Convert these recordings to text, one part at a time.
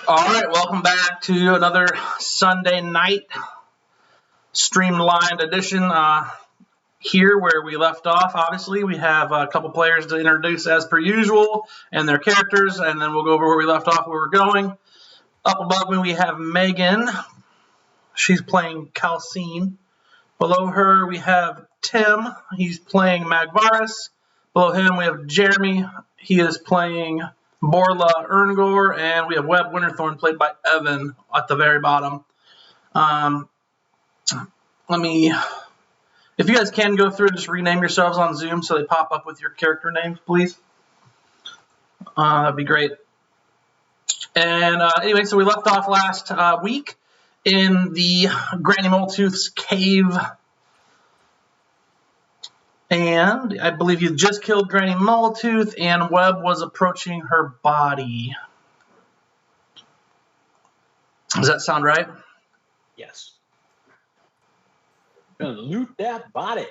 All right, welcome back to another Sunday night Streamlined edition. Here where we left off, obviously, we have a couple players to introduce as per usual and their characters, and then we'll go over where we left off, where we're going. Up above me, we have Megan. She's playing Calcine. Below her, we have Tim. He's playing Magvaris. Below him, we have Jeremy. He is playing Borla Erngor, and we have Webb Winterthorn, played by Evan, at the very bottom. If you guys can go through and just rename yourselves on Zoom so they pop up with your character names, please. That'd be great. And anyway, so we left off last week in the Granny Moletooth's cave. And I believe you just killed Granny Moletooth, and Webb was approaching her body. Does that sound right? Yes. Gonna loot that body.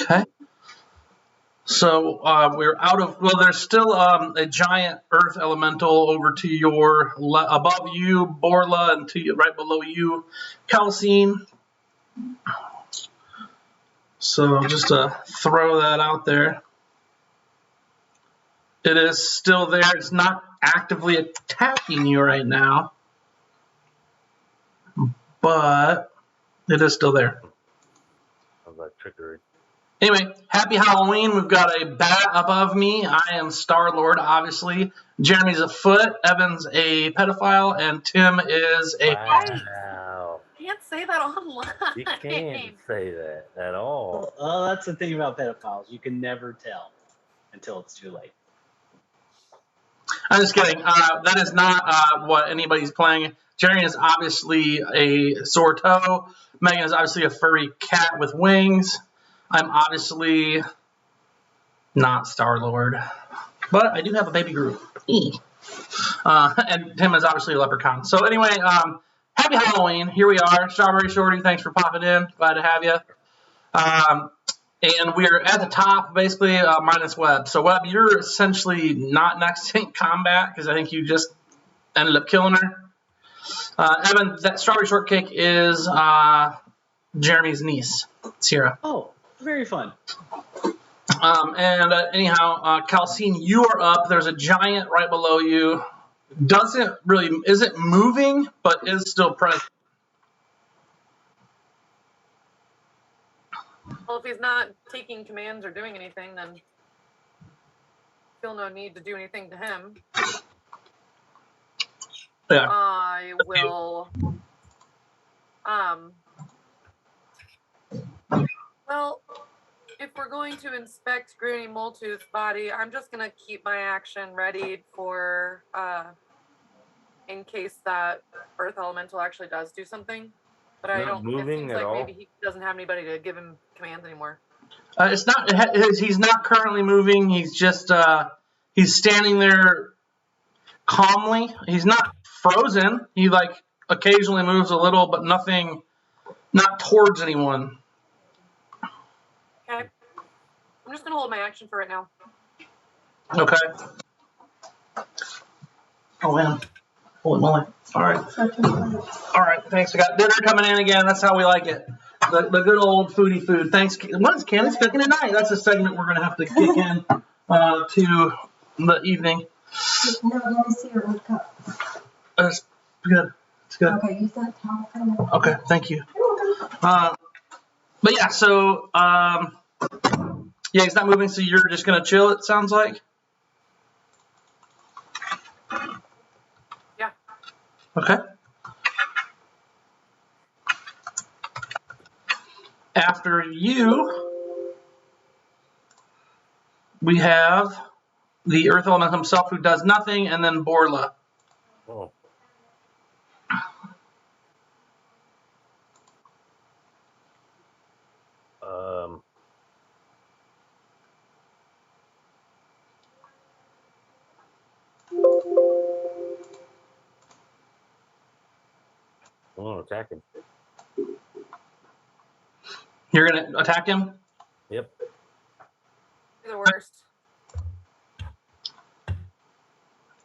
Okay. So we're out of. Well, there's still a giant earth elemental over to your above you, Borla, and to right below you, Calcine. So just to throw that out there, it is still there. It's not actively attacking you right now, but it is still there. How's that trickery? Anyway, happy Halloween. We've got a bat above me. I am Star-Lord, obviously. Jeremy's a foot, Evan's a pedophile, and Tim is a... Wow. You can't say that online. You can't say that at all. Well, that's the thing about pedophiles. You can never tell until it's too late. I'm just kidding. That is not what anybody's playing. Jeremy is obviously a Sorto. Megan is obviously a furry cat with wings. I'm obviously not Star-Lord. But I do have a baby Groot. And Tim is obviously a leprechaun. So anyway, happy Halloween. Here we are. Strawberry Shorty, thanks for popping in. Glad to have you. And we're at the top, basically, minus Webb. So Webb, you're essentially not next in combat because I think you just ended up killing her. Evan, that Strawberry Shortcake is Jeremy's niece, Sierra. Oh, very fun. Anyhow, Calcine, you are up. There's a giant right below you. Isn't moving, but is still present. Well, if he's not taking commands or doing anything, then feel no need to do anything to him. Yeah. I will. Well, if we're going to inspect Granny Moletooth's body, I'm just gonna keep my action ready for in case that Earth Elemental actually does do something. But I don't. Moving it seems at like all? maybe he doesn't have anybody to give him commands anymore. It's not. He's not currently moving. He's just. He's standing there calmly. He's not frozen. He occasionally moves a little, but nothing. Not towards anyone. Okay. I'm just gonna hold my action for right now. Okay. Oh man. Holy moly. All right. All right. Thanks. We got dinner coming in again. That's how we like it. The good old foodie food. Thanks. What is Candace cooking tonight? That's a segment we're going to have to kick in to the evening. No, let me see your old cup. It's good. It's good. Okay, use that towel for me. Okay. Thank you. But yeah, so, yeah, he's not moving, so you're just going to chill, it sounds like? Yeah. Okay. After you, we have the Earth Element himself who does nothing, and then Borla. Oh. I'm gonna attack him. You're going to attack him? Yep. You're the worst.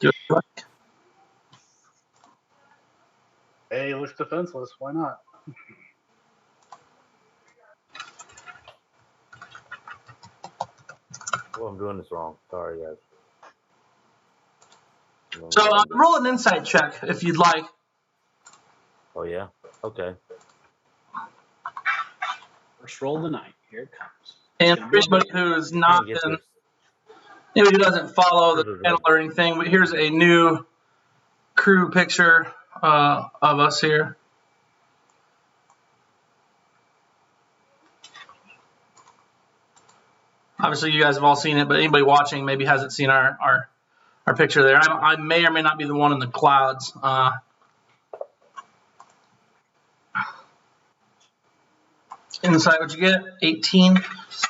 Do it. Yeah, he looks defenseless. Why not? Well, I'm doing this wrong. Sorry, guys. So roll an insight check if you'd like. Oh, yeah? Okay. First roll of the night. Here it comes. And Gonna for be anybody good. who's You're not gonna get been, this. anybody who doesn't follow the Sure, channel or anything, but here's a new crew picture of us here. Obviously, you guys have all seen it, but anybody watching maybe hasn't seen our picture there. I may or may not be the one in the clouds. Insight, what you get? 18.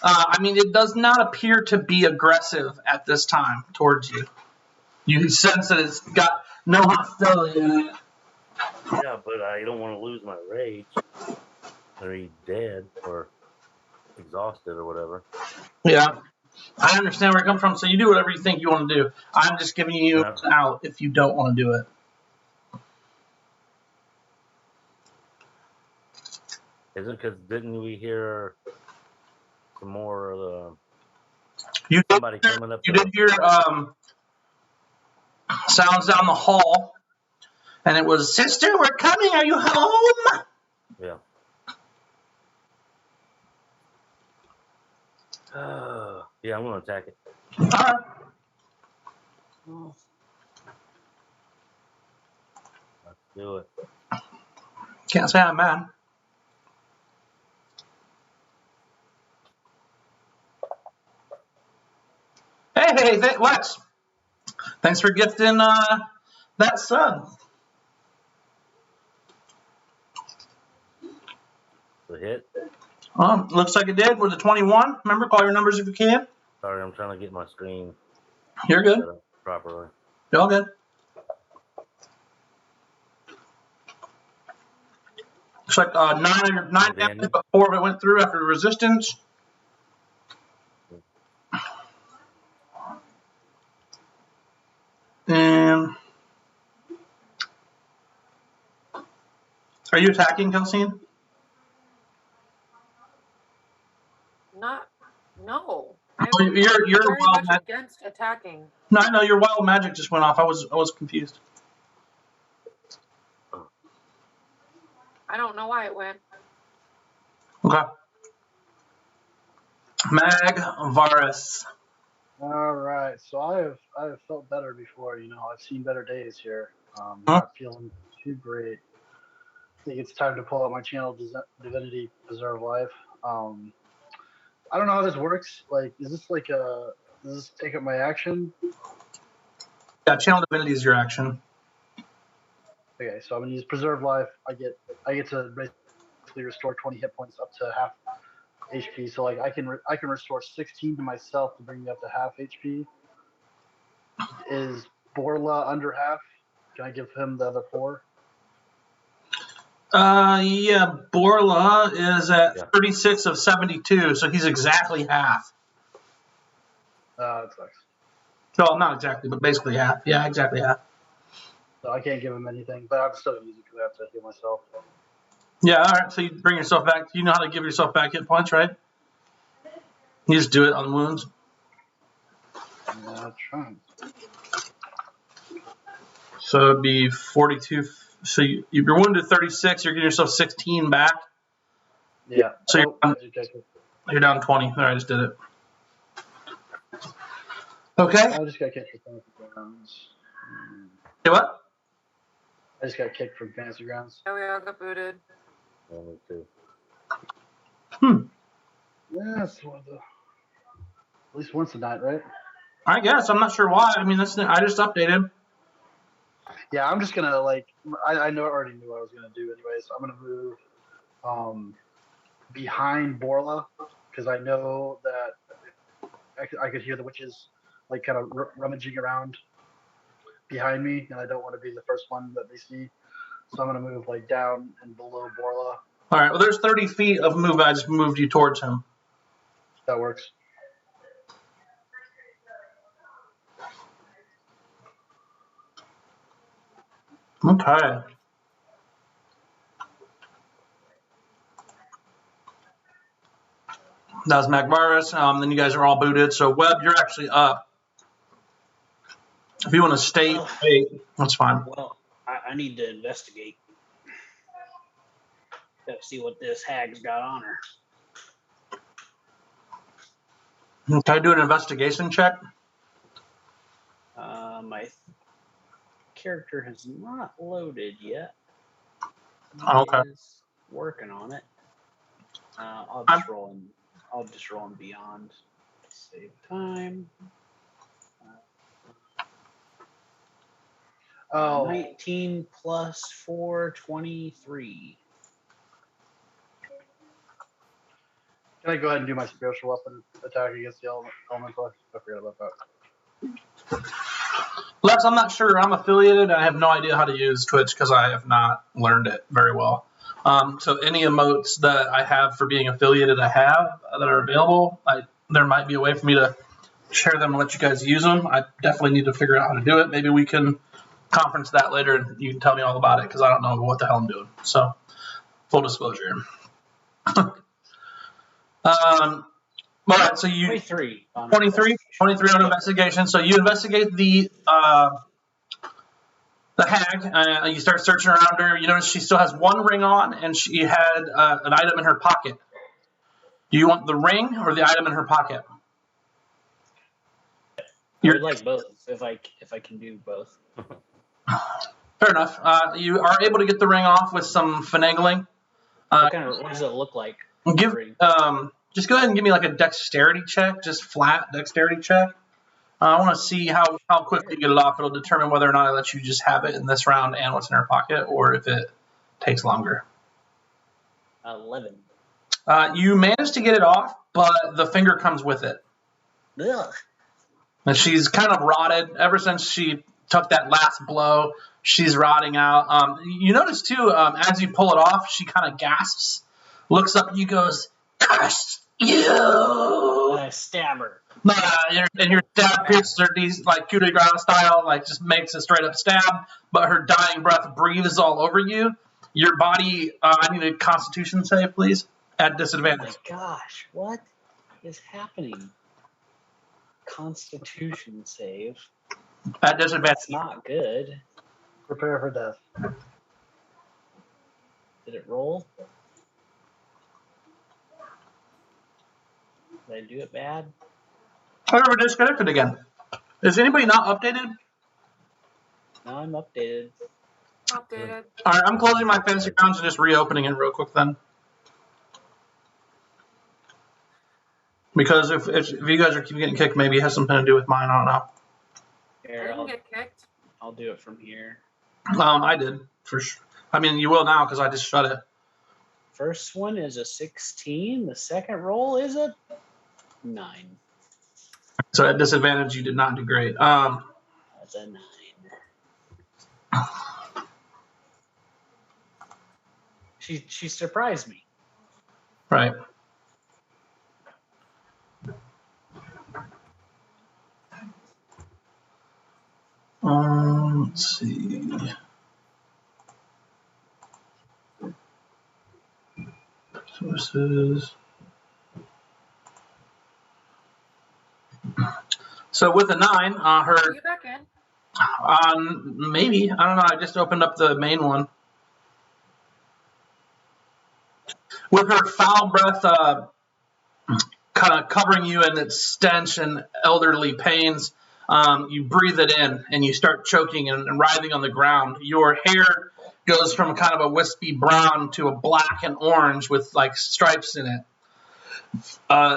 I mean, it does not appear to be aggressive at this time towards you. You sense that it's got no hostility in it. Yeah, but I don't want to lose my rage. Or be dead or exhausted or whatever. Yeah, I understand where it comes from. So you do whatever you think you want to do. I'm just giving you Yeah. an out if you don't want to do it. Is it because didn't we hear some more of the You did somebody hear, coming up you the did hear sounds down the hall, and it was, "Sister, we're coming. Are you home?" yeah. Yeah, I'm gonna attack it. All right. Let's do it. Can't say I'm mad. Hey, Lex. Thanks for gifting that sub. The hit. Looks like it did with a 21. Remember, call your numbers if you can. Sorry, I'm trying to get my screen You're good. set up properly. You're all good. Looks like nine damage, but 4 of it went through after the resistance. And are you attacking, Kelsine? No. I'm Oh, you're very wild much magic. against attacking. No, I know your wild magic just went off. I was confused. I don't know why it went. Okay. Mag Varus. All right, so I have felt better before. I've seen better days here. Huh? Not feeling too great. I think it's time to pull out my channel Divinity Preserve Life. I don't know how this works. Like, does this take up my action? Yeah, Channel Divinity is your action. Okay, so I'm gonna use Preserve Life. I get to basically restore 20 hit points up to half HP. So like I can restore 16 to myself to bring me up to half HP. Is Borla under half? Can I give him the other 4? Yeah, Borla is at Yeah. 36 of 72, so he's exactly half. That sucks. Well, not exactly, but basically half. Yeah, exactly half. So I can't give him anything, but I'm still gonna use it because I have to heal myself. Yeah, all right. So you bring yourself back. You know how to give yourself back hit points, right? You just do it on wounds. Yeah, trying. So it'd be 42. So you're wounded 36. You're getting yourself 16 back. Yeah. So you're down 20. All right, I just did it. Okay. I just got kicked from fantasy grounds. Hey, what? I just got kicked from fantasy grounds. Yeah, we all got booted. Yeah, me too. Yeah, it's one of the at least once a night, right? I guess. I'm not sure why. I mean, I just updated. Yeah, I'm just gonna I know I already knew what I was gonna do anyway, so I'm gonna move behind Borla because I know that I could hear the witches like kind of rummaging around behind me, and I don't want to be the first one that they see. So I'm gonna move like down and below Borla. All right. Well, there's 30 feet of move. I just moved you towards him. That works. Okay. That was Magvaris. Then you guys are all booted. So Webb, you're actually up. If you want to stay, that's fine. Well, I need to investigate. Gotta see what this hag's got on her. Can I do an investigation check? My character has not loaded yet. Okay. Is working on it. I'll just roll in beyond. Save time. 19 plus 4, 23. Can I go ahead and do my spiritual weapon attack against the elemental? I forgot about that. Lex, I'm not sure. I'm affiliated. I have no idea how to use Twitch because I have not learned it very well. So any emotes that I have for being affiliated, I have that are available. There might be a way for me to share them and let you guys use them. I definitely need to figure out how to do it. Maybe we can conference that later and you can tell me all about it because I don't know what the hell I'm doing. So full disclosure. All right, so you 23 on investigation. So you investigate the hag. You start searching around her. You notice she still has one ring on, and she had an item in her pocket. Do you want the ring or the item in her pocket? I would like both if I can do both. Fair enough. You are able to get the ring off with some finagling. What does it look like? Just go ahead and give me like a dexterity check, just flat dexterity check. I want to see how quickly you get it off. It'll determine whether or not I let you just have it in this round and what's in her pocket, or if it takes longer. 11. You manage to get it off, but the finger comes with it. Ugh. And she's kind of rotted ever since she took that last blow. She's rotting out. You notice too, as you pull it off, she kind of gasps, looks up at you, goes, "Curse you!" And I stab her. And your stab pierces her, like coup de grace style, like just makes a straight up stab. But her dying breath breathes all over you. Your body. I need a Constitution save, please, at disadvantage. Oh my gosh, what is happening? Constitution save. At disadvantage. That's not good. Prepare for death. Did it roll? Did I do it bad? However, disconnected again. Is anybody not updated? No, I'm updated. Updated. All right, I'm closing my fantasy grounds and just reopening it real quick then. Because if you guys are keep getting kicked, maybe it has something to do with mine. I don't know. I Here, didn't get kicked. I'll do it from here. I did for sure. I mean, you will now because I just shut it. First one is a 16. The second roll is a 9. So at disadvantage, you did not do great. That's a 9. She surprised me. Right. Let's see. Sources. So with a 9, her Are you back in? maybe, I don't know. I just opened up the main one. With her foul breath kind of covering you in its stench and elderly pains, you breathe it in and you start choking and writhing on the ground. Your hair goes from kind of a wispy brown to a black and orange with like stripes in it.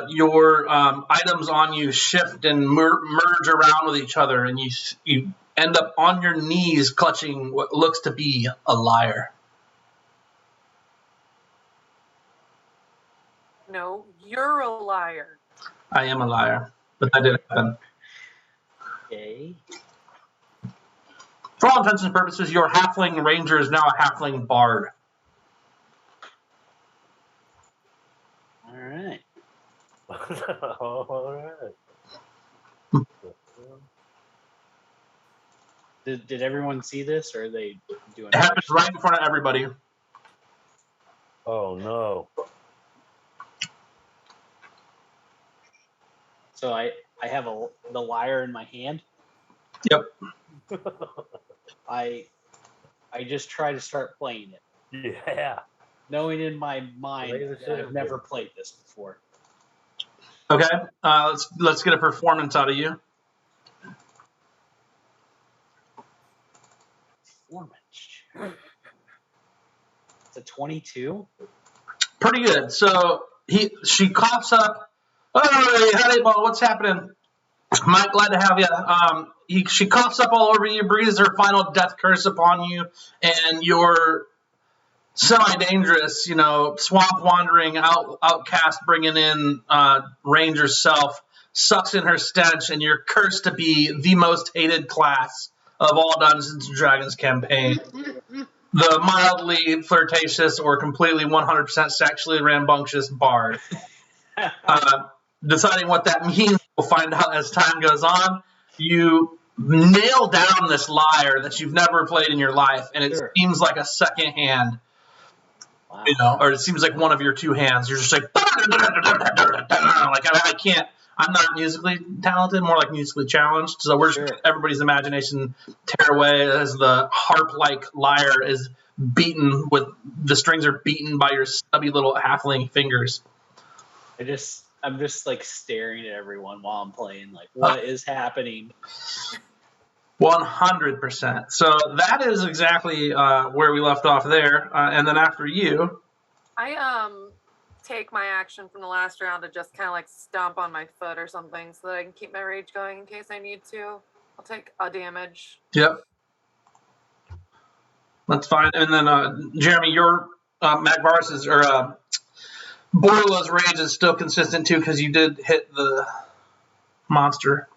Your items on you shift and merge around with each other, and you end up on your knees clutching what looks to be a lyre. No, you're a liar. I am a liar, but that didn't happen. Okay. For all intents and purposes, your halfling ranger is now a halfling bard. All right. All right. Did everyone see this, or are they doing It happens right in front of everybody. Oh no. So I have the lyre in my hand. Yep. I just try to start playing it, Yeah. knowing in my mind Play the that shit I've out never of it. played this before. Okay. Let's get a performance out of you. Performance. It's a 22. Pretty good. So she coughs up. Hey, honey ball, what's happening? Mike, glad to have you. She coughs up all over you, breathes her final death curse upon you, and your semi-dangerous, swamp wandering outcast bringing in ranger self sucks in her stench, and you're cursed to be the most hated class of all Dungeons & Dragons campaign. The mildly flirtatious or completely 100% sexually rambunctious bard. Deciding what that means, we'll find out as time goes on. You nail down this lyre that you've never played in your life, and it seems like a second hand, Wow. or it seems like one of your two hands. You're just like I can't. I'm not musically talented, more like musically challenged. So we're just everybody's imagination tear away as the harp-like lyre is beaten with the strings are beaten by your stubby little halfling fingers. I'm just like staring at everyone while I'm playing. Like, what is happening? 100%. So that is exactly where we left off there. And then after you, I take my action from the last round to just kind of like stomp on my foot or something so that I can keep my rage going in case I need to. I'll take a damage. Yep. That's fine. And then Jeremy, your Magvaris's or Borla's rage is still consistent too because you did hit the monster.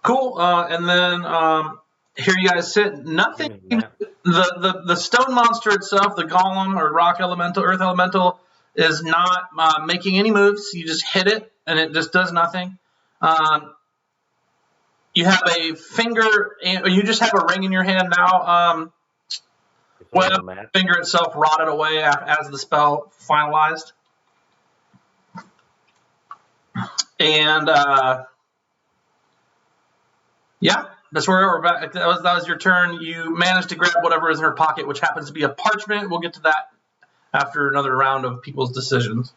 Cool. And then here you guys sit. Nothing. The stone monster itself, the golem or rock elemental, earth elemental, is not making any moves. You just hit it, and it just does nothing. You have a finger, or you just have a ring in your hand now. The finger itself rotted away as the spell finalized. And yeah, that's where we're back. That was your turn. You managed to grab whatever is in her pocket, which happens to be a parchment. We'll get to that after another round of people's decisions.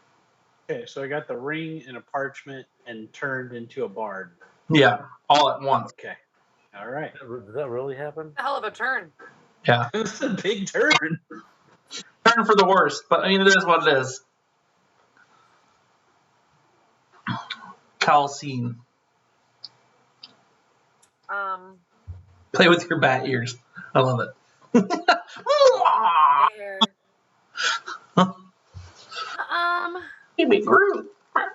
Okay, so I got the ring and a parchment and turned into a bard. Yeah, all at once. Okay, all right. Did that really happen? A hell of a turn. Yeah. It's a big turn. Turn for the worst, but I mean, it is what it is. Calcine. Play with your bat ears. I love it. There. Baby Groot. I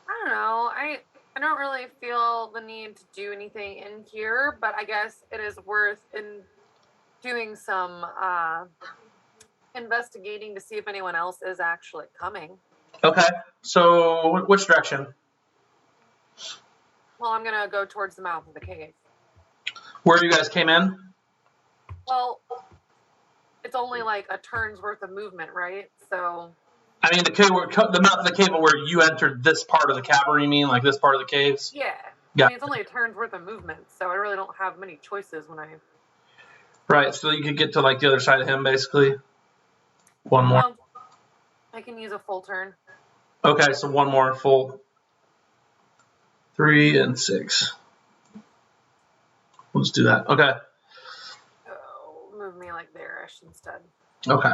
don't know. I don't really feel the need to do anything in here, but I guess it is worth doing some investigating to see if anyone else is actually coming. Okay. So, which direction? Well, I'm gonna go towards the mouth of the cave. Where you guys came in? Well, it's only like a turn's worth of movement, right? So. I mean, the mouth of the cave where you entered this part of the cavern, you mean? Like this part of the caves? Yeah. Yeah. I mean, it's only a turn's worth of movement, so I really don't have many choices when I... Right, so you could get to, like, the other side of him, basically. One more. Well, I can use a full turn. Okay, so one more full. 3 and 6. We'll just do that. Okay. Oh, move me, like, there-ish instead. Okay.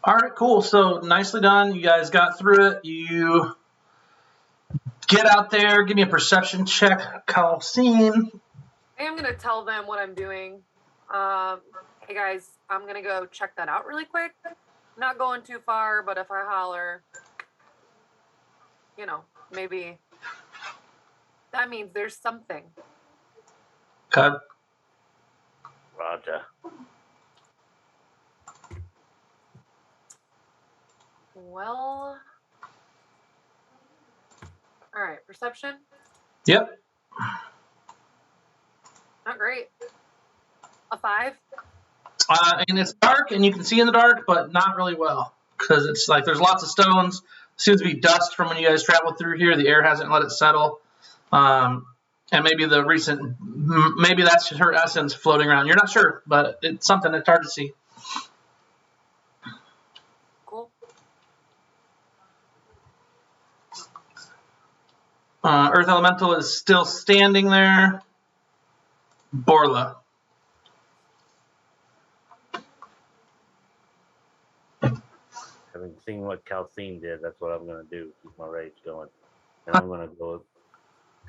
All right, cool. So nicely done. You guys got through it. You get out there. Give me a perception check. Calcine. I am going to tell them what I'm doing. Hey, guys, I'm going to go check that out really quick. Not going too far, but if I holler, maybe that means there's something. Okay. Roger. Well, all right, perception? Yep. Not great. A 5? And it's dark, and you can see in the dark, but not really well. because it's like there's lots of stones. Seems to be dust from when you guys traveled through here. The air hasn't let it settle. And maybe maybe that's her essence floating around. You're not sure, but it's something that's hard to see. Cool. Earth Elemental is still standing there. Borla. Having seen what Calcine did, that's what I'm going to do. Keep my rage going. And I'm going to go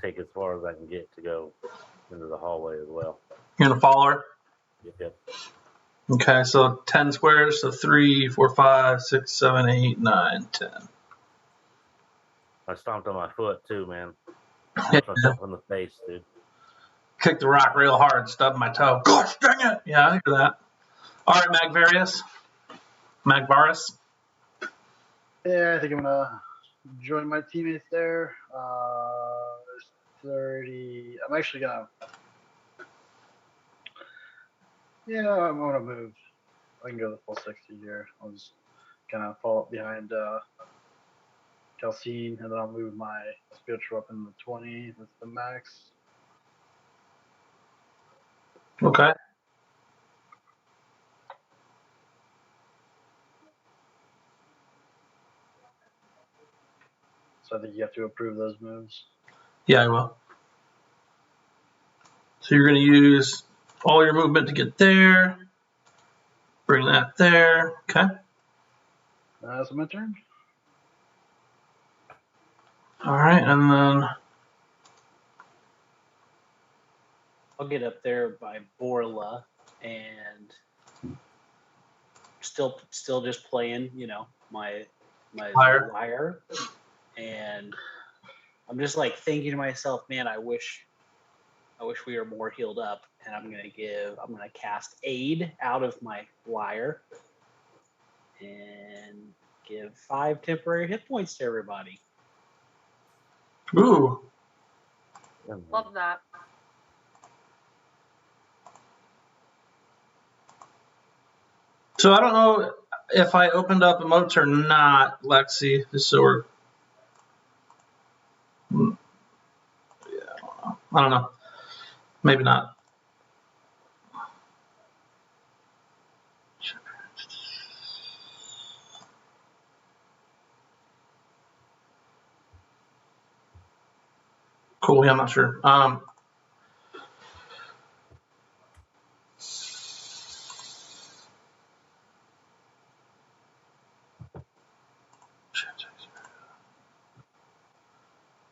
take as far as I can get to go into the hallway as well. You're going to follow her? Yep. Okay, so 10 squares. So 3, 4, 5, 6, 7, 8, 9, 10. I stomped on my foot too, man. Punched myself in the face, dude. Kicked the rock real hard, stubbed my toe. Gosh dang it! Yeah, I hear that. All right, Magvarus. Yeah, I think I'm gonna join my teammates there. There's 30. I'm actually gonna. Yeah, I'm gonna move. I can go the full 60 here. I'll just kind of fall up behind Calcine, and then I'll move my spiritual weapon to 20. That's the max. Okay. So I think you have to approve those moves. Yeah, I will. So you're going to use all your movement to get there. Bring that there. Okay. That's my turn. All right, and then I'll get up there by Borla and still just playing, my lyre. And I'm just like thinking to myself, man, I wish we were more healed up. And I'm gonna cast aid out of my lyre and give 5 temporary hit points to everybody. ooh. Love that. So I don't know if I opened up emotes or not, Lexi. Just so we're. Yeah, I don't know. Maybe not. Cool. Yeah, I'm not sure.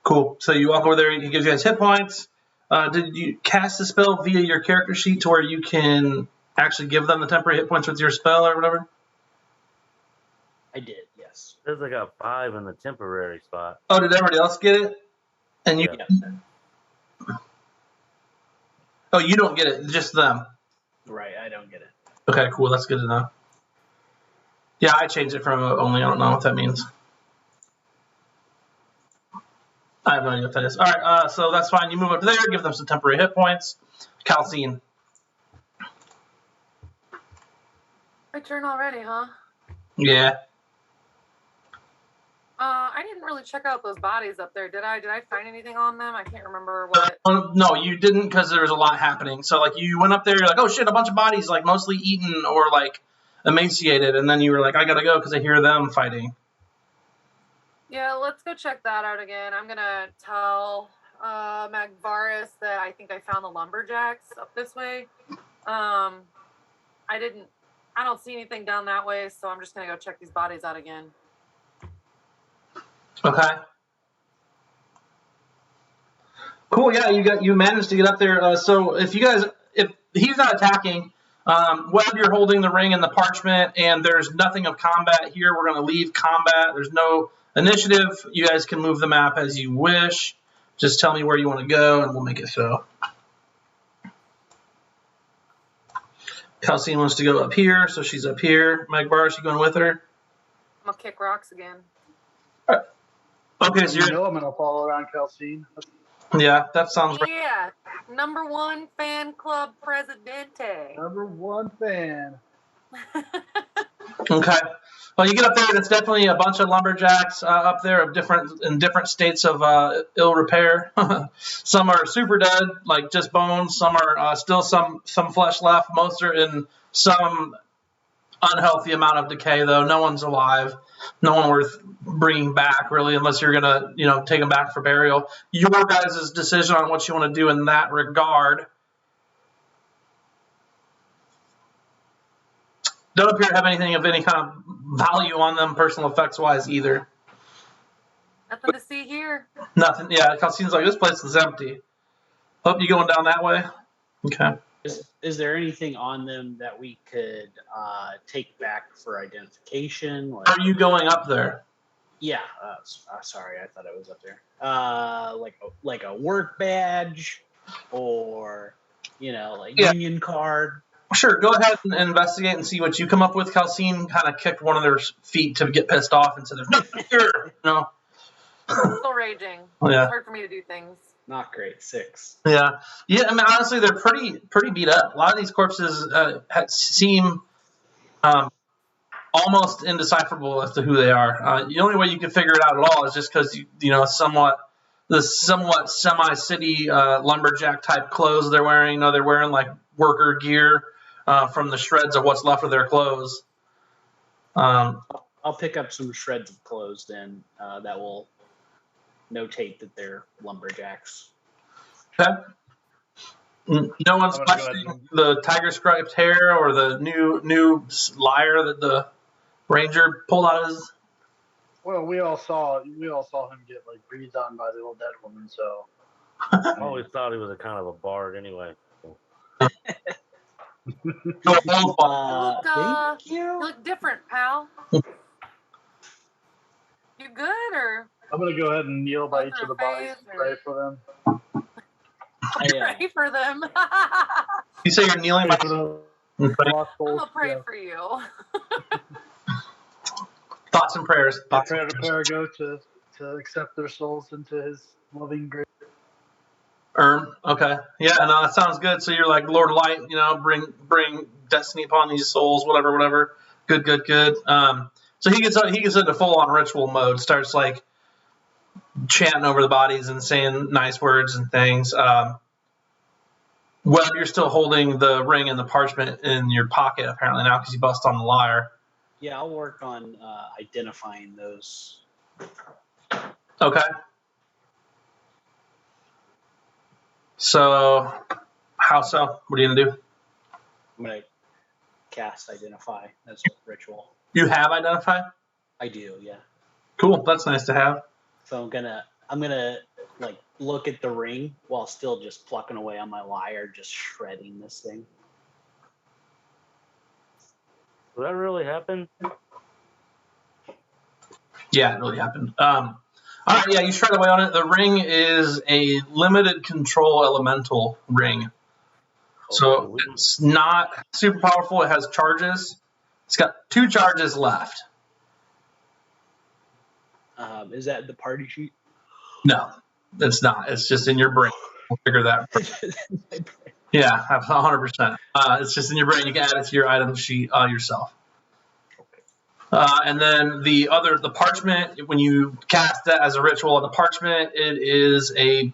Cool. So you walk over there. He gives you guys hit points. Did you cast the spell via your character sheet to where you can actually give them the temporary hit points with your spell or whatever? I did, yes. There's like a 5 in the temporary spot. Oh, did everybody else get it? And you? Yeah. Oh, you don't get it. Just them. Right, I don't get it. Okay, cool. That's good to know. Yeah, I changed it from only. I don't know what that means. I have no idea what that is. All right, so that's fine. You move up there, give them some temporary hit points. Calcine. My turn already, huh? Yeah. I didn't really check out those bodies up there, did I? Did I find anything on them? I can't remember what. No, you didn't, because there was a lot happening. So, like, you went up there, you're like, oh shit, a bunch of bodies, like, mostly eaten or, like, emaciated. And then you were like, I gotta go because I hear them fighting. Yeah, let's go check that out again. I'm gonna tell Magvarus that I think I found the lumberjacks up this way. I don't see anything down that way, so I'm just gonna go check these bodies out again. Okay. Cool. Yeah, you managed to get up there. So if he's not attacking, Webb, you're holding the ring and the parchment, and there's nothing of combat here. We're going to leave combat. There's no initiative. You guys can move the map as you wish. Just tell me where you want to go, and we'll make it so. Calcine wants to go up here, so she's up here. Magvarus, you going with her? I'm gonna kick rocks again. Okay, so I'm gonna follow around Calcine. Yeah, that sounds right. Yeah, number 1 fan club presidente. Number 1 fan. Okay. Well, you get up there, and it's definitely a bunch of lumberjacks up there of different states of ill repair. Some are super dead, like just bones. Some are still some flesh left. Most are in some unhealthy amount of decay, though. No one's alive. No one worth bringing back, really, unless you're gonna, take them back for burial. Your guys' decision on what you want to do in that regard. Don't appear to have anything of any kind of value on them, personal effects wise, either. Nothing to see here. Nothing. Yeah, it seems like this place is empty. Hope you going down that way. Okay. Is there anything on them that we could take back for identification? Are you going up there? Yeah. Sorry, I thought I was up there. Like a work badge, or union card. Sure. Go ahead and investigate and see what you come up with. Calcine kind of kicked one of their feet to get pissed off and said, "There's nothing here." Still raging. Yeah. It's hard for me to do things. Not great. 6. Yeah. I mean, honestly, they're pretty beat up. A lot of these corpses seem almost indecipherable as to who they are. The only way you can figure it out at all is just because the somewhat semi-city lumberjack type clothes they're wearing. They're wearing like worker gear from the shreds of what's left of their clothes. I'll pick up some shreds of clothes then that will notate that they're lumberjacks. Okay. No one's questioning the tiger striped hair or the new lyre that the ranger pulled out of his. Well, we all saw him get like breathed on by the old dead woman. So I always thought he was a kind of a bard anyway. Thank You look different, pal. You good or? I'm gonna go ahead and kneel by each of the bodies and pray for them. Pray for them. You say you're kneeling by I'll pray for you. Thoughts and prayers. Prayer to Parago to accept their souls into his loving grace. Okay. Yeah, no, that sounds good. So you're like, Lord Light, bring destiny upon these souls, whatever. Good. So he gets into full on ritual mode, starts like chanting over the bodies and saying nice words and things. Webb, you're still holding the ring and the parchment in your pocket apparently now because you bust on the lyre. Yeah, I'll work on identifying those. Okay. So, how so? What are you gonna do? I'm gonna cast identify as a ritual. You have identify? I do, yeah. Cool. That's nice to have. So I'm gonna like look at the ring while still just plucking away on my lyre, just shredding this thing. Did that really happen? Yeah, it really happened. All right, yeah, you shred away on it. The ring is a limited control elemental ring. So it's not super powerful. It has charges. It's got 2 charges left. Is that the party sheet? No, it's not. It's just in your brain. We'll figure that. Yeah, 100%. It's just in your brain. You can add it to your item sheet yourself. And then the parchment, when you cast that as a ritual on the parchment, it is a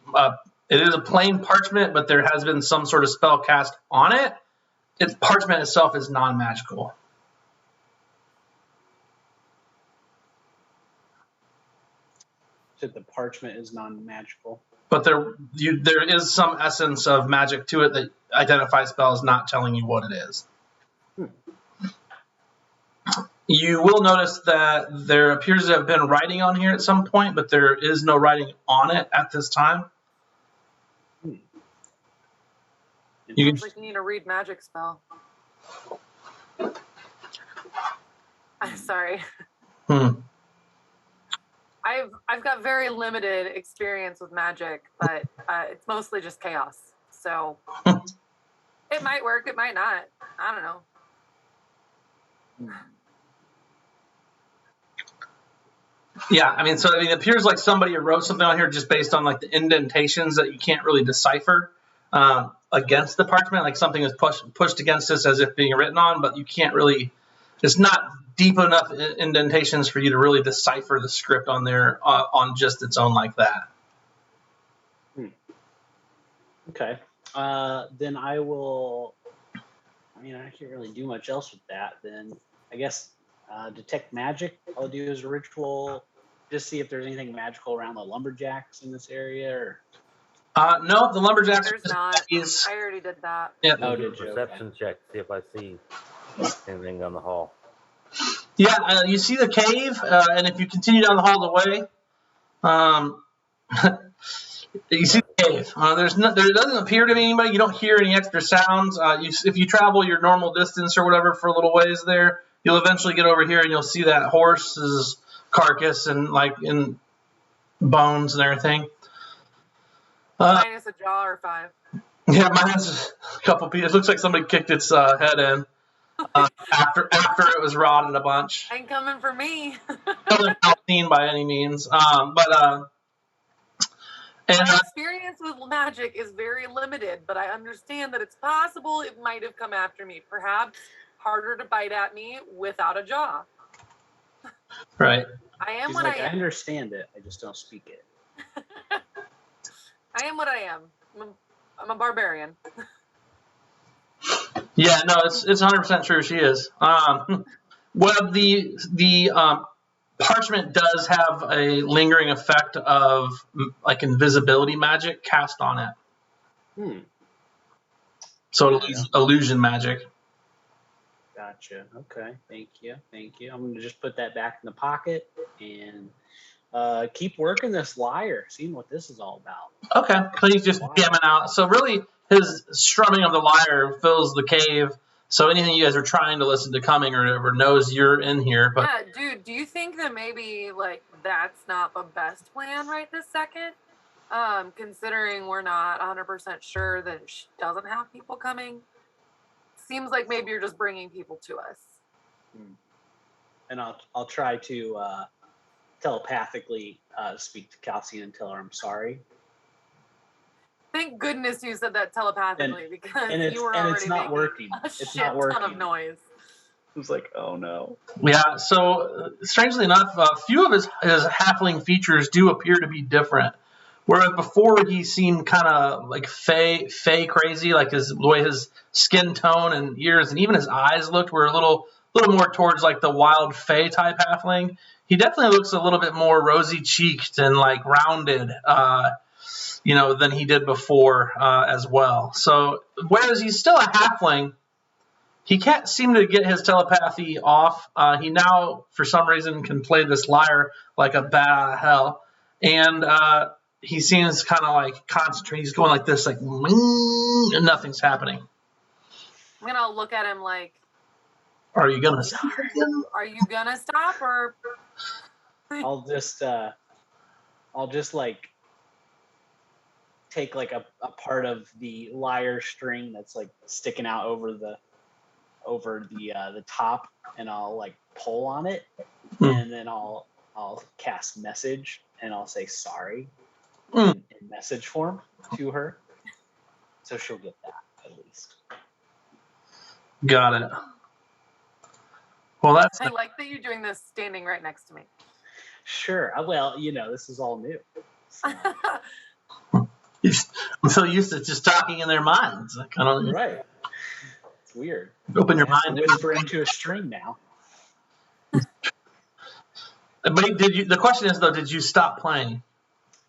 plain parchment, but there has been some sort of spell cast on it. Its parchment itself is non-magical. So the parchment is non-magical. But there is some essence of magic to it that identifies spells, not telling you what it is. You will notice that there appears to have been writing on here at some point, but there is no writing on it at this time. Sounds like you need a read magic spell. I'm sorry. I've got very limited experience with magic, but it's mostly just chaos. So it might work, it might not. I don't know. Yeah, it appears like somebody wrote something on here just based on like the indentations that you can't really decipher against the parchment. Like something is pushed against this as if being written on, but you can't really. it's not deep enough indentations for you to really decipher the script on there on just its own like that. Okay. Then I will. I mean, I can't really do much else with that. Then I guess detect magic. I'll do as a ritual. Just see if there's anything magical around the lumberjacks in this area. Or No, the lumberjacks. There's not. I already did that. Yeah. Oh, Do a did you? perception check, see if I see anything on the hall. Yeah, you see the cave, and if you continue down the hall the way, you see the cave. There doesn't appear to be anybody. You don't hear any extra sounds. If you travel your normal distance or whatever for a little ways there, you'll eventually get over here and you'll see that horse's carcass and in bones and everything. Minus a jaw or 5. Yeah, mine has a couple pieces. It looks like somebody kicked its head in after it was rotted a bunch. Ain't coming for me. Nothing seen by any means, and My experience with magic is very limited, but I understand that it's possible it might have come after me. Perhaps harder to bite at me without a jaw. right. I am She's what like, I am. I understand it. I just don't speak it. I am what I am. I'm a barbarian. Yeah, no, it's 100% true. She is. Well, the parchment does have a lingering effect of like invisibility magic cast on it. So it's illusion magic. Gotcha. Okay. Thank you. I'm going to just put that back in the pocket and keep working this lyre, seeing what this is all about. Okay, so he's just jamming out. So really, his strumming of the lyre fills the cave. So anything you guys are trying to listen to coming or whatever knows you're in here. But yeah, dude, do you think that maybe that's not the best plan right this second? Considering we're not 100% sure that she doesn't have people coming. Seems like maybe you're just bringing people to us. And I'll try to telepathically speak to Calcian and tell her I'm sorry. Thank goodness you said that telepathically because you were already it's not making working. a It's shit not working. ton of noise. It was like, oh no. yeah, so strangely enough, a few of his halfling features do appear to be different. Whereas before he seemed kind of like fey crazy, like the way his skin tone and ears and even his eyes looked were a little more towards like the wild fey type halfling. He definitely looks a little bit more rosy cheeked and like rounded, than he did before as well. So whereas he's still a halfling, he can't seem to get his telepathy off. He now, for some reason, can play this lyre like a bat out of hell. And he seems kind of like concentrated. He's going like this, like, and nothing's happening. I'm going to look at him like, are you going to stop? Are you going to stop or? I'll just like take like a part of the lyre string that's like sticking out over the top, and I'll like pull on it, and then I'll cast message, and I'll say sorry in message form to her, so she'll get that at least. Got it. Well, I like that you're doing this standing right next to me. Sure. Well, this is all new. So. I'm so used to just talking in their minds. Right. It's weird. Open your mind. Whisper into a string now. But the question is though, did you stop playing?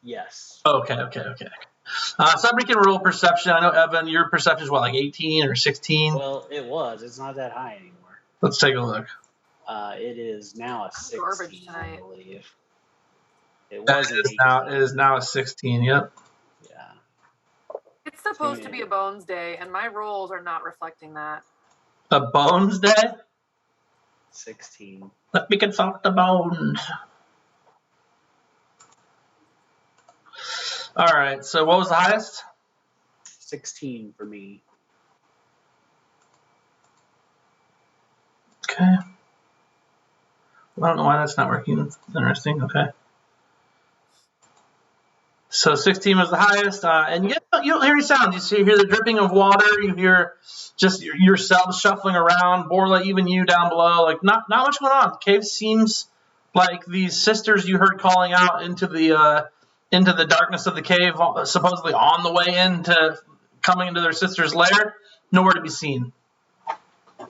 Yes. Okay. Somebody can roll perception. I know Evan, your perception is what, like 18 or 16? Well, it was. It's not that high anymore. Let's take a look. It is now a 16, I believe. It is now a 16. Yep. Yeah. It's supposed to be a bones day, and my rolls are not reflecting that. A bones day? 16. Let me consult the bones. All right. So what was the highest? 16 for me. Okay. Well, I don't know why that's not working. That's interesting. Okay. So 16 was the highest, and you don't hear any sounds. You hear the dripping of water. You hear just yourselves shuffling around. Borla, even you down below. Like not much going on. The cave seems like these sisters you heard calling out into the darkness of the cave, supposedly on the way into coming into their sister's lair. Nowhere to be seen. All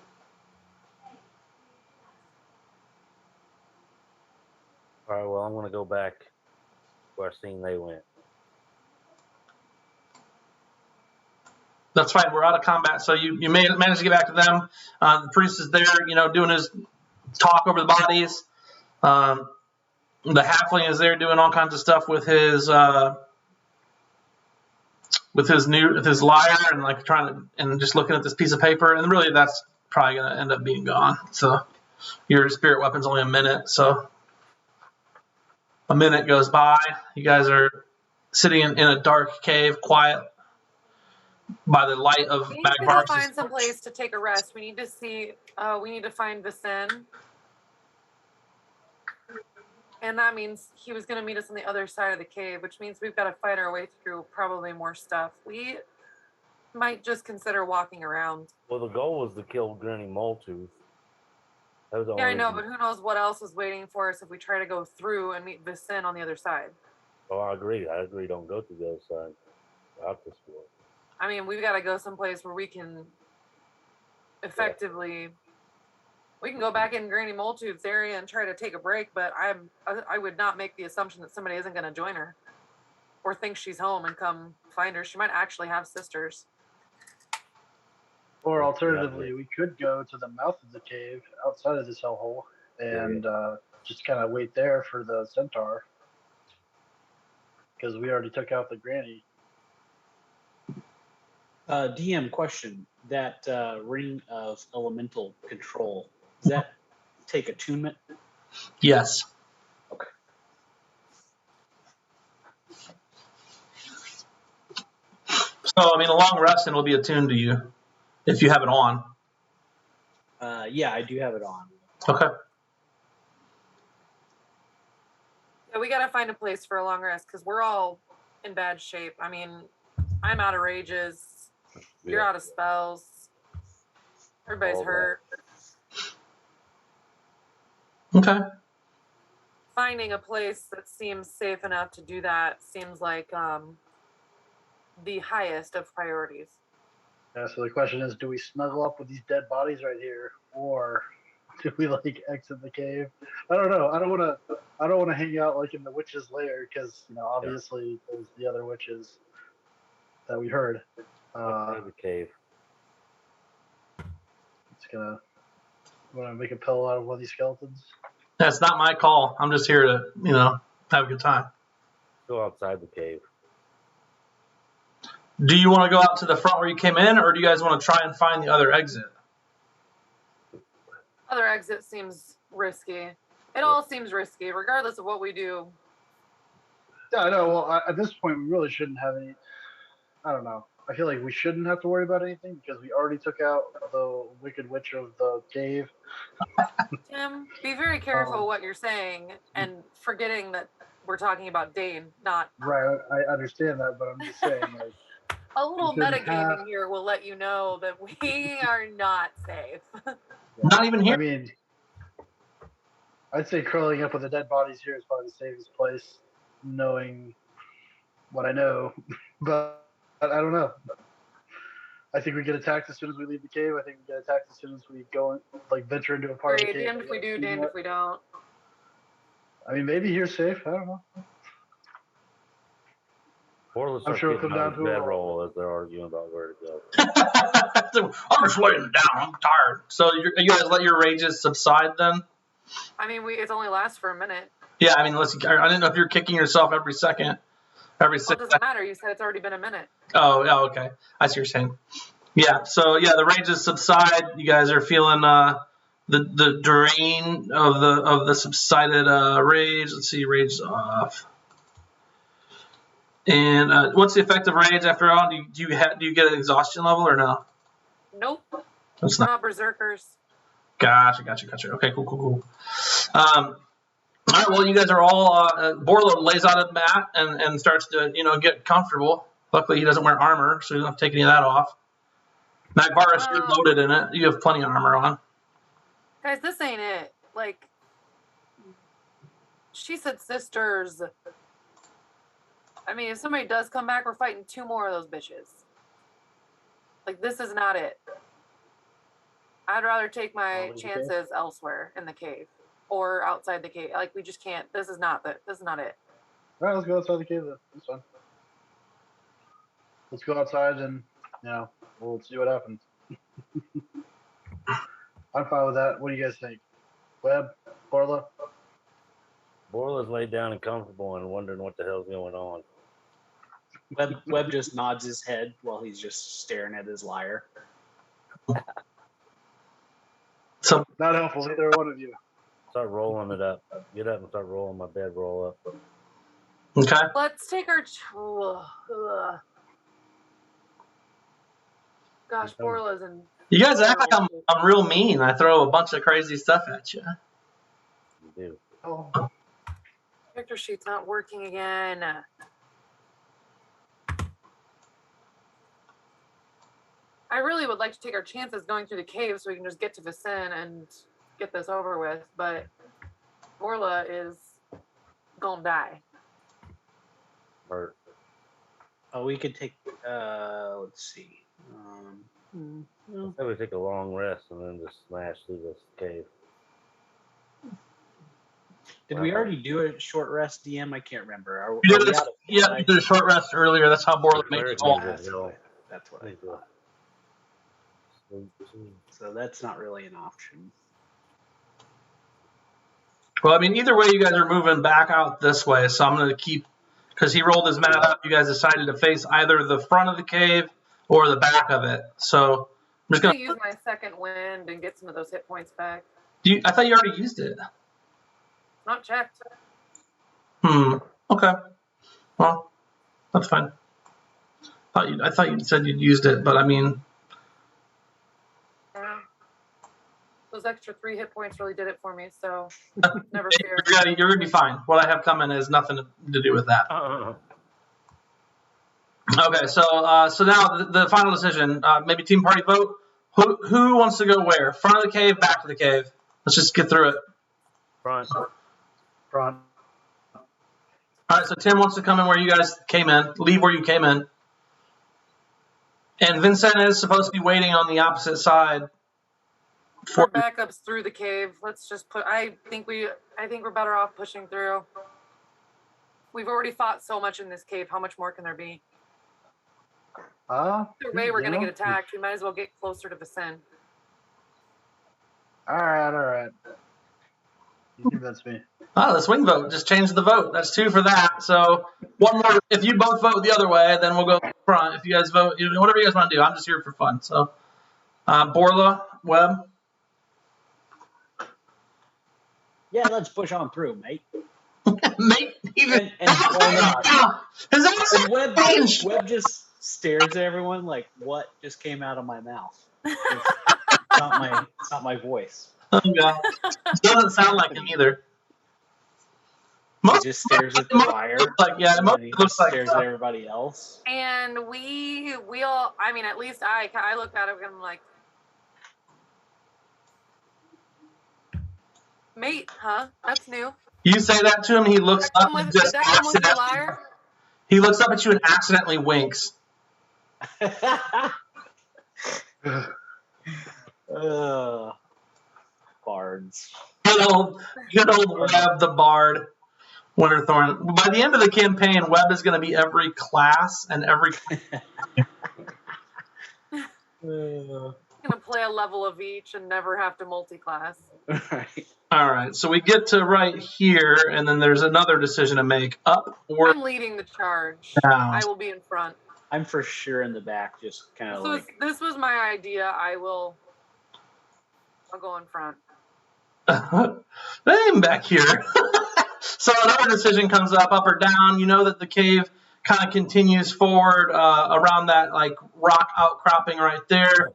right, well, I'm going to go back where I seen they went. That's fine. We're out of combat, so you may manage to get back to them. The priest is there, doing his talk over the bodies. The halfling is there doing all kinds of stuff with his lyre and like and just looking at this piece of paper. And really, that's probably going to end up being gone. So your spirit weapon's only a minute. So a minute goes by. You guys are sitting in a dark cave, quiet, by the light of We need to Magbar's. find some place to take a rest. We need to see. We need to find Vicen, and that means he was going to meet us on the other side of the cave, which means we've got to fight our way through probably more stuff. We might just consider walking around. Well, the goal was to kill Granny Moletooth. That was the Yeah, I only know, reason. but who knows what else is waiting for us if we try to go through and meet Vicen on the other side. Oh, I agree. Don't go to the other side. Out this door. I mean, we've got to go someplace where we can effectively. We can go back in Granny Moletooth's area and try to take a break, but I would not make the assumption that somebody isn't going to join her or think she's home and come find her. She might actually have sisters. Or alternatively, we could go to the mouth of the cave outside of this hellhole and just kind of wait there for the centaur. Because we already took out the granny. DM question. That ring of elemental control, does that take attunement? Yes. Okay. So, I mean, a long rest and it'll be attuned to you if you have it on. Yeah, I do have it on. Okay. Yeah, we got to find a place for a long rest because we're all in bad shape. I mean, I'm out of rages. You're out of spells. Everybody's All that. hurt. Okay. Finding a place that seems safe enough to do that seems like the highest of priorities. Yeah, so the question is, do we snuggle up with these dead bodies right here, or do we like exit the cave? I don't know. I don't want to hang out like in the witch's lair because obviously there's the other witches that we heard. The cave. It's gonna make a pillow out of one of these skeletons. That's not my call. I'm just here to, have a good time. Go outside the cave. Do you want to go out to the front where you came in, or do you guys want to try and find the other exit? Other exit seems risky. It all seems risky, regardless of what we do. Yeah, I know. Well, at this point, we really shouldn't have any. I don't know. I feel like we shouldn't have to worry about anything because we already took out the Wicked Witch of the cave. Tim, be very careful what you're saying and forgetting that we're talking about Dane, not... Right, I understand that, but I'm just saying, like... A little metagaming here will let you know that we are not safe. Not even here? I mean, I'd say curling up with the dead bodies here is probably the safest place, knowing what I know, but I don't know. I think we get attacked as soon as we leave the cave. I think we get attacked as soon as we go venture into a part of the cave. Damned if we do, damned if we don't. I mean, maybe here's safe. I don't know. Or let's I'm start sure it'll getting come on down the to a bedroll as they're arguing about where to go. I'm just laying down. I'm tired. So you guys let your rages subside then? I mean, it only lasts for a minute. Yeah, I mean, I didn't know if you're kicking yourself every second. Every Well, it 6 doesn't seconds. matter. You said it's already been a minute. Oh, yeah, okay. I see what you're saying. Yeah, so the rages subside. You guys are feeling the drain of the subsided rage. Let's see, rage off. And what's the effect of rage after all? Do you get an exhaustion level or no? Nope. That's We're not. not berserkers. Gotcha. Okay, cool. All right, well, you guys are all. Borlo lays out a mat and starts to, get comfortable. Luckily, he doesn't wear armor, so you don't have to take any of that off. Magvaris, you're loaded in it. You have plenty of armor on. Guys, this ain't it. Like, she said sisters. I mean, if somebody does come back, we're fighting 2 more of those bitches. Like, this is not it. I'd rather take my chances elsewhere in the cave or outside the cave. Like, we just can't. This is not it. All right, let's go outside the cave then. That's fine. Let's go outside and, we'll see what happens. I'm fine with that. What do you guys think? Webb? Borla? Borla's laid down and comfortable and wondering what the hell's going on. Webb just nods his head while he's just staring at his lyre. So not helpful, either one of you. Start rolling it up. Get up and start rolling my bedroll up. Okay. Let's take our. Gosh, Borla's in. You guys act like I'm real mean. I throw a bunch of crazy stuff at you. You do. Oh. Character sheet's not working again. I really would like to take our chances going through the cave so we can just get to Vicin and get this over with, but Borla is gonna die. Hurt. Oh, we could take, let's see. I would take a long rest and then just smash through this cave. Did we already do a short rest, DM? I can't remember. You did a short rest earlier. That's how Borla made it all. That's what I thought. So that's not really an option. Well, I mean, either way, you guys are moving back out this way, so I'm going to keep, because he rolled his mat up, you guys decided to face either the front of the cave or the back of it. So I'm just going to use my second wind and get some of those hit points back. I thought you already used it. Not checked. Okay. Well, that's fine. I thought you said you'd used it, but I mean... Those extra 3 hit points really did it for me, so never fear. You're going to be fine. What I have coming has nothing to do with that. Okay, so now the final decision. Maybe team party vote. Who wants to go where? Front of the cave, back of the cave. Let's just get through it. Front. All right, so Tim wants to come in where you guys came in. Leave where you came in. And Vincent is supposed to be waiting on the opposite side. For backups through the cave. Let's just put. I think we're better off pushing through. We've already fought so much in this cave. How much more can there be? Either way, we're gonna get attacked. We might as well get closer to Vicin. All right. You convinced me. The swing vote. Just change the vote. That's 2 for that. So one more. If you both vote the other way, then we'll go front. If you guys vote, whatever you guys want to do. I'm just here for fun. So, Borla, Webb. Yeah, let's push on through, mate. Mate, even Webb just stares at everyone like, what just came out of my mouth? It's not my voice. Oh god, it doesn't sound like him either. He just stares at the fire. He stares at everybody else. And we all. I mean, at least I looked at it and I'm like, mate, huh? That's new. You say that to him, he looks up and just he looks up at you and accidentally winks. Bards. Good old Webb the Bard, Winterthorn. By the end of the campaign, Webb is going to be every class and every. Gonna play a level of each and never have to multi-class. Right. All right, so we get to right here, and then there's another decision to make: up or I'm leading the charge. down. I will be in front. I'm for sure in the back, just kind of This was my idea. I'll go in front. I'm back here. So another decision comes up or down. You know that the cave kind of continues forward around that rock outcropping right there.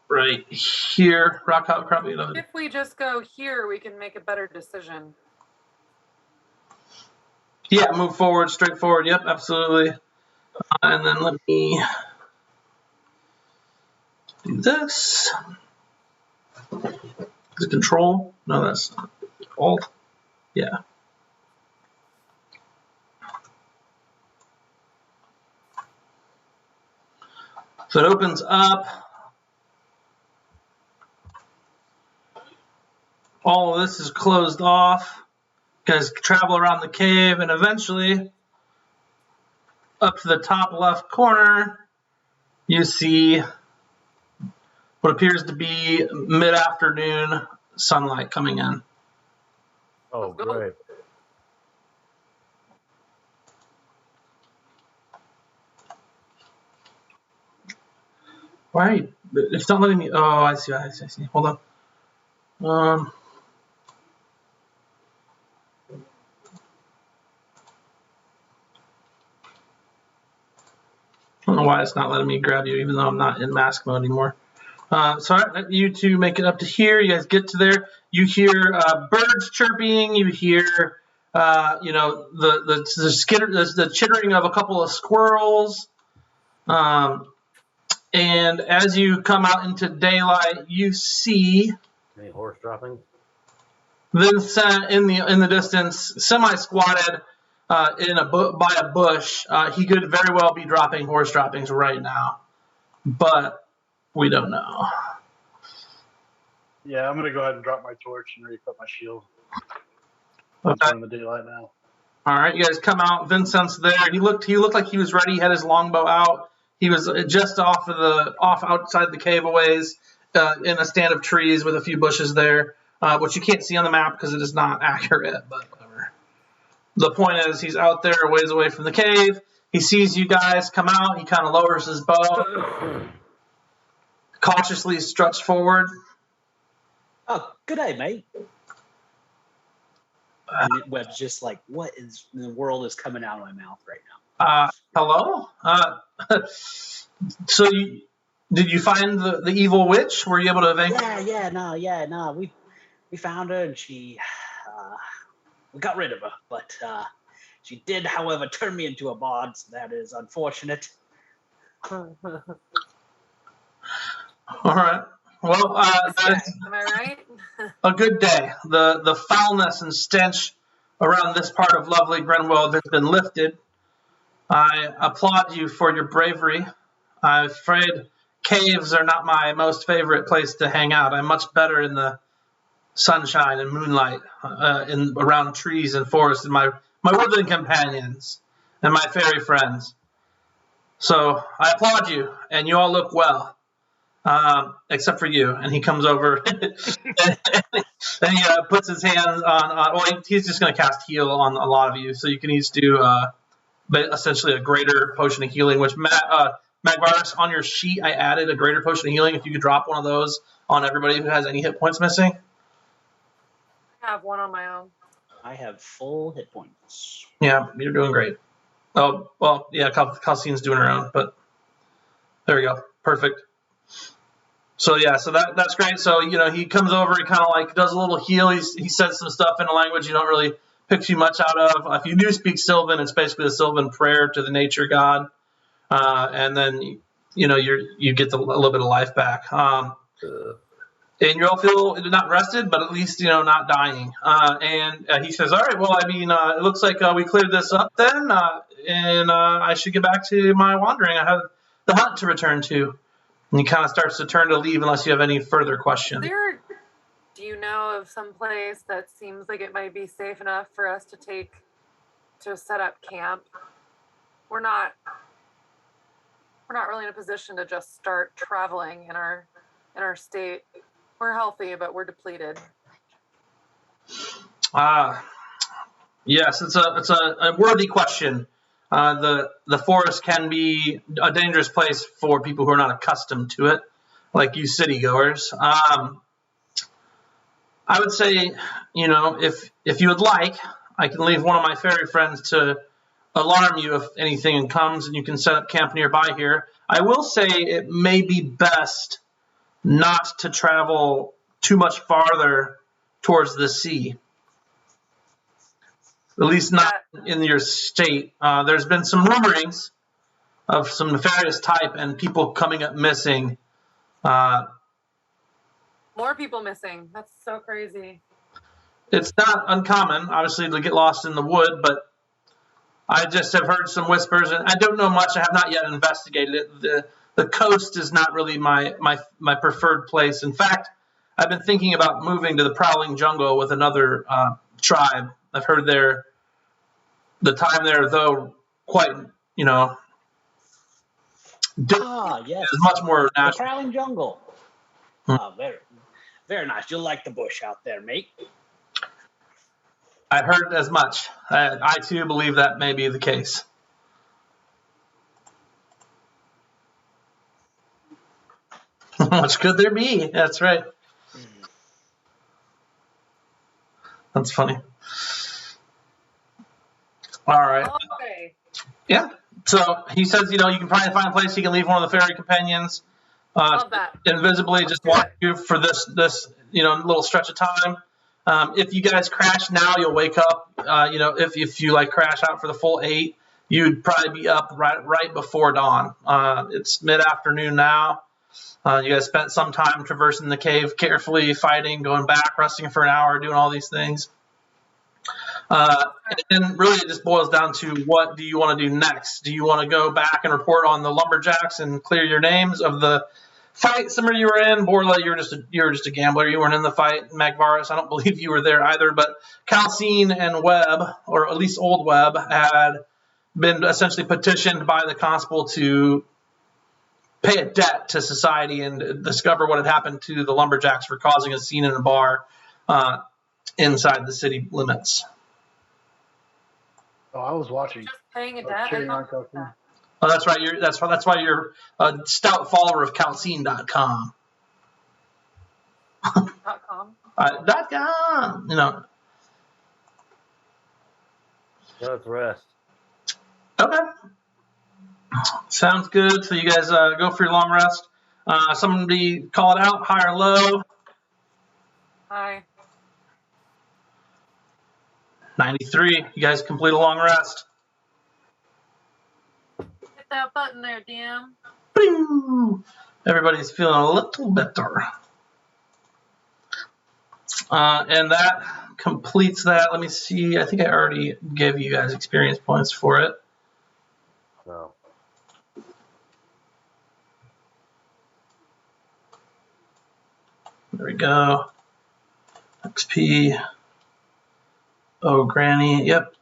right here. Rock outcrop. If we just go here, we can make a better decision. Yeah, move forward, straight forward. Yep, absolutely. And then let me do this. Is it control? No, that's alt. Yeah. So it opens up. All of this is closed off. You guys travel around the cave and eventually up to the top left corner, you see what appears to be mid-afternoon sunlight coming in. Oh, great. Right. It's not letting me. Oh, I see. Hold on. I don't know why it's not letting me grab you, even though I'm not in mask mode anymore. So you two make it up to here. You guys get to there. You hear birds chirping. You hear, the chittering of a couple of squirrels. And as you come out into daylight, you see Any horse droppings? Vincent in the distance, semi-squatted by a bush. He could very well be dropping horse droppings right now, but we don't know. Yeah, I'm gonna go ahead and drop my torch and re-equip my shield. Okay. I'm in the daylight now. All right, you guys come out. Vincent's there. He looked like he was ready. He had his longbow out. He was just off outside the cave a ways, in a stand of trees with a few bushes there, which you can't see on the map because it is not accurate. But whatever. The point is, he's out there a ways away from the cave. He sees you guys come out. He kind of lowers his bow, cautiously struts forward. Oh, good day, mate. And Webb's just like, what in the world is coming out of my mouth right now? Hello? So did you find the evil witch? Were you able to evacuate? No. We found her and she, we got rid of her, but she did, however, turn me into a bard. So that is unfortunate. All right. Well, Am I right? a good day. The foulness and stench around this part of lovely Grenwald has been lifted. I applaud you for your bravery. I'm afraid caves are not my most favorite place to hang out. I'm much better in the sunshine and moonlight, around trees and forests, and my woodland companions and my fairy friends. So I applaud you, and you all look well. Except for you. And he comes over and he puts his hands on he's just going to cast heal on a lot of you. So you can each do essentially a greater potion of healing, which Magvarus, on your sheet, I added a greater potion of healing. If you could drop one of those on everybody who has any hit points missing. I have one on my own. I have full hit points. Yeah, you're doing great. Oh, well, yeah, Calcine's doing her own, but there we go. Perfect. So yeah, so that's great. So he comes over, he kind of like does a little heal. He says some stuff in a language you don't really pick too much out of. If you do speak Sylvan, it's basically a Sylvan prayer to the nature god, and then you get a little bit of life back. And you all feel not rested, but at least not dying. And he says, "All right, well, I mean, it looks like we cleared this up then, and I should get back to my wandering. I have the hunt to return to." And he kind of starts to turn to leave unless you have any further questions. Do you know of some place that seems like it might be safe enough for us to set up camp? We're not really in a position to just start traveling in our state. We're healthy, but we're depleted. Yes, it's a worthy question. The forest can be a dangerous place for people who are not accustomed to it, like you city goers. I would say, if you would like, I can leave one of my fairy friends to alarm you if anything comes, and you can set up camp nearby here. I will say it may be best not to travel too much farther towards the sea. At least not in your state. There's been some rumorings of some nefarious type and people coming up missing. More people missing. That's so crazy. It's not uncommon, obviously, to get lost in the wood, but I just have heard some whispers, and I don't know much. I have not yet investigated it. The coast is not really my preferred place. In fact, I've been thinking about moving to the prowling jungle with another tribe. I've heard the time there, though, quite, yes. is much more natural. The prowling jungle. Oh, very, very nice. You'll like the bush out there, mate. I heard as much. I too believe that may be the case. Much could there be? That's right. That's funny. All right. Okay. Yeah. So he says, you can probably find a place you can leave one of the fairy companions. Love that. Invisibly, just watch you for this little stretch of time. If you guys crash now, you'll wake up. If you crash out for the full 8, you'd probably be up right before dawn. It's mid-afternoon now. You guys spent some time traversing the cave carefully, fighting, going back, resting for an hour, doing all these things. And really, it just boils down to what do you want to do next? Do you want to go back and report on the lumberjacks and clear your names of the fight somewhere you were in? Borla, you were just a gambler. You weren't in the fight. Magvarus, I don't believe you were there either. But Calcine and Webb, or at least Old Webb, had been essentially petitioned by the constable to pay a debt to society and discover what had happened to the lumberjacks for causing a scene in a bar inside the city limits. Oh, I was watching. Just paying a debt. Oh, that's right. That's why you're a stout follower of Calcine.com. .com. .com. Let's rest. Okay. Sounds good. So you guys go for your long rest. Somebody call it out, high or low. Hi. 93. You guys complete a long rest. Hit that button there, DM. Bing! Everybody's feeling a little better. And that completes that. Let me see. I think I already gave you guys experience points for it. No. There we go. XP. Oh, Granny. Yep.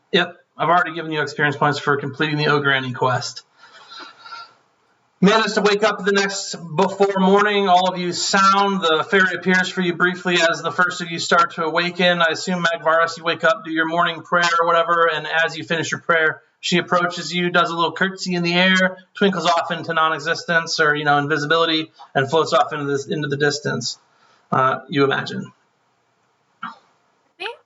I've already given you experience points for completing the Oh Granny quest. Managed to wake up before morning. All of you sound. The fairy appears for you briefly as the first of you start to awaken. I assume, Magvarus, you wake up, do your morning prayer or whatever, and as you finish your prayer, she approaches you, does a little curtsy in the air, twinkles off into non-existence or invisibility, and floats off into the distance. You imagine. I think,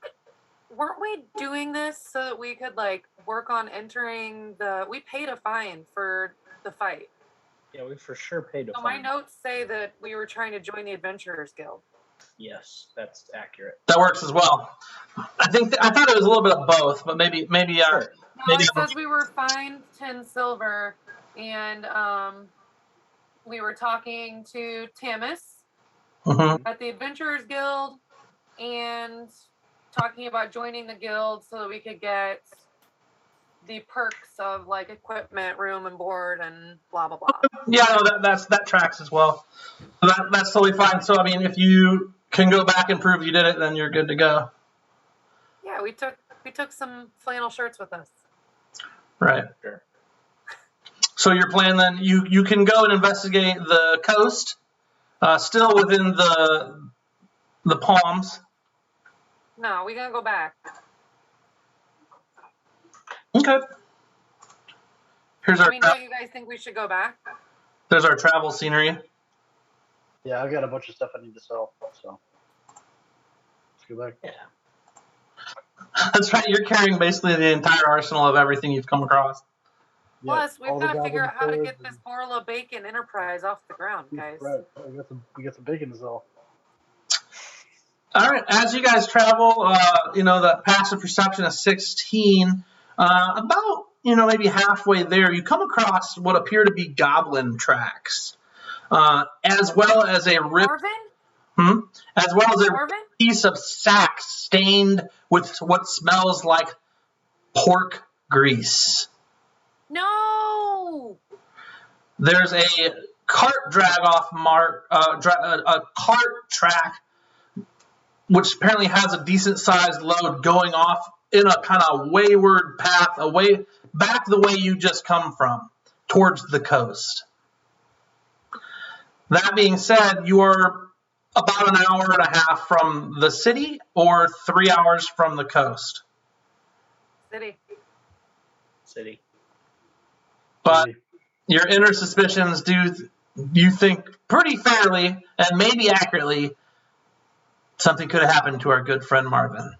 weren't we doing this so that we could work on entering we paid a fine for the fight? Yeah, we for sure paid a fine. My notes say that we were trying to join the Adventurers Guild. Yes, that's accurate. That works as well. I thought it was a little bit of both, but maybe. Sure. No, it says we were fined 10 silver, and we were talking to Tamis at the Adventurers Guild, and talking about joining the guild so that we could get the perks of equipment, room and board, and blah blah blah. Yeah, no, that tracks as well. So that's totally fine. So I mean, if you can go back and prove you did it, then you're good to go. Yeah, we took some flannel shirts with us. Right. Sure. So your plan then, you can go and investigate the coast, still within the palms. No, we gotta go back. Okay. Don't you guys think we should go back? There's our travel scenery. Yeah, I've got a bunch of stuff I need to sell, so let's go back. Yeah. That's right. You're carrying basically the entire arsenal of everything you've come across. Plus, we've all the got to figure goblin out how to food get this Borla Bacon Enterprise off the ground, guys. Right. We got some bacon to sell. All right, as you guys travel, the passive perception is 16. About, maybe halfway there, you come across what appear to be goblin tracks, as well as a Marvin? piece of sack stained with what smells like pork grease. No! There's a cart drag-off a cart track, which apparently has a decent-sized load going off in a kind of wayward path, away back the way you just come from, towards the coast. That being said, you are about an hour and a half from the city or 3 hours from the coast. City. But your inner suspicions you think pretty fairly and maybe accurately something could have happened to our good friend Marvin.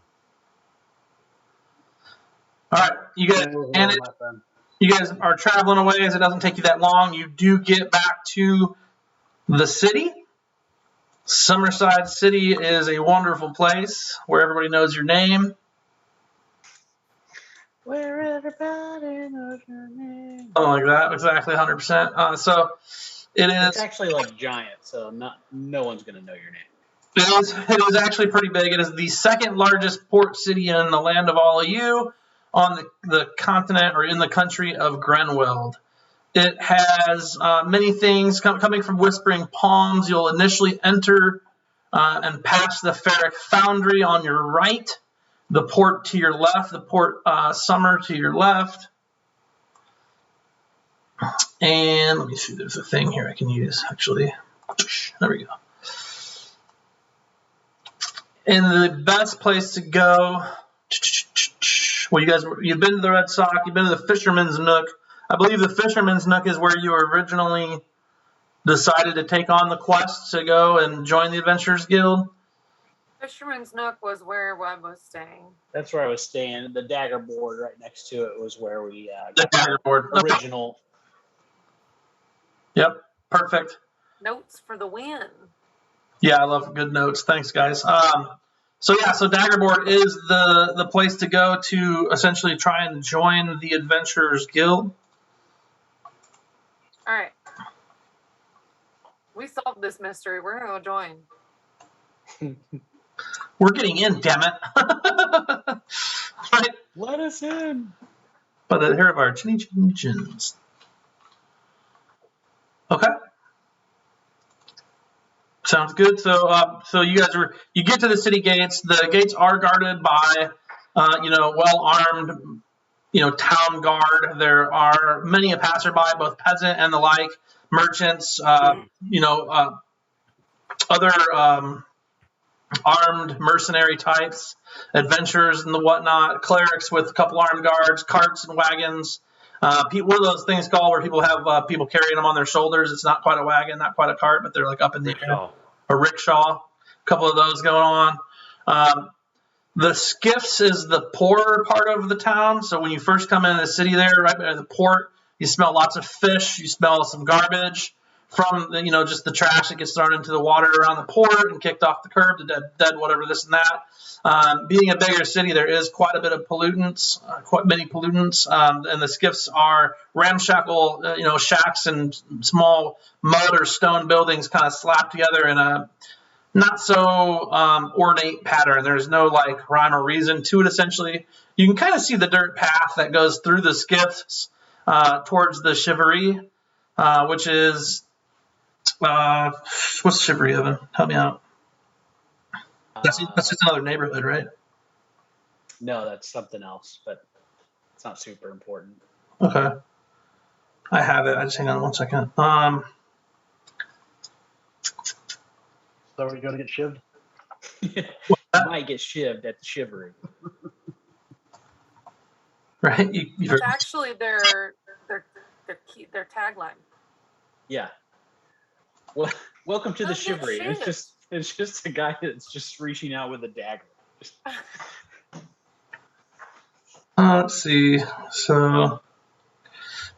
All right, you guys are traveling away as it doesn't take you that long. You do get back to the city. Summerside City is a wonderful place where everybody knows your name. Where everybody knows your name. Oh, like that, exactly, 100%. So it is. It's actually like giant, so no one's gonna know your name. It is actually pretty big. It is the second largest port city in the land of all of you on the continent or in the country of Grenweld. It has many things coming from Whispering Palms. You'll initially enter and pass the Ferric Foundry on your right, the port to your left, the port Summer to your left. And let me see, there's a thing here I can use, actually. There we go. And the best place to go, well, you've been to the Red Sock, you've been to the Fisherman's Nook. I believe the Fisherman's Nook is where you originally decided to take on the quest to go and join the Adventurers Guild. Fisherman's Nook was where Webb was staying. That's where I was staying. The dagger board right next to it was where we the dagger board. Original. Yep, perfect. Notes for the win. Yeah, I love good notes. Thanks, guys. So Daggerboard is the place to go to essentially try and join the Adventurers Guild. All right. We solved this mystery. We're going to go join. We're getting in, damn it. Right? Let us in. By the hair of our chinny chinny chins. Okay. Sounds good. So you guys you get to the city gates. The gates are guarded by, well-armed, town guard. There are many a passerby, both peasant and the like, merchants, other armed mercenary types, adventurers and the whatnot, clerics with a couple armed guards, carts and wagons. What are those things called where people have people carrying them on their shoulders? It's not quite a wagon, not quite a cart, but they're like up in the air. A rickshaw. A couple of those going on. The skiffs is the poorer part of the town. So when you first come into the city there, right by the port, you smell lots of fish. You smell some garbage from just the trash that gets thrown into the water around the port and kicked off the curb, the dead whatever, this and that. Being a bigger city, there is quite a bit of pollutants, quite many pollutants, and the skiffs are ramshackle, shacks and small mud or stone buildings kind of slapped together in a not so ornate pattern. There's no rhyme or reason to it. Essentially, you can kind of see the dirt path that goes through the skiffs towards the Chivalry, which is what's Chivalry, Evan? Help me out. That's just another neighborhood, right? No, that's something else, but it's not super important. Okay. I have it. I just hang on one second. So are we going to get shivved? You might get shivved at the Chivalry. Right? It's actually their tagline. Yeah. Well, welcome to the Chivalry. It's just a guy that's just reaching out with a dagger. Let's see. So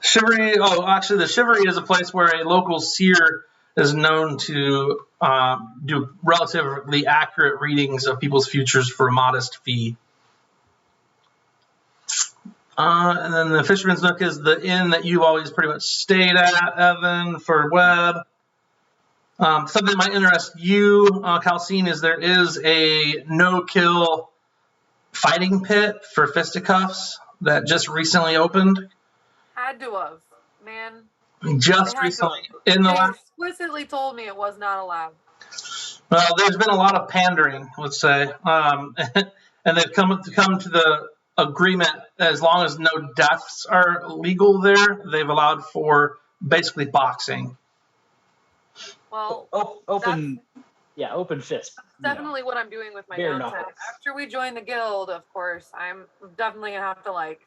Chivalry. Oh, actually, the Chivalry is a place where a local seer is known to do relatively accurate readings of people's futures for a modest fee. And then the Fisherman's Nook is the inn that you've always pretty much stayed at, Evan, for Webb. Something that might interest you, Calcine, is there is a no-kill fighting pit for fisticuffs that just recently opened. Had to have, man. Just recently. In the They last... explicitly told me it was not allowed. Well, there's been a lot of pandering, let's say. And they've come to the agreement, as long as no deaths are legal there, they've allowed for basically boxing. Well, open fist. Definitely what I'm doing with my Bare downtime. knuckles. After we join the guild, of course, I'm definitely gonna have to like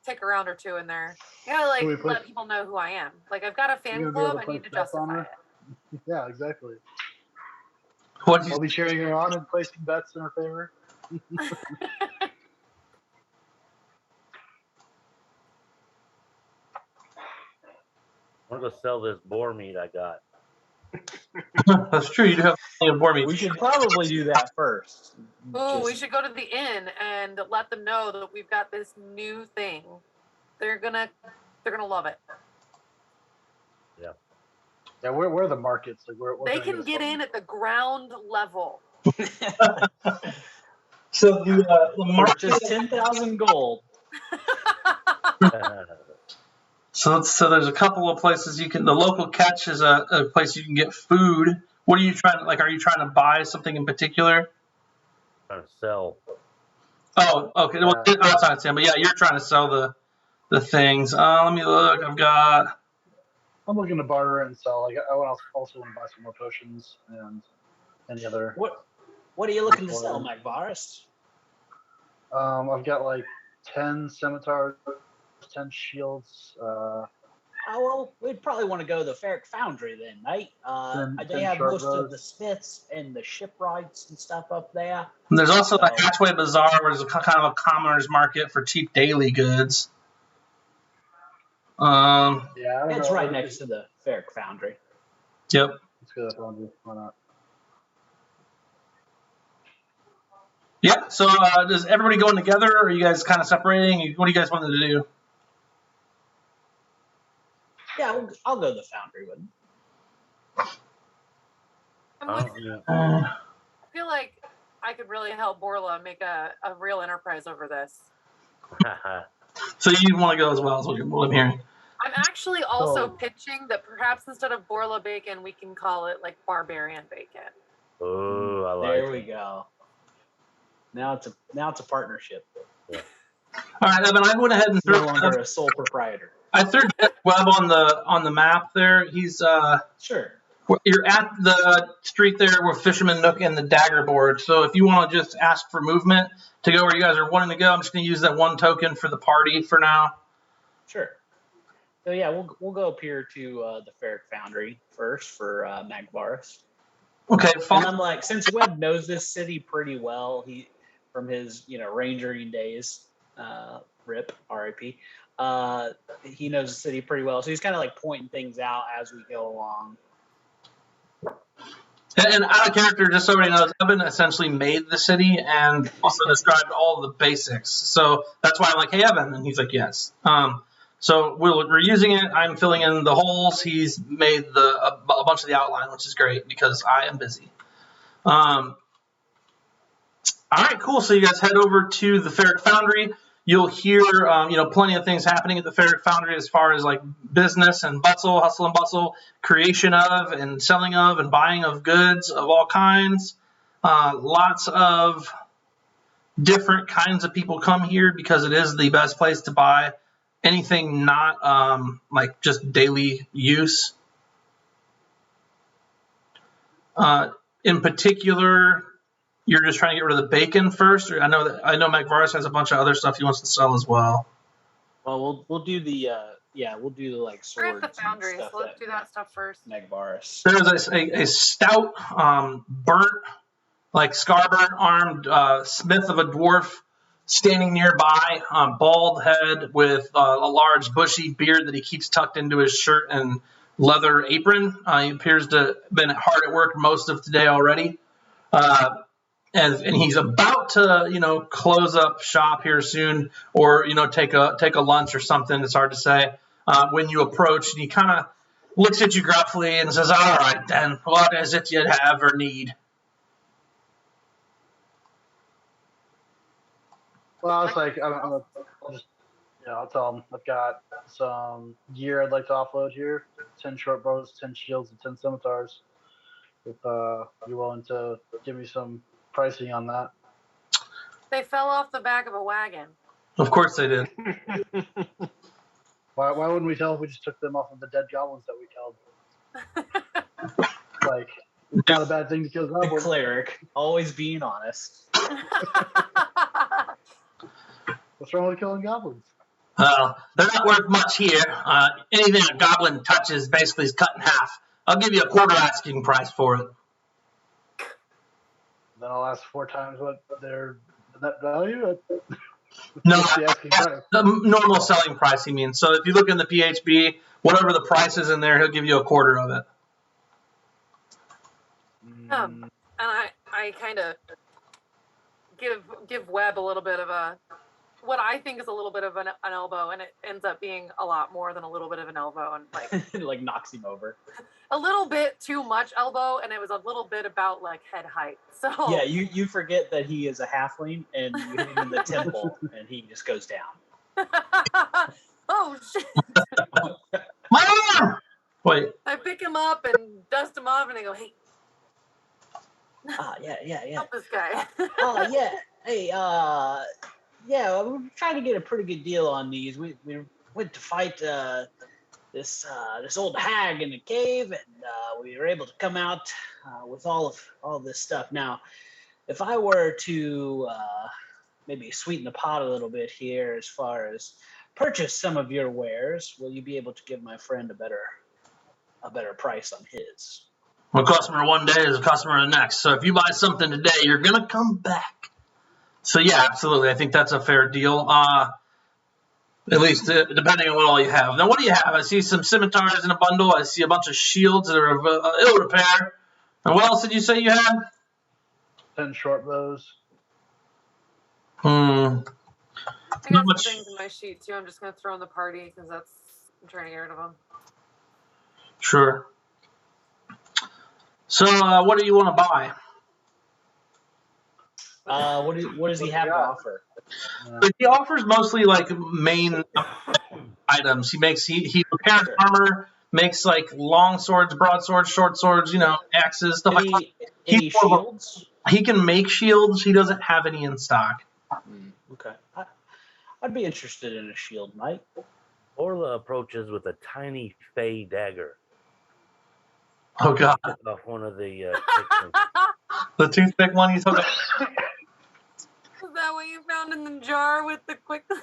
take a round or two in there. You gotta like let people know who I am. Like I've got a fan club, I need to justify it. Yeah, exactly. What I'll be cheering her on and placing bets in her favor. I'm gonna sell this boar meat I got. That's true. You do have plenty of boar meat. We should probably do that first. Ooh, we should go to the inn and let them know that we've got this new thing. They're gonna love it. Yeah. Yeah, where are the markets? Like where they can get in at the ground level. So the market just 10,000 gold. So there's a couple of places you can. The local catch is a place you can get food. What are you trying to like? Are you trying to buy something in particular? Trying to sell. Oh, okay. Well, outside Sam, but yeah, you're trying to sell the things. Let me look. I'm looking to barter and sell. Like I also want to buy some more potions and any other. What are you looking to sell, Magvarus? I've got like 10 scimitars, 10 shields. Well, we'd probably want to go to the Ferric Foundry then, mate. They have most of the smiths and the shipwrights and stuff up there. And there's also the Hatchway Bazaar, where there's kind of a commoner's market for cheap daily goods. It's right next to the Ferric Foundry. Yep. Let's go to that foundry. Why not? Yeah. So does everybody going together, or are you guys kind of separating? What do you guys want to do? Yeah, I'll go to the foundry with him. I feel like I could really help Borla make a real enterprise over this. So you want to go as well, is what I'm hearing. I'm actually also pitching that perhaps instead of Borla bacon, we can call it like Barbarian bacon. Oh, I like There we go. Now it's a partnership. Yeah. All right, Evan, I went ahead and no longer a sole proprietor. I threw Webb on the map there. He's sure. You're at the street there with Fisherman Nook and the Dagger Board. So if you want to just ask for movement to go where you guys are wanting to go, I'm just going to use that one token for the party for now. Sure. So yeah, we'll go up here to the Ferric Foundry first for Magvarus. Okay. And I'm like, since Webb knows this city pretty well, he from his rangering days, RIP, R.I.P. He knows the city pretty well, so he's kind of like pointing things out as we go along. And out of character, just so everybody knows, Evan essentially made the city and also described all the basics. So that's why I'm like, hey, Evan. And he's like, yes. So we're using it. I'm filling in the holes. He's made a bunch of the outline, which is great because I am busy. All right, cool. So you guys head over to the Ferric Foundry. You'll hear, plenty of things happening at the Ferric Foundry as far as like business and bustle, hustle and bustle, creation of and selling of and buying of goods of all kinds. Lots of different kinds of people come here because it is the best place to buy anything not like just daily use. In particular, you're just trying to get rid of the bacon first. Or I know Magvarus has a bunch of other stuff he wants to sell as well. Well, we'll do the like swords. We're at the foundry, so let's do that stuff first. Magvarus. There's a stout, burnt, like scar-burnt armed smith of a dwarf standing nearby, bald head with a large bushy beard that he keeps tucked into his shirt and leather apron. He appears to have been hard at work most of today already. And he's about to, close up shop here soon, or take a lunch or something. It's hard to say. When you approach, and he kind of looks at you gruffly and says, "All right, then, what is it you'd have or need?" Well, it's like I'll tell them I've got some gear I'd like to offload here: 10 short bows, 10 shields, and 10 scimitars. If you're willing to give me some pricing on that. They fell off the back of a wagon. Of course they did. Why wouldn't we tell if we just took them off of the dead goblins that we killed? Like, it's not a bad thing to kill The goblins. cleric, always being honest. What's wrong with killing goblins? Well, they're not worth much here. Anything a goblin touches basically is cut in half. I'll give you a quarter asking price for it. Then I'll ask 4 times what their net value. No, What's the asking price? the normal selling price, he means. So if you look in the PHB, whatever the price is in there, he'll give you a quarter of it. And I kind of give Webb a little bit of what I think is a little bit of an elbow, and it ends up being a lot more than a little bit of an elbow, and Like knocks him over. a little bit too much elbow, and it was a little bit about like head height. So Yeah, you forget that he is a halfling, and you hit him in the temple, and he just goes down. Oh shit! My arm! Wait. I pick him up and dust him off, and I go, "Hey, Yeah. help this guy." Yeah. Hey, yeah, we're trying to get a pretty good deal on these. We went to fight this old hag in the cave, and we were able to come out with all this stuff. Now, if I were to maybe sweeten the pot a little bit here, as far as purchase some of your wares, will you be able to give my friend a better price on his? A customer one day is a customer the next. So if you buy something today, you're going to come back. So yeah, absolutely. I think that's a fair deal. At least depending on what all you have. Now, what do you have? I see some scimitars in a bundle. I see a bunch of shields that are of ill repair. And what else did you say you had? 10 short bows. I got Not some much. things in my sheet too. I'm just gonna throw in the party because I'm trying to get rid of them. Sure. So what do you want to buy? What does he have to offer? But he offers mostly like main items. He repairs armor, makes like long swords, broadswords, short swords, axes, stuff like that. Any shields? He can make shields. He doesn't have any in stock. Okay. I'd be interested in a shield, Mike. Orla approaches with a tiny fey dagger. Oh god, Off one of the the toothpick one you took. Is that what you found in the jar with the quick clean?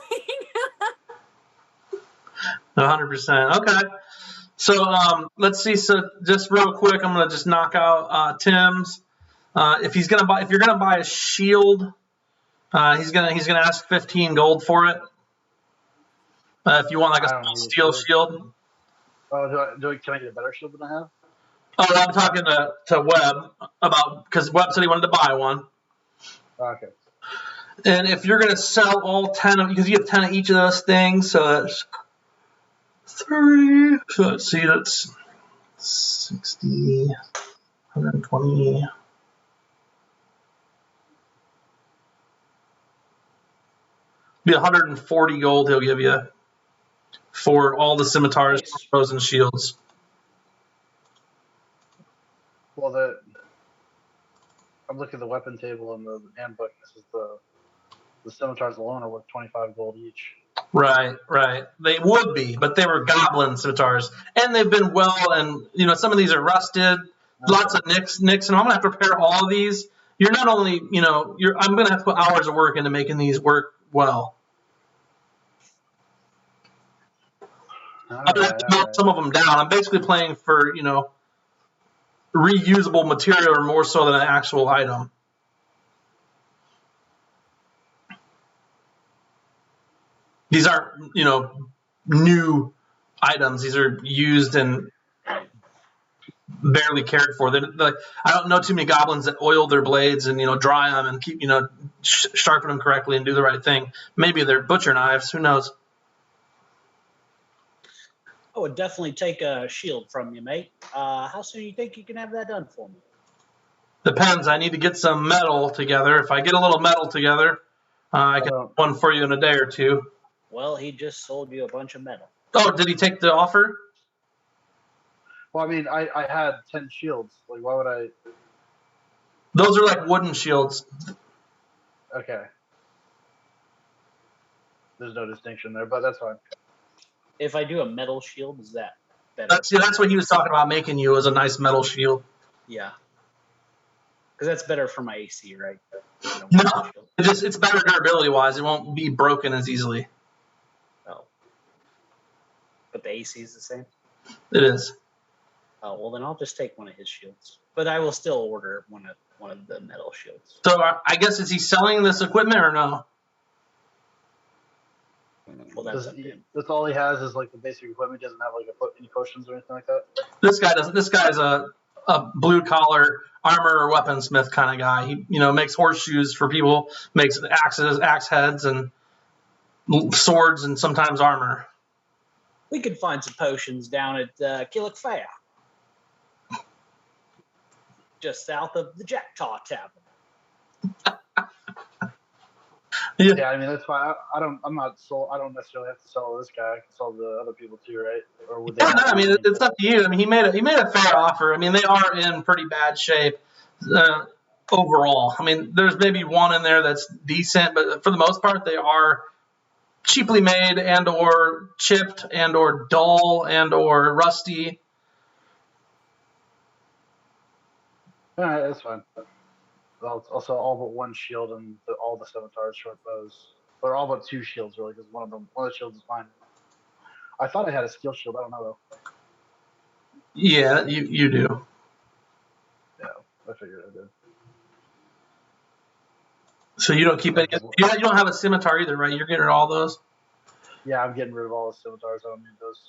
100%. Okay. So let's see. So just real quick, I'm gonna just knock out Tim's. If you're gonna buy a shield, he's gonna ask 15 gold for it. If you want like I a don't need steel a shield. Oh, can I get a better shield than I have? Oh, I'm talking to Webb because Webb said he wanted to buy one. Okay. And if you're gonna sell all 10 of, because you have 10 of each of those things, so that's 3. So let's see, that's 60, 120. Be 140 gold he'll give you for all the scimitars, Nice. bows, and shields. Well, I'm looking at the weapon table in the handbook. This is the scimitars alone are worth 25 gold each. Right. They would be, but they were goblin scimitars, and they've been and some of these are rusted, lots of nicks, and I'm gonna have to repair all of these. You're not only, I'm gonna have to put hours of work into making these work well. I'm gonna have to melt some of them down. I'm basically playing for, reusable material or more so than an actual item. These aren't, new items. These are used and barely cared for. I don't know too many goblins that oil their blades and dry them and keep sharpen them correctly and do the right thing. Maybe they're butcher knives. Who knows? I would definitely take a shield from you, mate. How soon do you think you can have that done for me? Depends. I need to get some metal together. If I get a little metal together, I can have one for you in a day or two. Well, he just sold you a bunch of metal. Oh, did he take the offer? Well, I mean, I had 10 shields. Like, why would I? Those are like wooden shields. Okay. There's no distinction there, but that's fine. If I do a metal shield, is that better? That's what he was talking about making you, was a nice metal shield. Yeah. Because that's better for my AC, right? No, it's better durability-wise. It won't be broken as easily. Oh. But the AC is the same? It is. Oh, well, then I'll just take one of his shields. But I will still order one of the metal shields. So I guess, is he selling this equipment or no? Well, that's all he has is like the basic equipment. He doesn't have like any potions or anything like that. This guy doesn't. This guy's a blue-collar armor or weaponsmith kind of guy. He makes horseshoes for people, makes axes, axe heads, and swords, and sometimes armor. We could find some potions down at Killick Fair, just south of the Tar Tavern. Yeah, I mean that's fine. I don't necessarily have to sell this guy. I can sell the other people too, right? Or would they? Yeah, no, I mean it's up to you. I mean he made a fair offer. I mean they are in pretty bad shape overall. I mean there's maybe one in there that's decent, but for the most part they are cheaply made and or chipped and or dull and or rusty. All right, that's fine. I'll sell all but one shield and all the scimitars, short bows, or all but 2 shields really, because one of the shields is fine. I thought I had a steel shield. I don't know though. Yeah, you do. Yeah, I figured I did. So you don't keep any. You don't have a scimitar either, right? You're getting rid of all those. Yeah, I'm getting rid of all the scimitars. I don't need those.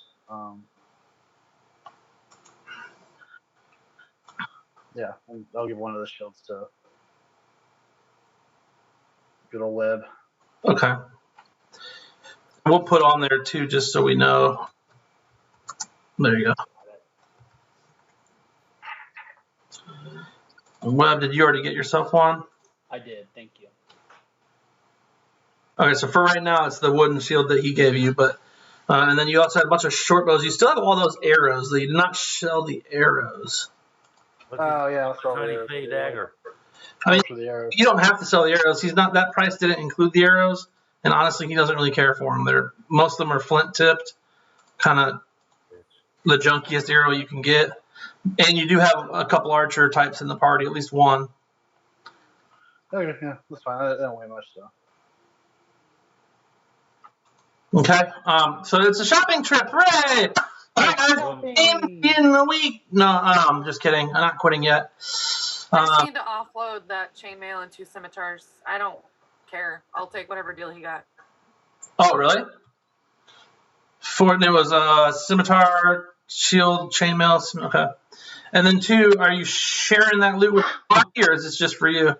Yeah, I'll give one of the shields to good old Webb. Okay. We'll put on there too, just so we know. There you go. Webb, did you already get yourself one? I did, thank you. Okay, so for right now, it's the wooden shield that he gave you, but and then you also had a bunch of short bows. You still have all those arrows. You did not sell the arrows. Oh yeah, I'll sell the arrows. Dagger. I mean, you don't have to sell the arrows. That price didn't include the arrows, and honestly, he doesn't really care for them. Most of them are flint tipped, kind of the junkiest arrow you can get. And you do have a couple archer types in the party, at least one. Okay, yeah, that's fine. I don't weigh much though. Okay, so it's a shopping trip. Hooray! All right, guys, in the week. No, I'm just kidding. I'm not quitting yet. I just need to offload that chainmail and 2 scimitars. I don't care. I'll take whatever deal he got. Oh, really? There was a scimitar, shield, chainmail. Okay. And then 2, are you sharing that loot with Rocky, or is this just for you?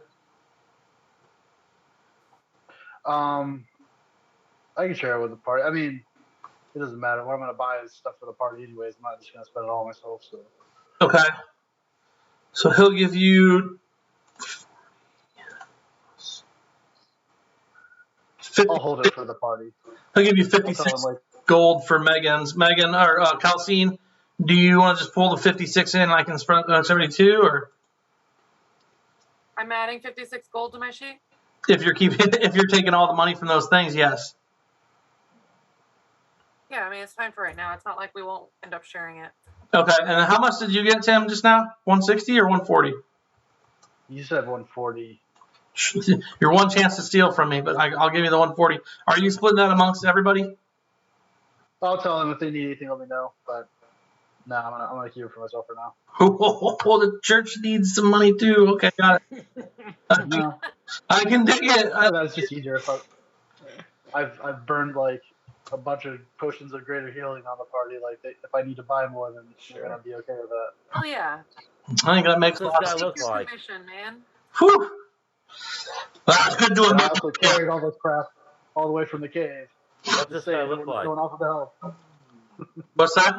I can share it with the party. I mean, it doesn't matter. What I'm going to buy is stuff for the party anyways. I'm not just going to spend it all myself. So. Okay. So he'll give you 50, I'll hold it for the party. He'll give you 56 gold for Megan or Calcine. Do you want to just pull the 56 in and I can spread 72 or? I'm adding 56 gold to my sheet. If you're taking all the money from those things, yes. Yeah, I mean it's fine for right now. It's not like we won't end up sharing it. Okay, and how much did you get, Tim, just now? 160 or 140? You said 140. Your one chance to steal from me, but I'll give you the 140. Are you splitting that amongst everybody? I'll tell them if they need anything, let me know. But no, I'm gonna keep it for myself for now. Oh, the church needs some money too. Okay, got it. No. I can dig it. That's just easier. I've burned like a bunch of potions of greater healing on the party. Like, if I need to buy more, then Sure. you're gonna be okay with that. Oh yeah. I think that makes a What's lot this of guy look Your like? commission, man. Whew. That's good doing. And I also carried all this crap all the way from the cave. What's this guy Saying, look like? Going off of the help. What's that?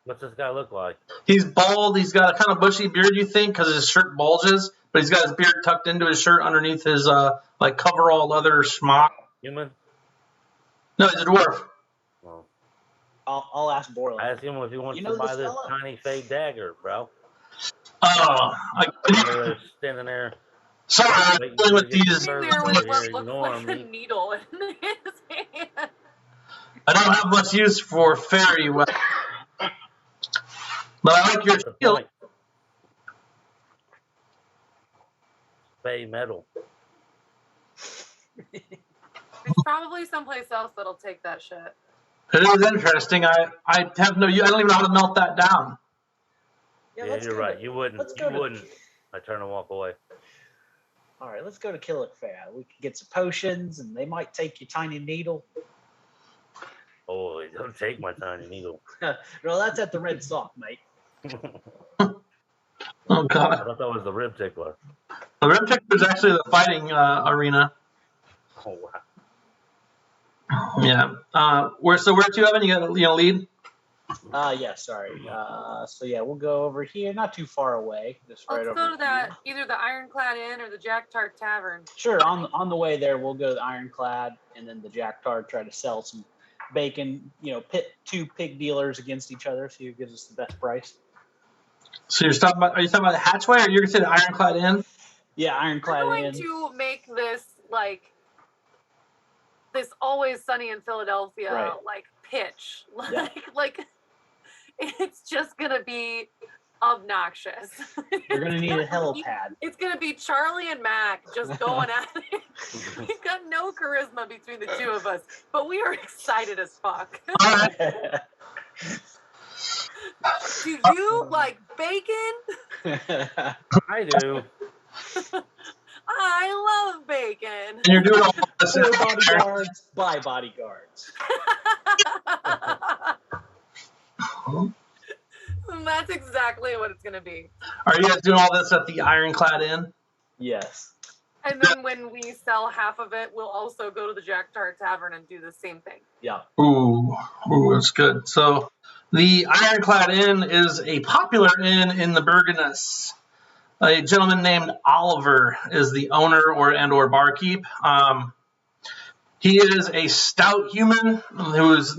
What's this guy look like? He's bald. He's got a kind of bushy beard, you think, because his shirt bulges, but he's got his beard tucked into his shirt underneath his like coverall leather smock. Human? No, he's a dwarf. Well, I'll ask Borla. ask him if he wants You to know buy this this fella? tiny fade dagger, bro. I, Standing there. sorry, I'm Waiting dealing with to get these. Sitting service there over with here, what looks ignoring like a me. needle in his hand. I don't have much use for fairy weapons, but I like your What's the shield. point? Fey metal. There's probably someplace else that'll take that shit. It is interesting. I have no. I don't even know how to melt that down. Yeah, let's you're go right. to- You wouldn't. let's You go to- wouldn't. I turn and walk away. All right, let's go to Kill It Fair. We can get some potions, and they might take your tiny needle. Oh, don't take my tiny needle. No, that's at the Red Sock, mate. Oh I god, thought that was the rib tickler. the rim ticker is actually the fighting arena. Oh wow. Yeah. Where to, Evan? You got lead. Yeah, sorry. So yeah, we'll go over here, not too far away. Just right Let's over go to that here. either the Ironclad Inn or the Jack Tart Tavern. Sure, on the way there, we'll go to the Ironclad and then the Jack Tart, try to sell some bacon, pit two pig dealers against each other, see who gives us the best price. So are you talking about the hatchway, or you're gonna say the Ironclad Inn? Yeah, We're Ironclad going Inn. to make this this Always Sunny in Philadelphia Right. pitch. Yeah. Like it's just gonna be obnoxious. You're gonna need a helipad. It's gonna be Charlie and Mac just going at it. We've got no charisma between the two of us, but we are excited as fuck. All right. Do you like bacon? I do. I love bacon. And you're doing all this. For bodyguards, by bodyguards. That's exactly what it's gonna be. Are you guys doing all this at the Ironclad Inn? Yes. And then when we sell half of it, we'll also go to the Jack Tart Tavern and do the same thing. Yeah. Ooh, that's good. So, the Ironclad Inn is a popular inn in the Bergenus. A gentleman named Oliver is the owner or barkeep. He is a stout human who is,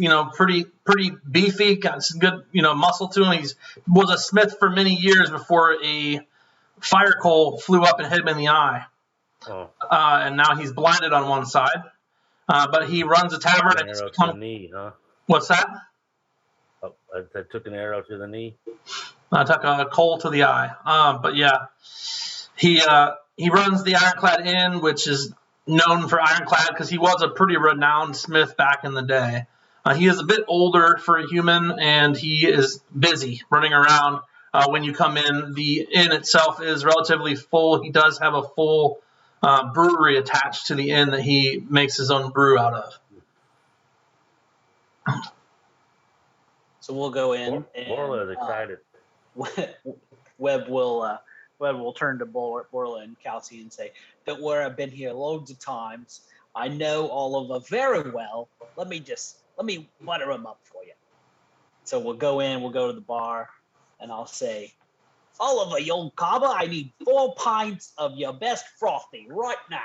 pretty beefy, got some good, muscle to him. He was a smith for many years before a fire coal flew up and hit him in the eye. Oh, And now he's blinded on one side. But he runs a tavern. an And arrow to the knee, huh? what's that? Oh, I took an arrow to the knee. I took a coal to the eye. But yeah, he runs the Ironclad Inn, which is known for ironclad because he was a pretty renowned smith back in the day. He is a bit older for a human, and he is busy running around. When you come in, the inn itself is relatively full. He does have a full brewery attached to the inn that he makes his own brew out of. So we'll go in. Borla is excited. Webb will turn to Borla and Kelsey and say, "Don't worry, I've been here loads of times. I know Oliver very well. Let me butter him up for you." So we'll go in, we'll go to the bar, and I'll say, "Oliver, you old cobber, I need 4 pints of your best frothy right now."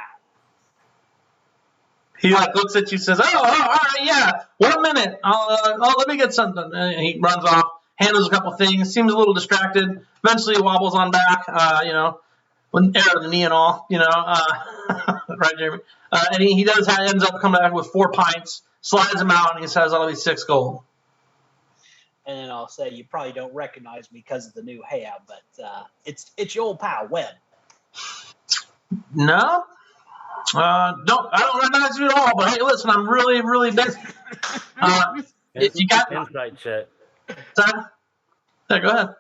He looks at you, says, "Oh, all right, yeah. 1 minute. Let me get something." And he runs off, handles a couple things, seems a little distracted. Eventually, he wobbles on back. With arrow to the knee and all. Right, Jeremy. And he ends up coming back with 4 pints, slides them out, and he says, "I'll be 6 gold." And then I'll say, "You probably don't recognize me because of the new hair, but it's your old pal Webb." No. I don't recognize you at all, but hey, listen, I'm really, really busy. If you got Insight check. that, yeah, go ahead.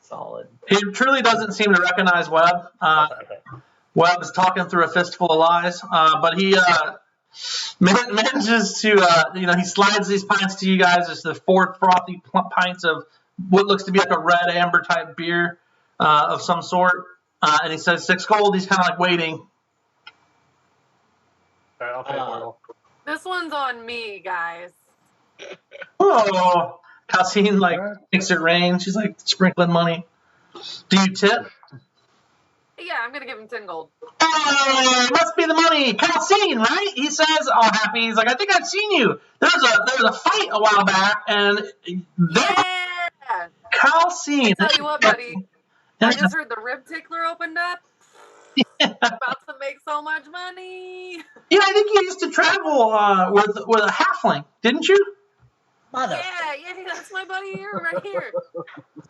Solid. He truly doesn't seem to recognize Webb. Webb is talking through a fistful of lies, but he manages to, he slides these pints to you guys. It's the 4 frothy pints of what looks to be like a red amber type beer of some sort. And he says 6 gold. He's kind of like waiting. All right, I'll pay for it all. This one's on me, guys. Oh, Calcine makes it rain. She's like sprinkling money. Do you tip? Yeah, I'm gonna give him 10 gold. Hey, must be the money. Calcine, right? He says, all happy. He's like, I think I've seen you. There was a fight a while back, and Yeah! Calcine. I tell you what, buddy. I just heard the rib tickler opened up. About to make so much money. Yeah, I think you used to travel with a halfling, didn't you? Mother. Yeah, that's my buddy here, right here.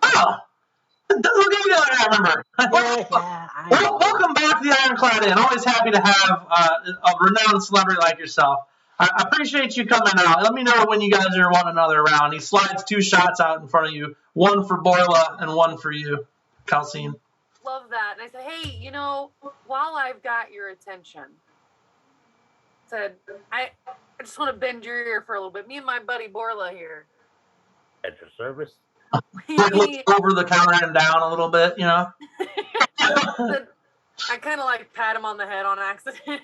Oh, look at you, I remember. Welcome back to the Ironclad Inn. Always happy to have a renowned celebrity like yourself. I appreciate you coming out. Let me know when you guys are wanting another round. He slides 2 shots out in front of you, 1 for Borla and 1 for you, Calcine. Love that. And I said, hey, while I've got your attention, I just want to bend your ear for a little bit. Me and my buddy Borla here. At your service. Look over the counter and down a little bit, I kind of pat him on the head on accident.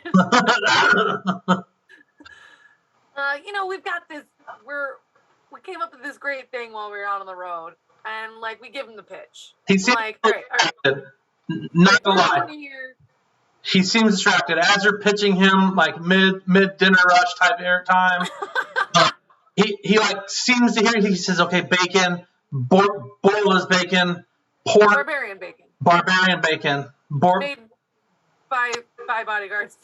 We've got this. We came up with this great thing while we were out on the road, and we give him the pitch. He seems all right. Not gonna lie. He seems distracted as you're pitching him mid dinner rush type air time. He seems to hear. He says, "Okay, bacon, Borla's bacon, pork, Barbarian bacon, made by bodyguards."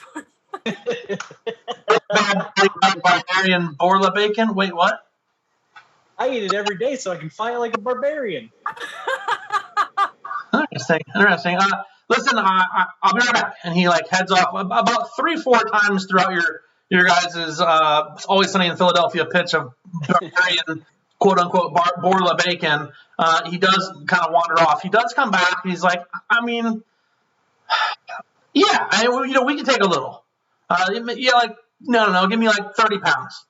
Barbarian Borla bacon. Wait, what? I eat it every day so I can fight like a barbarian. Interesting. Listen, I'll be right back. And he heads off about 3-4 times throughout your guys' Always Sunny in Philadelphia pitch of Barbarian, quote unquote, Borla bacon. He does kind of wander off. He does come back. He's like, yeah, we can take a little. No, give me 30 pounds.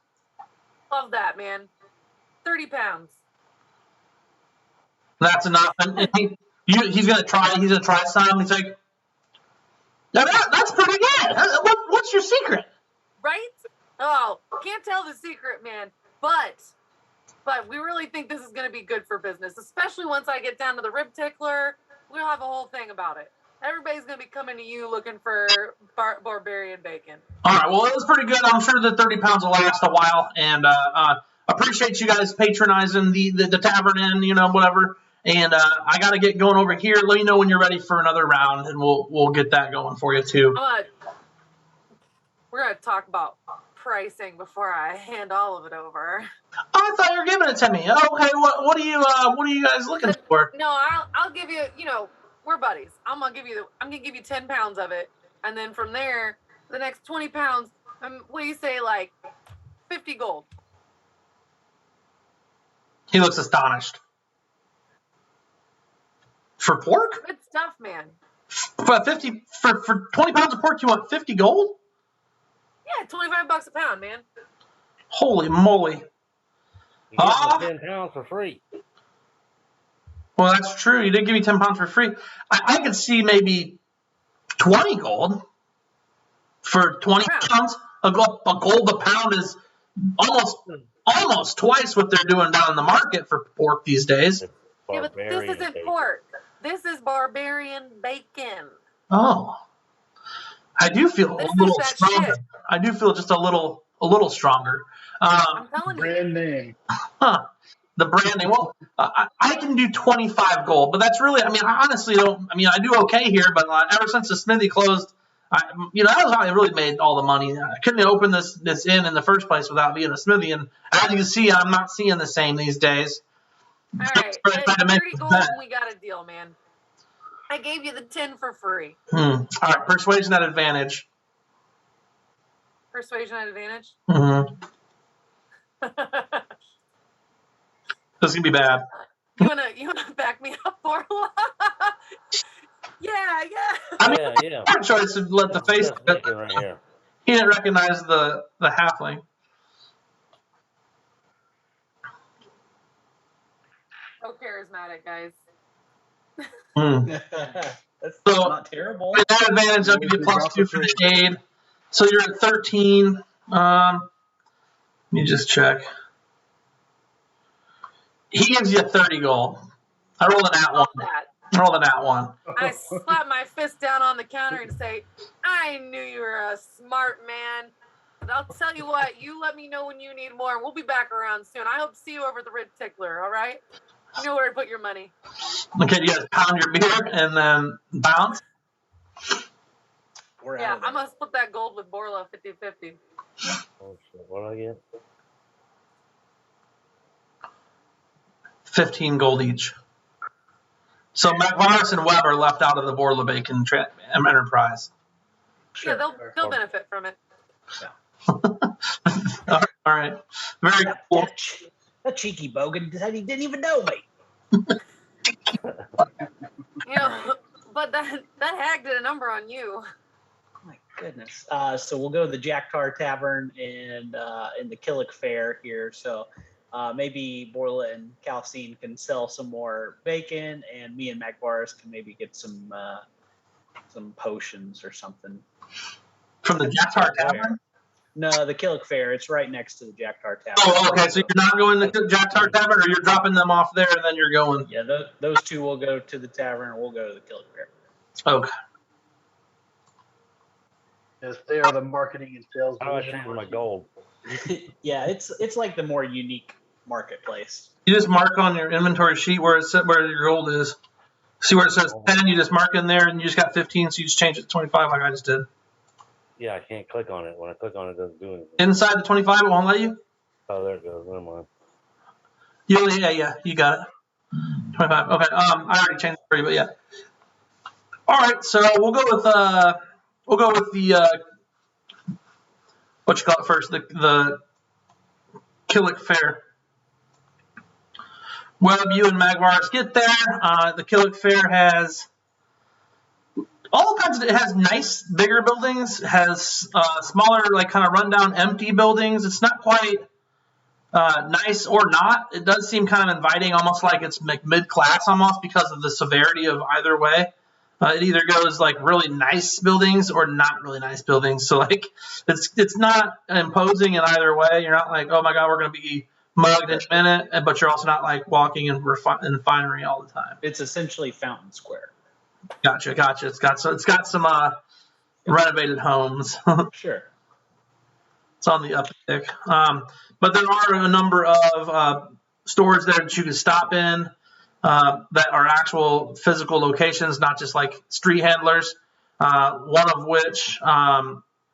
Love that, man. 30 pounds. That's enough. And he's gonna try some. He's like, that's pretty good. What's your secret? Right? Oh, can't tell the secret, man. But we really think this is gonna be good for business, especially once I get down to the rib tickler. We'll have a whole thing about it. Everybody's gonna be coming to you looking for barbarian bacon. All right. Well, it was pretty good. I'm sure the 30 pounds will last a while, and appreciate you guys patronizing the tavern inn, whatever. And I got to get going over here. Let me know when you're ready for another round, and we'll get that going for you too. We're gonna talk about pricing before I hand all of it over. I thought you were giving it to me. Okay, what are you guys looking for? No, I'll give you. We're buddies. I'm gonna give you 10 pounds of it, and then from there, the next 20 pounds. What do you say, 50 gold? He looks astonished. For pork? Good stuff, man. For 20 pounds of pork, you want 50 gold? Yeah, $25 a pound, man. Holy moly! You get 10 pounds for free. Well, that's true. You did give me 10 pounds for free. I could see maybe 20 gold for 20 pounds. A gold a pound is almost twice what they're doing down in the market for pork these days. Yeah, but this isn't pork. This is barbarian bacon. Oh, I do feel a little stronger. Shit. I do feel just a little stronger. I'm telling you. Brand name. The brand name. Well, I can do 25 gold, but that's really. I honestly don't. I do okay here, but ever since the smithy closed, that was how I really made all the money. I couldn't open this inn in the first place without being a smithy, and as you can see, I'm not seeing the same these days. All right, 30 gold, we got a deal, man. I gave you the 10 for free. All right, persuasion at advantage. Persuasion at advantage? Mm-hmm. This is gonna be bad. You wanna back me up, Borla? Yeah. I mean, Yeah. our choice to let the face. Just thinking right here. He didn't recognize the halfling. So charismatic, guys. That's So not terrible. with that advantage, I'll give you +2 for the aid. So you're at 13. Let me just check. He gives you 30 gold. I rolled an at one. I rolled an at one. I slap my fist down on the counter and say, I knew you were a smart man. But I'll tell you what, you let me know when you need more, and we'll be back around soon. I hope to see you over at the Red Tickler, all right? You know where to put your money. Okay, you guys pound your beer and then bounce. Yeah, I'm going to split that gold with Borla 50-50. Oh shit! What do I get? 15 gold each. So McVarus and Webb are left out of the Borla Bacon enterprise. Sure, yeah, they'll benefit from it. Yeah. All right. Very cool. That cheeky bogan said he didn't even know me. But that hag did a number on you. My goodness. So we'll go to the Tar Tavern and in the Killick Fair here. So maybe Borla and Calcine can sell some more bacon, and me and MacVaris can maybe get some potions or something. From the Tar Tavern? No, the Killick Fair. It's right next to the Tar Tavern. Oh, okay. So you're not going to the Tar Tavern, or you're dropping them off there and then you're going? Yeah, those two will go to the tavern, and we'll go to the Killick Fair. Okay. Yes, they are the marketing and sales. How do I change my gold? Yeah, it's like the more unique marketplace. You just mark on your inventory sheet where your gold is. See where it says 10, you just mark in there, and you just got 15, so you just change it to 25 like I just did. Yeah, I can't click on it. When I click on it, it doesn't do anything. Inside the 25, it won't let you? Oh, there it goes. Never mind. Yeah, you got it. 25. Okay. I already changed it for you, but yeah. All right, so we'll go with the what you call it first, the Killick Fair. Webb, you and Magvars get there. The Killick Fair has all kinds of. It has nice, bigger buildings. It has smaller, like kind of rundown, empty buildings. It's not quite nice or not. It does seem kind of inviting, almost like it's mid-class almost because of the severity of either way. It either goes like really nice buildings or not really nice buildings. So like it's not imposing in either way. You're not like, oh my god, we're going to be mugged in a minute, but you're also not like walking in refinery all the time. It's essentially Fountain Square. Gotcha. It's got some renovated homes. Sure. It's on the uptick. But there are a number of stores there that you can stop in that are actual physical locations, not just like street handlers. One of which,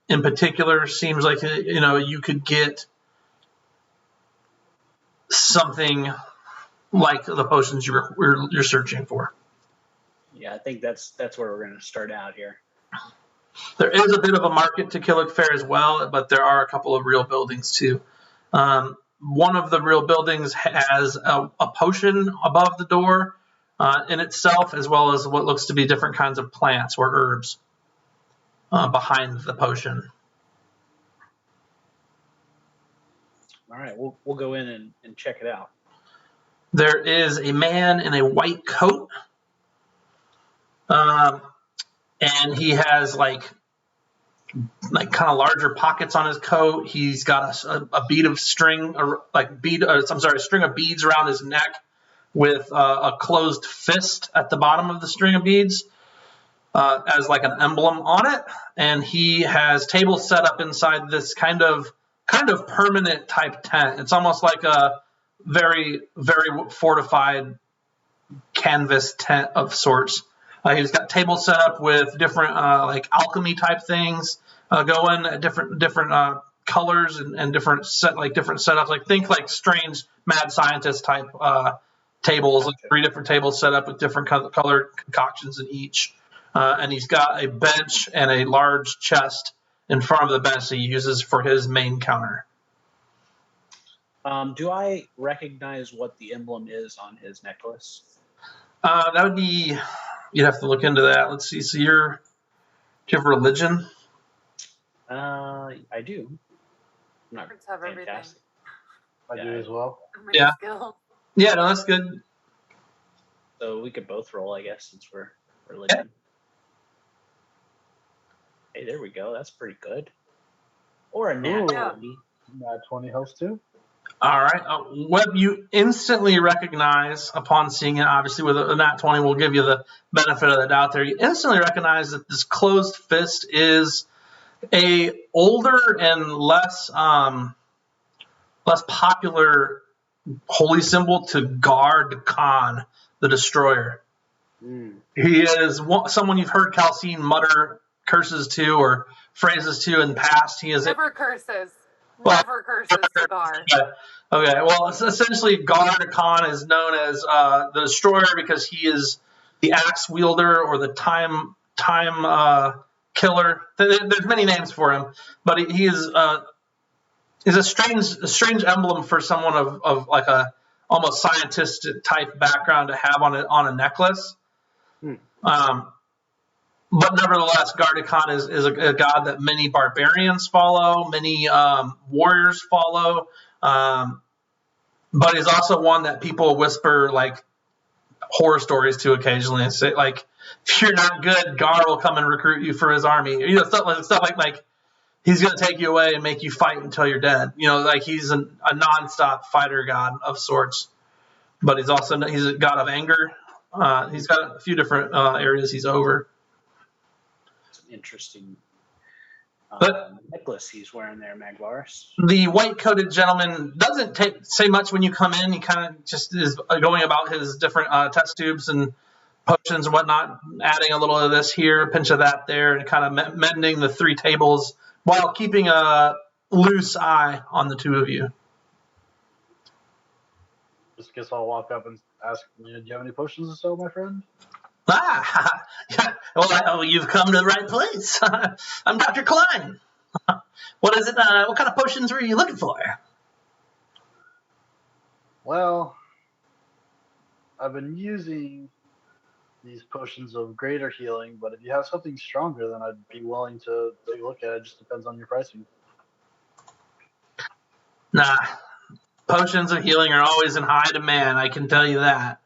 in particular, seems like you could get something like the potions you're searching for. Yeah, I think that's where we're going to start out here. There is a bit of a market to Killick Fair as well, but there are a couple of real buildings too. One of the real buildings has a potion above the door in itself, as well as what looks to be different kinds of plants or herbs behind the potion. All right, we'll go in and check it out. There is a man in a white coat, and he has like kind of larger pockets on his coat. He's got a bead of string, a string of beads around his neck with a closed fist at the bottom of the string of beads as like an emblem on it. And he has tables set up inside this kind of permanent type tent. It's almost like a very, very fortified canvas tent of sorts. He's got tables set up with different like alchemy type things going at different colors and different setups. Like think like strange mad scientist type tables, like 3 different tables set up with different colored concoctions in each. And he's got a bench and a large chest in front of the bench that he uses for his main counter. Do I recognize what the emblem is on his necklace? That would be. You'd have to look into that. Let's see. So do you have religion? I do. I'm not Nerds have everything. fantastic. I do as well. How many Yeah. skills? Yeah, no, that's good. So we could both roll, I guess, since we're religion. Hey, there we go. That's pretty good. Or a nat Ooh. 20. Nat 20 helps too. All right. Webb, you instantly recognize upon seeing it, obviously with a nat 20 will give you the benefit of the doubt there. You instantly recognize that this closed fist is a older and less popular holy symbol to Gard Khan, the Destroyer. He is someone you've heard Calcine mutter curses to or phrases to in the past. He is Never curses. Well, Never curses to Gar. Okay, well, essentially, Gard Khan is known as the Destroyer because he is the axe wielder or the time killer. There's many names for him, but he is a strange emblem for someone of like a almost scientist type background to have on a necklace. But nevertheless, Gard Khan is a god that many barbarians follow, many warriors follow. But he's also one that people whisper like horror stories to occasionally and say, like, if you're not good, Gar will come and recruit you for his army. You know, stuff like he's going to take you away and make you fight until you're dead. You know, like he's a nonstop fighter god of sorts. But he's a god of anger. He's got a few different areas he's over. It's an interesting But necklace he's wearing there, Magvaris. the white-coated gentleman doesn't say much when you come in. He kind of just is going about his different test tubes and potions and whatnot, adding a little of this here, a pinch of that there, and kind of mending the three tables while keeping a loose eye on the two of you. Just guess I'll walk up and ask, do you have any potions to sell, my friend? Well, you've come to the right place. I'm Dr. Klein. What is it? What kind of potions were you looking for? Well, I've been using these potions of greater healing, but if you have something stronger, then I'd be willing to take a look at it. It just depends on your pricing. Nah, potions of healing are always in high demand, I can tell you that.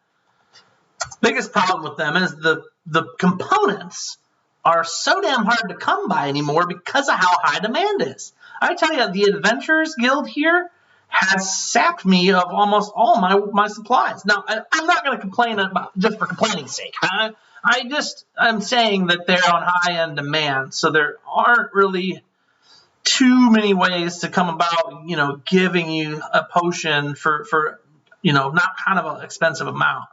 Biggest problem with them is the components are so damn hard to come by anymore because of how high demand is. I tell you, the Adventurers Guild here has sapped me of almost all my supplies. Now, I'm not going to complain about just for complaining's sake. I'm saying that they're on high-end demand, so there aren't really too many ways to come about, giving you a potion for not kind of an expensive amount.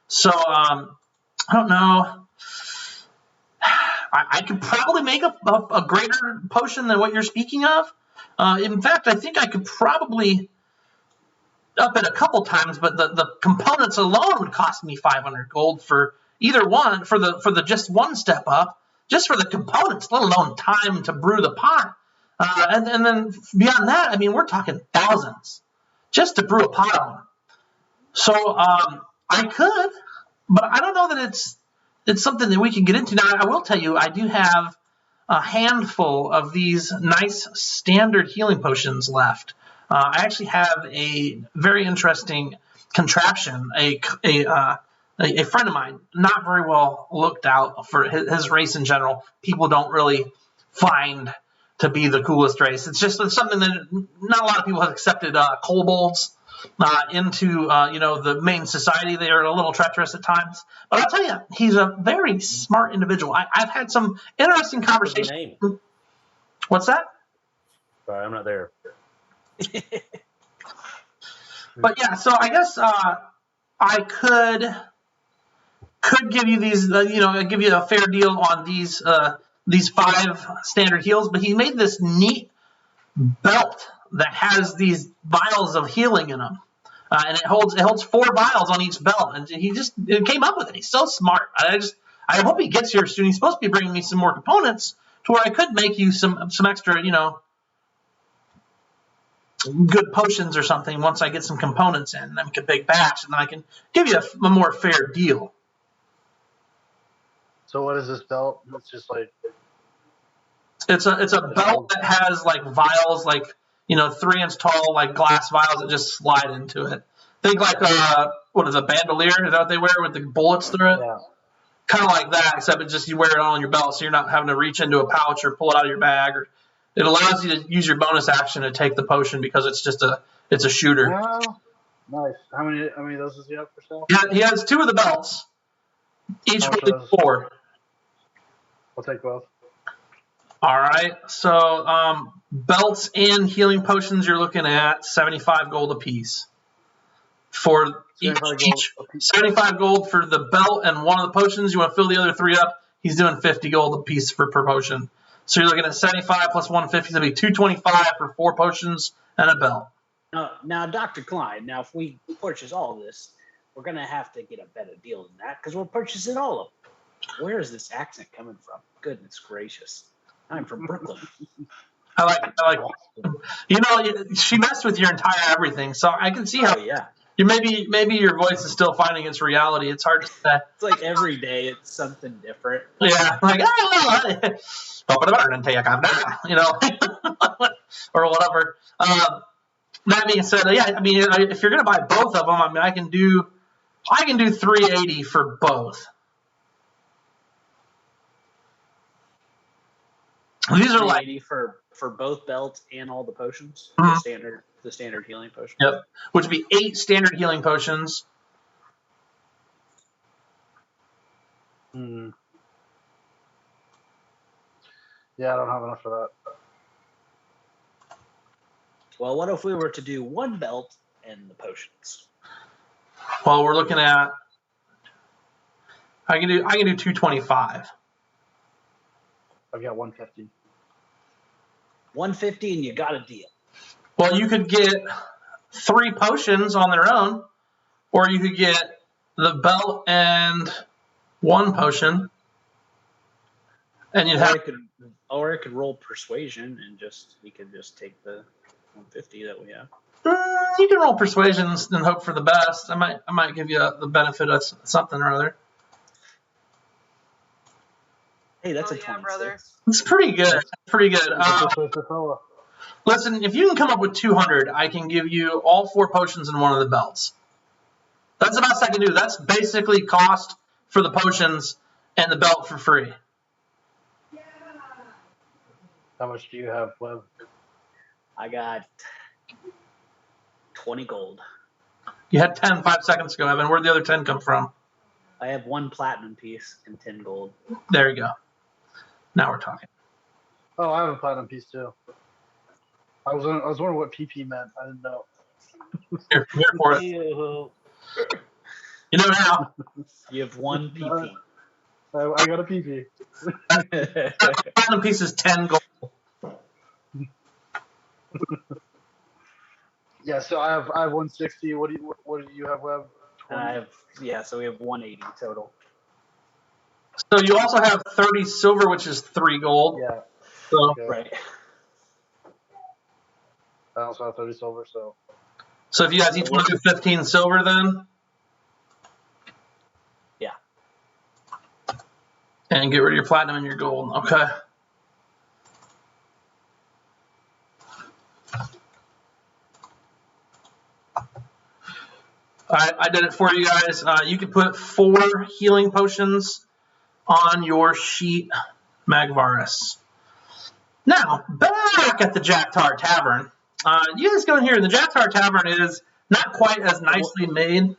So, I don't know. I could probably make a greater potion than what you're speaking of. In fact, I think I could probably up it a couple times, but the components alone would cost me 500 gold for either one, for the just one step up, just for the components, let alone time to brew the pot. And then beyond that, I mean, we're talking thousands just to brew a pot on them. So I could, but I don't know that it's something that we can get into. Now, I will tell you, I do have a handful of these nice standard healing potions left. I actually have a very interesting contraption. A friend of mine, not very well looked out for his race in general. People don't really find to be the coolest race. It's something that not a lot of people have accepted. Kobolds into the main society. They are a little treacherous at times, but I'll tell you, he's a very smart individual. I've had some interesting conversations. What's that? Sorry, I'm not there. But yeah, so I guess I could give you these, give you a fair deal on these 5 standard heals. But he made this neat belt that has these vials of healing in them, and it holds 4 vials on each belt. And he just came up with it. He's so smart. I hope he gets here soon. He's supposed to be bringing me some more components to where I could make you some extra, good potions or something once I get some components in. Then we can big batch, and then I can give you a more fair deal. So what is this belt? It's just like It's a belt that has like vials, like 3-inch tall, like glass vials that just slide into it. Think like what is a bandolier? Is that what they wear with the bullets through it? yeah. Kind of like that, except it's just you wear it on your belt, so you're not having to reach into a pouch or pull it out of your bag. Or it allows you to use your bonus action to take the potion because it's just a shooter. Oh, nice. How many of those does he have for sale? Yeah, he has 2 of the belts. Each How one much are is those? 4. I'll take both. All right. So belts and healing potions, you're looking at 75 gold apiece. For 75 each gold apiece. 75 gold for the belt and 1 of the potions. You want to fill the other 3 up. He's doing 50 gold apiece per potion. So you're looking at 75 plus 150. That'll be 225 for 4 potions and a belt. Now, Dr. Klein, if we purchase all this, we're going to have to get a better deal than that because we're purchasing all of them. Where is this accent coming from? Goodness gracious. I'm from Brooklyn. I like. She messed with your entire everything, so I can see how. Oh, yeah. Maybe your voice is still finding its reality. It's hard to say. It's like every day it's something different. Yeah, like or whatever. That being said, yeah, I mean, if you're gonna buy both of them, I mean, I can do 380 for both. These are like 380 for both belts and all the potions. Mhm. The standard healing potion. Yep, which would be 8 standard healing potions. Yeah, I don't have enough for that. Well, what if we were to do 1 belt and the potions? Well, we're looking at. I can do 225. I've got 150. 150 and you got a deal. Well, you could get 3 potions on their own, or you could get the belt and 1 potion, and you'd have. Or I could roll persuasion and we could just take the 150 that we have. You can roll persuasions and hope for the best. I might give you the benefit of something or other. Hey, that's a yeah, 26. brother. It's pretty good. Listen, if you can come up with 200, I can give you all 4 potions and 1 of the belts. That's the best I can do. That's basically cost for the potions and the belt for free. How much do you have, Webb? I got 20 gold. You had 10 5 seconds ago, Evan. Where'd the other 10 come from? I have 1 platinum piece and 10 gold. There you go. Now we're talking. Oh, I have a platinum piece too. I was wondering what PP meant. I didn't know. Here for it. You know now. You have 1 PP. I got a PP. Platinum piece is 10 gold. Yeah, so I have 160. What do you have, Webb? So we have 180 total. So you also have 30 silver, which is 3 gold. Yeah. So, Okay. Right. I also have 30 silver, so. So if you guys each want to do 15 silver, then. Yeah. And get rid of your platinum and your gold. Okay. All right, I did it for you guys. You can put 4 healing potions on your sheet, Magvaris. Now, back at the Tar Tavern. You guys go in here, and the Tar Tavern is not quite as nicely made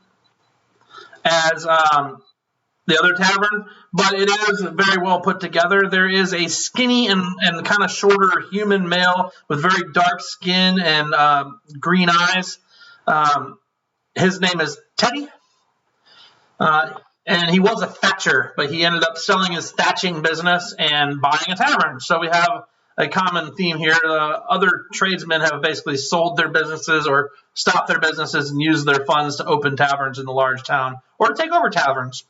as the other tavern, but it is very well put together. There is a skinny and kind of shorter human male with very dark skin and green eyes. His name is Teddy, and he was a thatcher, but he ended up selling his thatching business and buying a tavern. So we have a common theme here. Other tradesmen have basically sold their businesses or stopped their businesses and used their funds to open taverns in the large town or to take over taverns.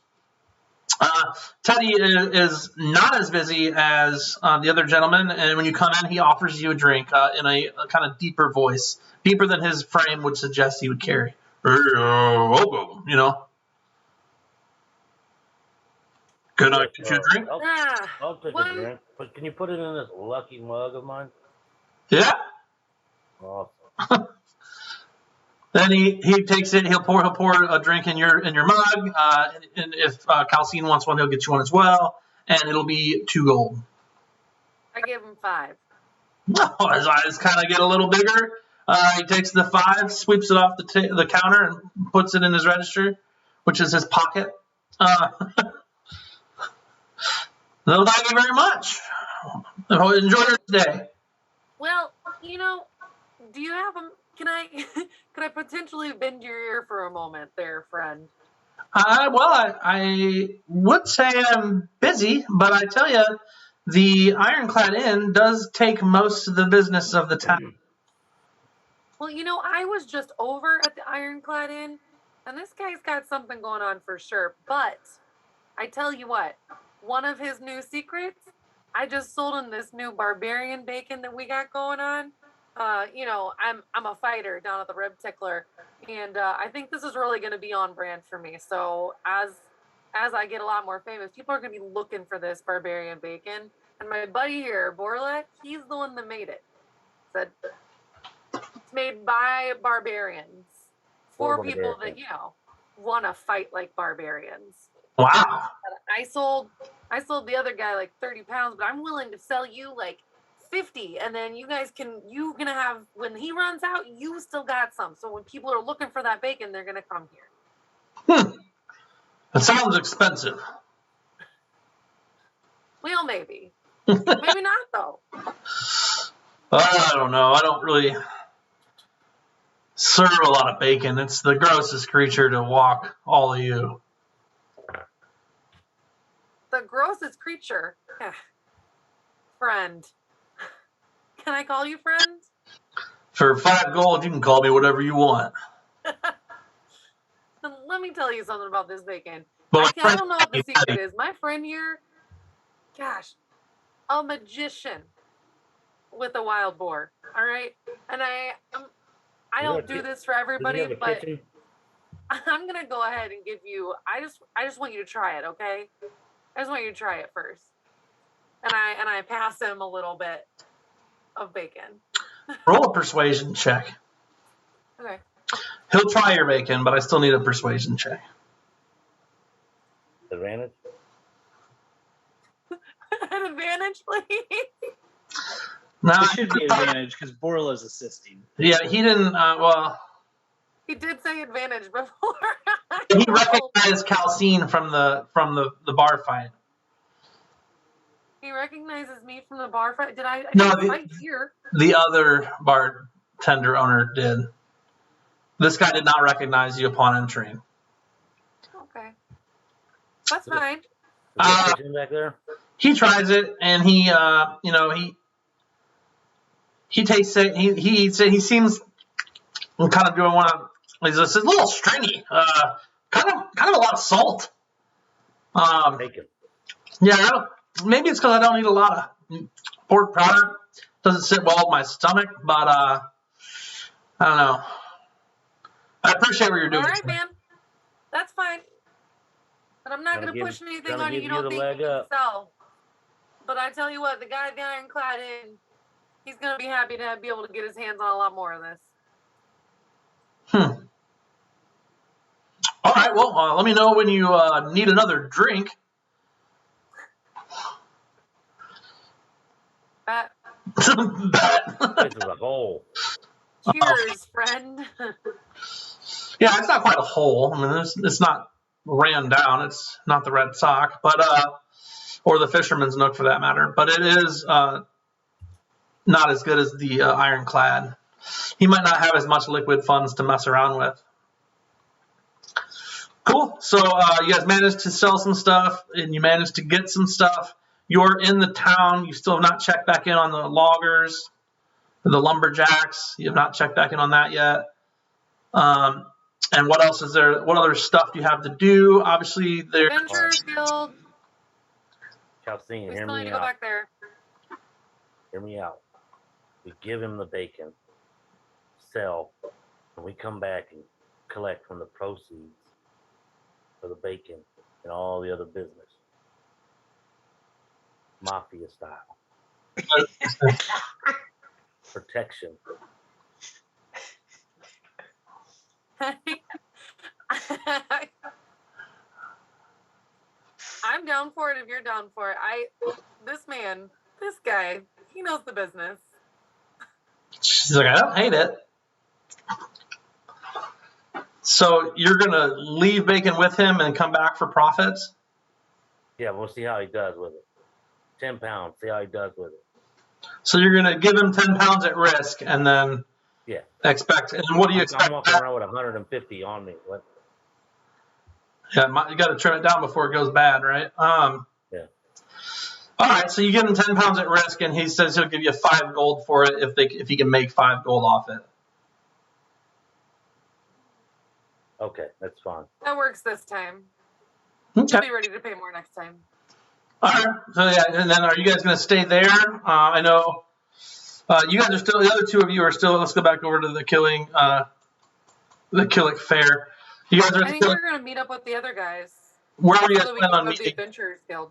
Teddy is not as busy as the other gentleman, and when you come in, he offers you a drink in a kind of deeper voice, deeper than his frame would suggest he would carry. Welcome, Can I get you a drink? I'll take a drink, but can you put it in this lucky mug of mine? Yeah. Awesome. Then he takes it. He'll pour a drink in your mug. And if Calcine wants one, he'll get you one as well. And it'll be 2 gold. I gave him 5. Oh, his eyes kind of get a little bigger. He takes the 5, sweeps it off the counter, and puts it in his register, which is his pocket. No, thank you very much. Enjoy your day. Well, do you have a? Can I potentially bend your ear for a moment, there, friend? I would say I'm busy, but I tell you, the Ironclad Inn does take most of the business of the town. Well, I was just over at the Ironclad Inn, and this guy's got something going on for sure. But I tell you what, one of his new secrets, I just sold him this new Barbarian bacon that we got going on. I'm a fighter down at the Rib Tickler, and I think this is really going to be on brand for me. So as I get a lot more famous, people are going to be looking for this Barbarian bacon. And my buddy here, Borla, he's the one that made it. Said it's made by barbarians for people that want to fight like barbarians. Wow. I sold the other guy like 30 pounds, but I'm willing to sell you like 50, and then you're gonna have, when he runs out, you still got some. So when people are looking for that bacon, they're gonna come here. That sounds expensive. Well, maybe. Maybe not though. I don't know. I don't really serve a lot of bacon. It's the grossest creature to walk all of you. The grossest creature. Friend. Can I call you friend? For 5 gold, you can call me whatever you want. Let me tell you something about this bacon. But I don't know what the secret is. My friend here, gosh, a magician with a wild boar. All right, and I don't do this for everybody, but I'm gonna go ahead and give you. I just want you to try it, okay? I just want you to try it first, and I pass him a little bit of bacon. Roll a persuasion check. Okay. He'll try your bacon, but I still need a persuasion check. Advantage? An advantage, please. No, it should be advantage because Borla's assisting. Yeah, he didn't. He did say advantage before. He recognized Calcine from the bar fight. He recognizes me from the bar fight. Did I No, didn't fight here? The other bartender owner did. This guy did not recognize you upon entering. Okay, that's fine. Back there? He tries it, and he tastes it. He seems kind of doing one of. He's just a little stringy. Kind of a lot of salt. Bacon. Yeah, maybe it's because I don't eat a lot of pork powder. Doesn't sit well with my stomach, but I don't know. I appreciate what you're doing. All right, man. That's fine. But I'm not going to push anything on you you don't think you can sell. But I tell you what, the guy at the Ironclad Inn, he's going to be happy to be able to get his hands on a lot more of this. All right, well, let me know when you need another drink. Bet. This is a hole. Cheers, friend. Yeah, it's not quite a hole. I mean, it's not ran down. It's not the Red Sock, but or the Fisherman's Nook for that matter. But it is not as good as the Ironclad. He might not have as much liquid funds to mess around with. Cool. So you guys managed to sell some stuff, and you managed to get some stuff. You're in the town. You still have not checked back in on the loggers, the lumberjacks. You have not checked back in on that yet. And what else is there? What other stuff do you have to do? Obviously, there's Adventure Guild. Calcine, We hear still need me to go out. back there. Hear me out. We give him the bacon, sell, and we come back and collect from the proceeds for the bacon and all the other business. Mafia style. Protection. I'm down for it if you're down for it. This guy, he knows the business. She's like, I don't hate it. So you're gonna leave Bacon with him and come back for profits? Yeah, we'll see how he does with it. 10 pounds. See how he does with it. So you're gonna give him 10 pounds at risk, and then expect. And what do you expect? I'm walking around with 150 on me. What? Yeah, you got to trim it down before it goes bad, right? Yeah. All right, so you give him 10 pounds at risk, and he says he'll give you 5 gold for it if he can make 5 gold off it. Okay, that's fine. That works this time. Okay. He'll be ready to pay more next time. All right. So yeah, and then are you guys going to stay there? I know you guys are still. The other two of you are still. Let's go back over to the Killing Fair. You guys are. I think we're going to meet up with the other guys. Where are you guys so planning on the meeting? Adventurers Guild.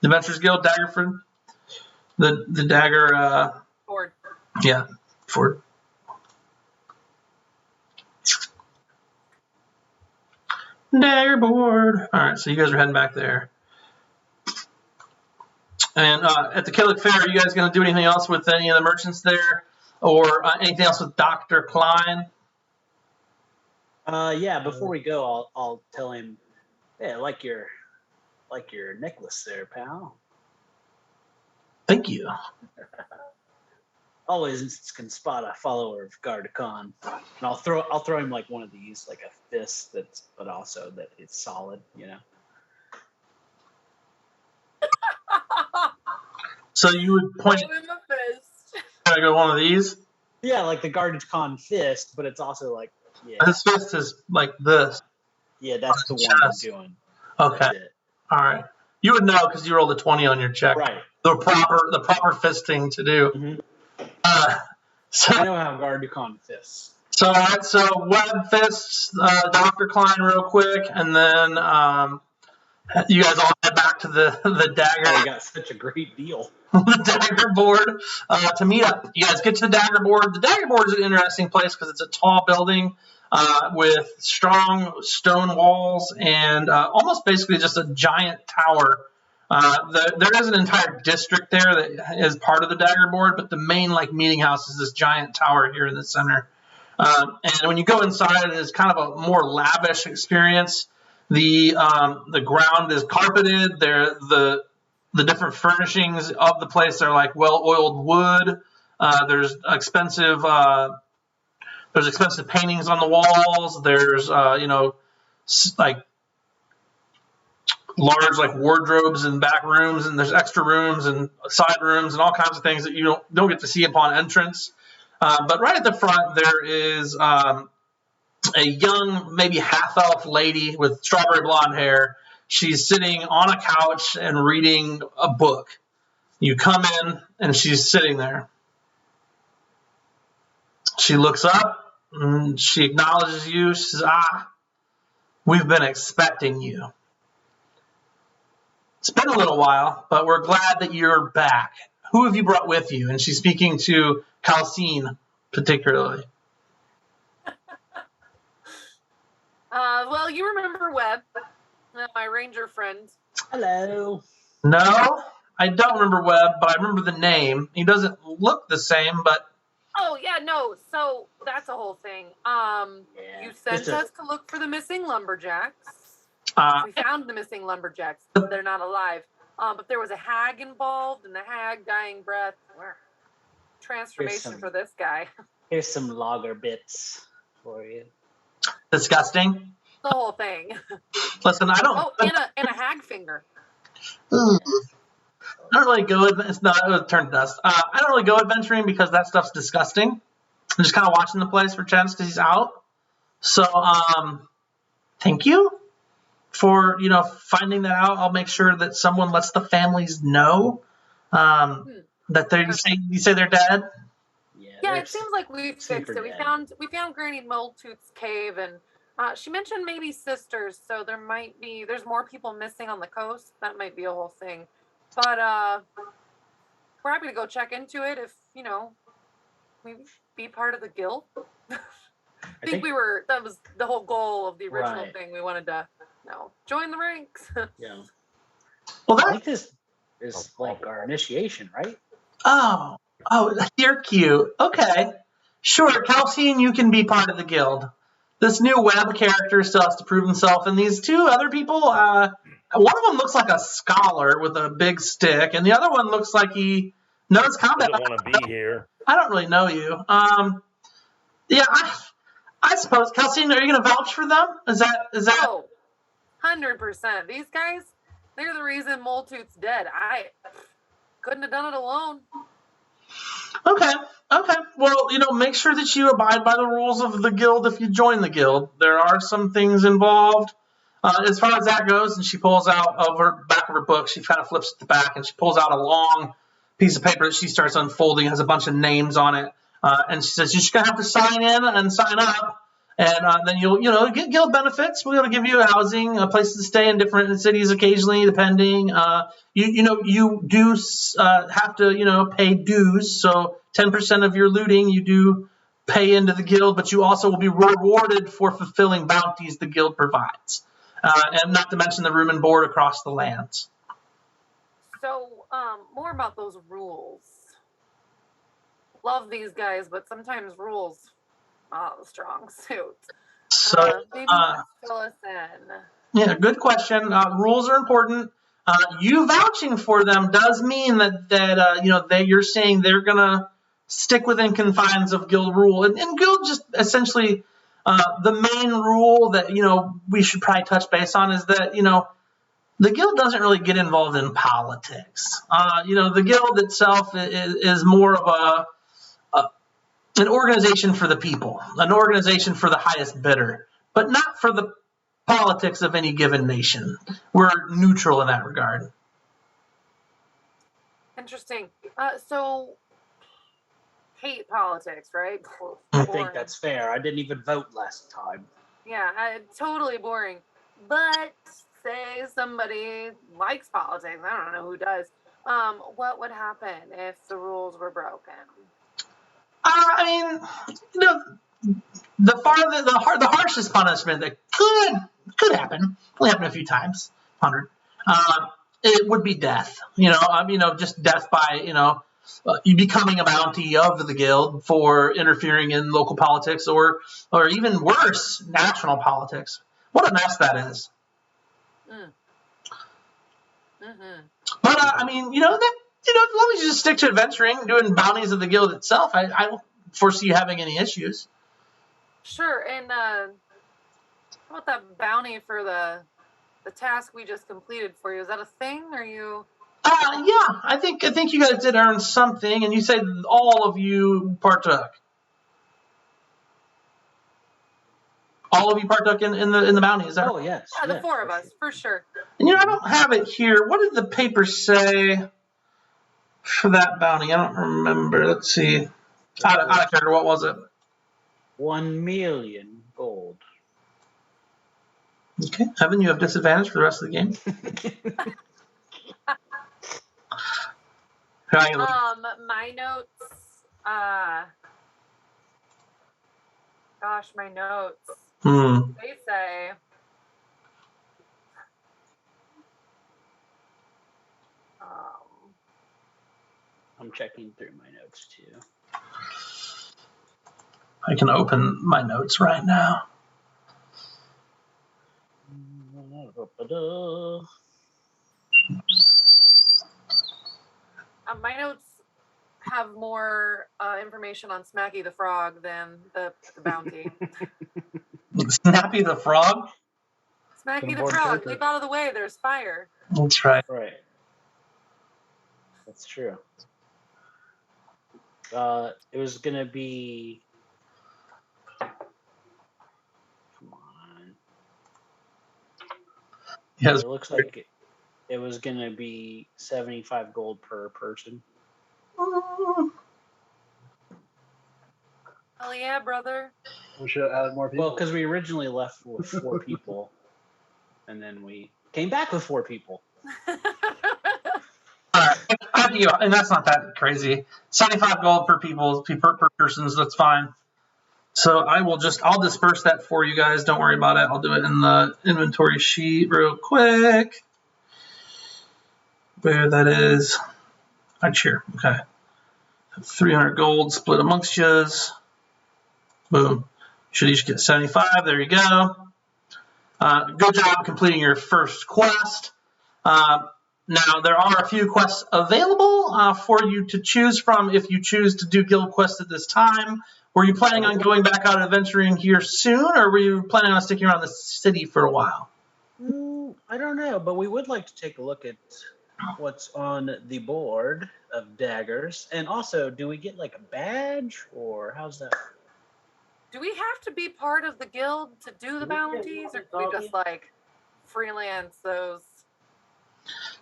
The Adventurers Guild, Daggerford. The Dagger. Ford. Yeah, Ford. Dagger board. All right, so you guys are heading back there. And at the Killick Fair, are you guys going to do anything else with any of the merchants there, or anything else with Dr. Klein? Yeah. Before we go, I'll tell him, hey, I like your necklace there, pal. Thank you. Always can spot a follower of Gardacon, and I'll throw him like one of these, like a fist but also that it's solid, you know. So you would point Throw him a fist. I go one of these? Yeah, like the Gardacon fist, but it's also like His fist is like this. Yeah, that's the one I'm doing. Okay. All right. You would know because you rolled a 20 on your check. Right. The proper fisting to do. Mm-hmm. So I know how Gardacon fists. So all right. So web fists, Dr. Klein, real quick, and then you guys all head back to the dagger. Oh, you got such a great deal. The dagger board to meet up. You guys get to the dagger board. The dagger board is an interesting place because it's a tall building with strong stone walls and almost basically just a giant tower. There is an entire district there that is part of the dagger board, but the main meeting house is this giant tower here in the center. And when you go inside, it is kind of a more lavish experience. The ground is carpeted. The different furnishings of the place are like well-oiled wood. There's expensive paintings on the walls. There's large wardrobes in back rooms, and there's extra rooms and side rooms and all kinds of things that you don't get to see upon entrance. But right at the front there is a young, maybe half-elf lady with strawberry blonde hair. She's sitting on a couch and reading a book. You come in, and she's sitting there. She looks up, and she acknowledges you. She says, we've been expecting you. It's been a little while, but we're glad that you're back. Who have you brought with you? And she's speaking to Calcine, particularly. Well, you remember Webb, my ranger friend. Hello. No, I don't remember Webb, but I remember the name. He doesn't look the same, but... Oh, yeah, no. So that's a whole thing. You sent us to look for the missing lumberjacks. We found the missing lumberjacks. They're not alive. But there was a hag involved, and the hag dying breath. Transformation for this guy. Here's some lager bits for you. Disgusting. The whole thing. Listen, I don't... Oh, and a hag finger. I don't really go... It's not... It was turned dust. I don't really go adventuring because that stuff's disgusting. I'm just kind of watching the place for Chance because he's out. So, thank you for, finding that out. I'll make sure that someone lets the families know that they're... You say they're dead? Yeah, it seems like we've fixed it. We found Granny Moletooth's cave, and she mentioned maybe sisters, so there's more people missing on the coast. That might be a whole thing. But we're happy to go check into it if, we be part of the guild. I think that was the whole goal of the original thing. We wanted to, join the ranks. Yeah. Well, I think this is like our initiation, right? Oh, you're cute. Okay. Sure, Calcine, you can be part of the guild. This new web character still has to prove himself, and these two other people, one of them looks like a scholar with a big stick, and the other one looks like he knows combat. Doesn't want to be here. I don't really know you. Yeah, I suppose. Calcine, are you going to vouch for them? Is that? Oh, 100%. These guys, they're the reason Moltooth's dead. I couldn't have done it alone. Okay. Well, make sure that you abide by the rules of the guild if you join the guild. There are some things involved. As far as that goes, and she pulls out of her back of her book, she kind of flips to the back, and she pulls out a long piece of paper that she starts unfolding. It has a bunch of names on it. And she says, you're just going to have to sign in and sign up. And then you'll get guild benefits. We're going to give you housing, a place to stay in different cities occasionally, depending. You do have to, pay dues. So 10% of your looting you do pay into the guild, but you also will be rewarded for fulfilling bounties the guild provides. And not to mention the room and board across the lands. So, more about those rules. Love these guys, but sometimes rules are the strong suit. So, maybe fill us in. Yeah, good question. Rules are important. You vouching for them does mean that you're saying they're gonna stick within confines of guild rule, and guild just essentially the main rule that we should probably touch base on is that the guild doesn't really get involved in politics. The guild itself is more of an organization for the people, an organization for the highest bidder, but not for the politics of any given nation. We're neutral in that regard. Interesting. So, hate politics, right? I think that's fair. I didn't even vote last time. Yeah, totally boring. But say somebody likes politics. I don't know who does. What would happen if the rules were broken? The harshest punishment that could happen, only happened a few times, 100. It would be death. Just death by you becoming a bounty of the guild for interfering in local politics, or even worse, national politics. What a mess that is. Mm-hmm. But as long as you just stick to adventuring, doing bounties of the guild itself, I don't foresee you having any issues. Sure. And how about that bounty for the task we just completed for you? Is that a thing? Are you? Yeah, I think you guys did earn something, and you said all of you partook. All of you partook in the bounty, is that? Oh yes. Yeah, the four of us, for sure. And I don't have it here. What did the paper say for that bounty? I don't remember. Let's see. Out of character, what was it? 1 million gold. Okay. Evan, you have disadvantage for the rest of the game. My notes. Gosh, my notes. They say. I'm checking through my notes too. I can open my notes right now. My notes have more information on Smacky the Frog than the bounty. Snappy the Frog? Smacky the Frog, leap out of the way, there's fire. That's right. Right. That's true. It was going to be... Come on. Yes. It looks like it was going to be 75 gold per person. Oh yeah, brother. We should have added more people. Well, because we originally left with 4 people, and then we came back with 4 people. And that's not that crazy. 75 gold per persons. That's fine. So I'll disperse that for you guys. Don't worry about it. I'll do it in the inventory sheet real quick. Where that is. Right here. Okay. 300 gold split amongst yous. Boom. Should each get 75. There you go. Good job completing your first quest. Now, there are a few quests available for you to choose from if you choose to do guild quests at this time. Were you planning on going back out adventuring here soon, or were you planning on sticking around the city for a while? I don't know, but we would like to take a look at what's on the board of daggers. And also, do we get like a badge, or how's that? Do we have to be part of the guild to do the bounties, or can we just like freelance those?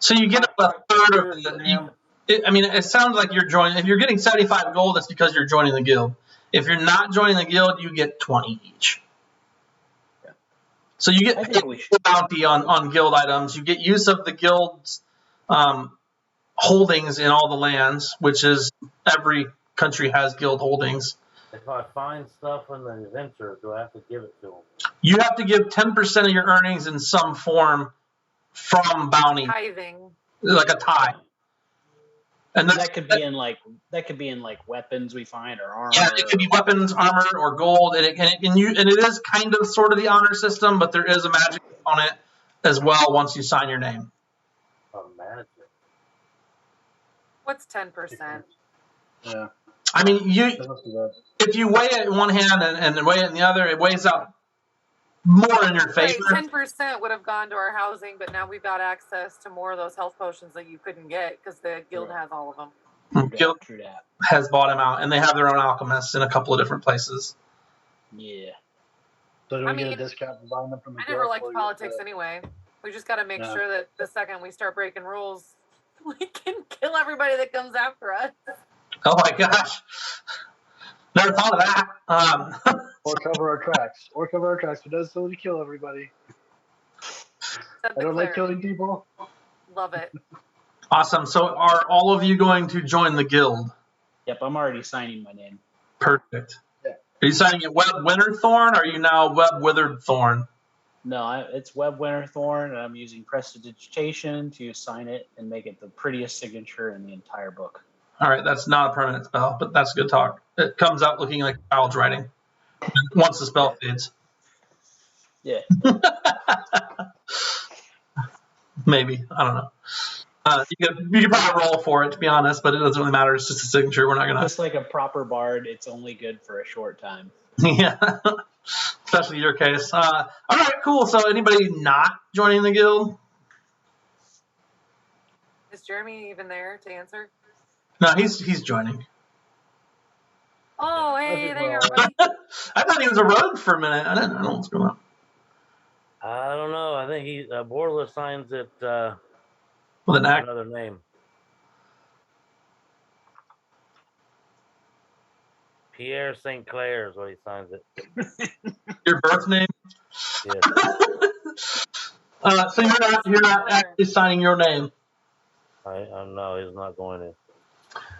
So you get a third of the. It sounds like you're joining. If you're getting 75 gold, that's because you're joining the guild. If you're not joining the guild, you get 20 each. Yeah. So you get a bounty on guild items. You get use of the guild's holdings in all the lands, which is every country has guild holdings. If I find stuff in the adventure, do I have to give it to them? You have to give 10% of your earnings in some form from bounty, Tithing, like a tithe. And that could be in like weapons we find or armor. Yeah, it could be weapons, armor, or gold, and it is kind of sort of the honor system, but there is a magic on it as well once you sign your name. Magic. What's 10%? Yeah. I mean, if you weigh it in one hand and weigh it in the other, it weighs out more in your favor. Right, 10% would have gone to our housing, but now we've got access to more of those health potions that you couldn't get because the guild has all of them. Guild has bought them out, and they have their own alchemists in a couple of different places. Yeah. So do we get a discount for buying them from the guild? I never liked politics anyway. We just got to make sure that the second we start breaking rules, we can kill everybody that comes after us. Oh my gosh. Never thought of that. Or cover our tracks. It does so to kill everybody. I don't like killing people. Love it. Awesome. So are all of you going to join the guild? Yep, I'm already signing my name. Perfect. Yeah. Are you signing it Web Winterthorn, or are you now Web Withered Thorn? No, it's Web Winterthorn, and I'm using prestidigitation to sign it and make it the prettiest signature in the entire book. All right, that's not a permanent spell, but that's good talk. It comes out looking like a child's writing once the spell fades. Yeah. Maybe. I don't know. You could probably roll for it, to be honest, but it doesn't really matter. It's just a signature. We're not going to... Just like a proper bard, it's only good for a short time. Yeah. Especially your case. All right, cool. So anybody not joining the guild? Is Jeremy even there to answer? No, he's joining. Oh, hey, there you are, buddy. I thought he was a rogue for a minute. I don't know what's going on. I don't know. I think Borla signs it With an act. another name. Pierre St. Clair is what he signs it. Your birth name? Yes. So you're not actually signing your name. I know he's not going to.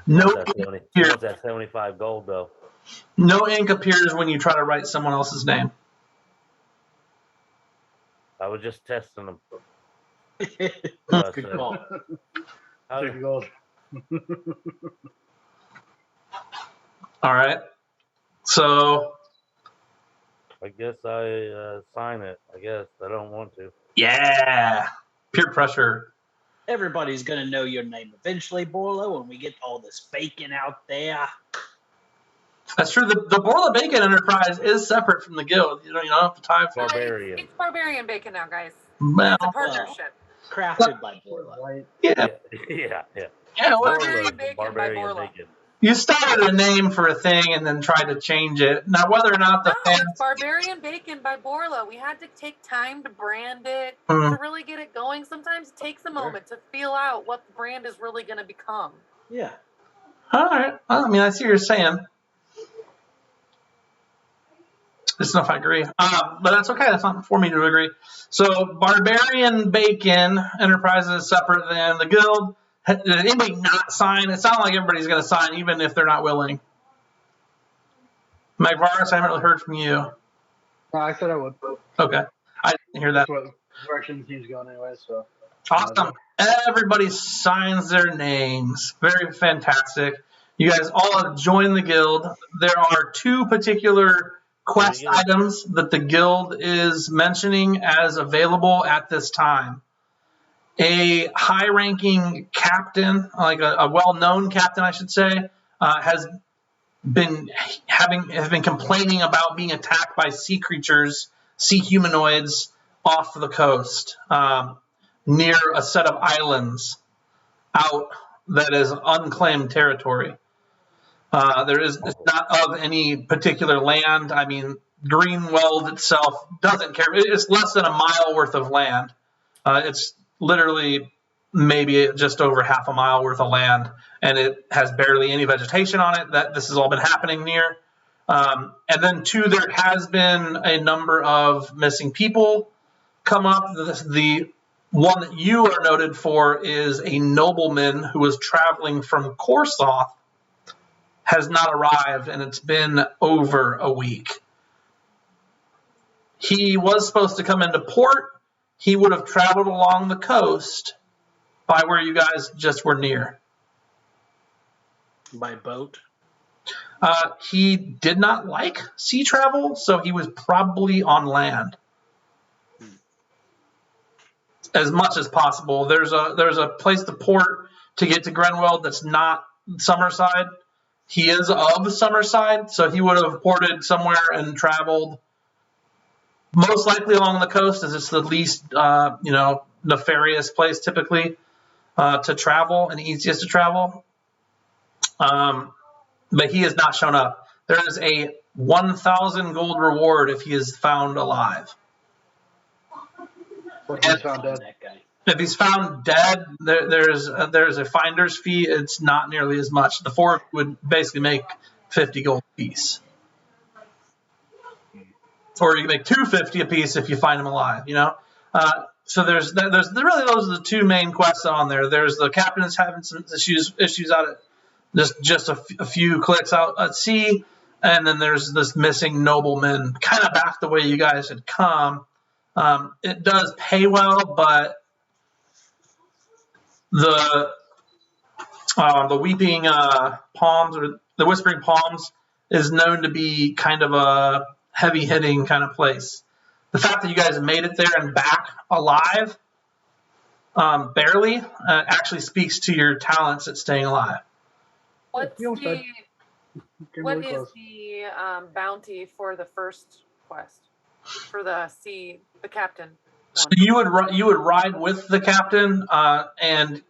No He wants that 75 gold though. No ink appears when you try to write someone else's name. I was just testing him. Good call. Take gold. All right. So I guess I sign it. I guess I don't want to. yeah, peer pressure. Everybody's going to know your name eventually, Borla, when we get all this bacon out there. That's true. The Borla Bacon Enterprise is separate from the guild. You don't have to tie for Barbarian. It's Barbarian bacon now, guys. Well, It's a partnership. Crafted by Borla. Right. yeah. Yeah. Well, Barbarian bacon by Borla. bacon. you started a name for a thing and then tried to change it. Now, whether or not the No, fans... it's Barbarian Bacon by Borla. We had to take time to brand it, to really get it going. Sometimes it takes a moment to feel out what the brand is really going to become. Yeah. All right. Well, I mean, I see what you're saying. I don't know if I agree. But that's okay. That's not for me to agree. So, Barbarian Bacon Enterprises is separate than the guild. Did anybody not sign? It sounds like everybody's going to sign, even if they're not willing. Magvarus, I haven't really heard from you. No, I said I would. Okay. I didn't hear that. That's what direction the team's going anyway, so. Awesome. Everybody signs their names. Very fantastic. You guys all have joined the guild. There are 2 particular quest items that the guild is mentioning as available at this time. A high-ranking captain, like a well-known captain, I should say, has been complaining about being attacked by sea creatures, sea humanoids off the coast, near a set of islands out that is unclaimed territory. It's not of any particular land. I mean, Greenweld itself doesn't care. It's less than a mile worth of land. It's literally maybe just over half a mile worth of land, and it has barely any vegetation on it. That this has all been happening near. And then 2, there has been a number of missing people come up. The one that you are noted for is a nobleman who was traveling from Korsoth, has not arrived, and it's been over a week. He was supposed to come into port. He would have traveled along the coast by where you guys just were near. By boat? He did not like sea travel, so he was probably on land. As much as possible. There's a place to port to get to Grenweld that's not Summerside. He is of Summerside, so he would have ported somewhere and traveled most likely along the coast, as it's the least nefarious place typically to travel and easiest to travel. But he has not shown up. There is a 1,000 gold reward if he is found alive. If he's found dead, there's a finder's fee. It's not nearly as much. The 4 would basically make 50 gold a piece, or you can make 250 a piece if you find him alive. So there's really those are the 2 main quests on there. There's the captain is having some issues out at just a few clicks out at sea, and then there's this missing nobleman, kind of back the way you guys had come. It does pay well, but the weeping palms or the whispering palms is known to be kind of a heavy hitting kind of place. The fact that you guys made it there and back alive, barely, actually speaks to your talents at staying alive. What is the bounty for the first quest? For the captain. So you would ride with the captain, and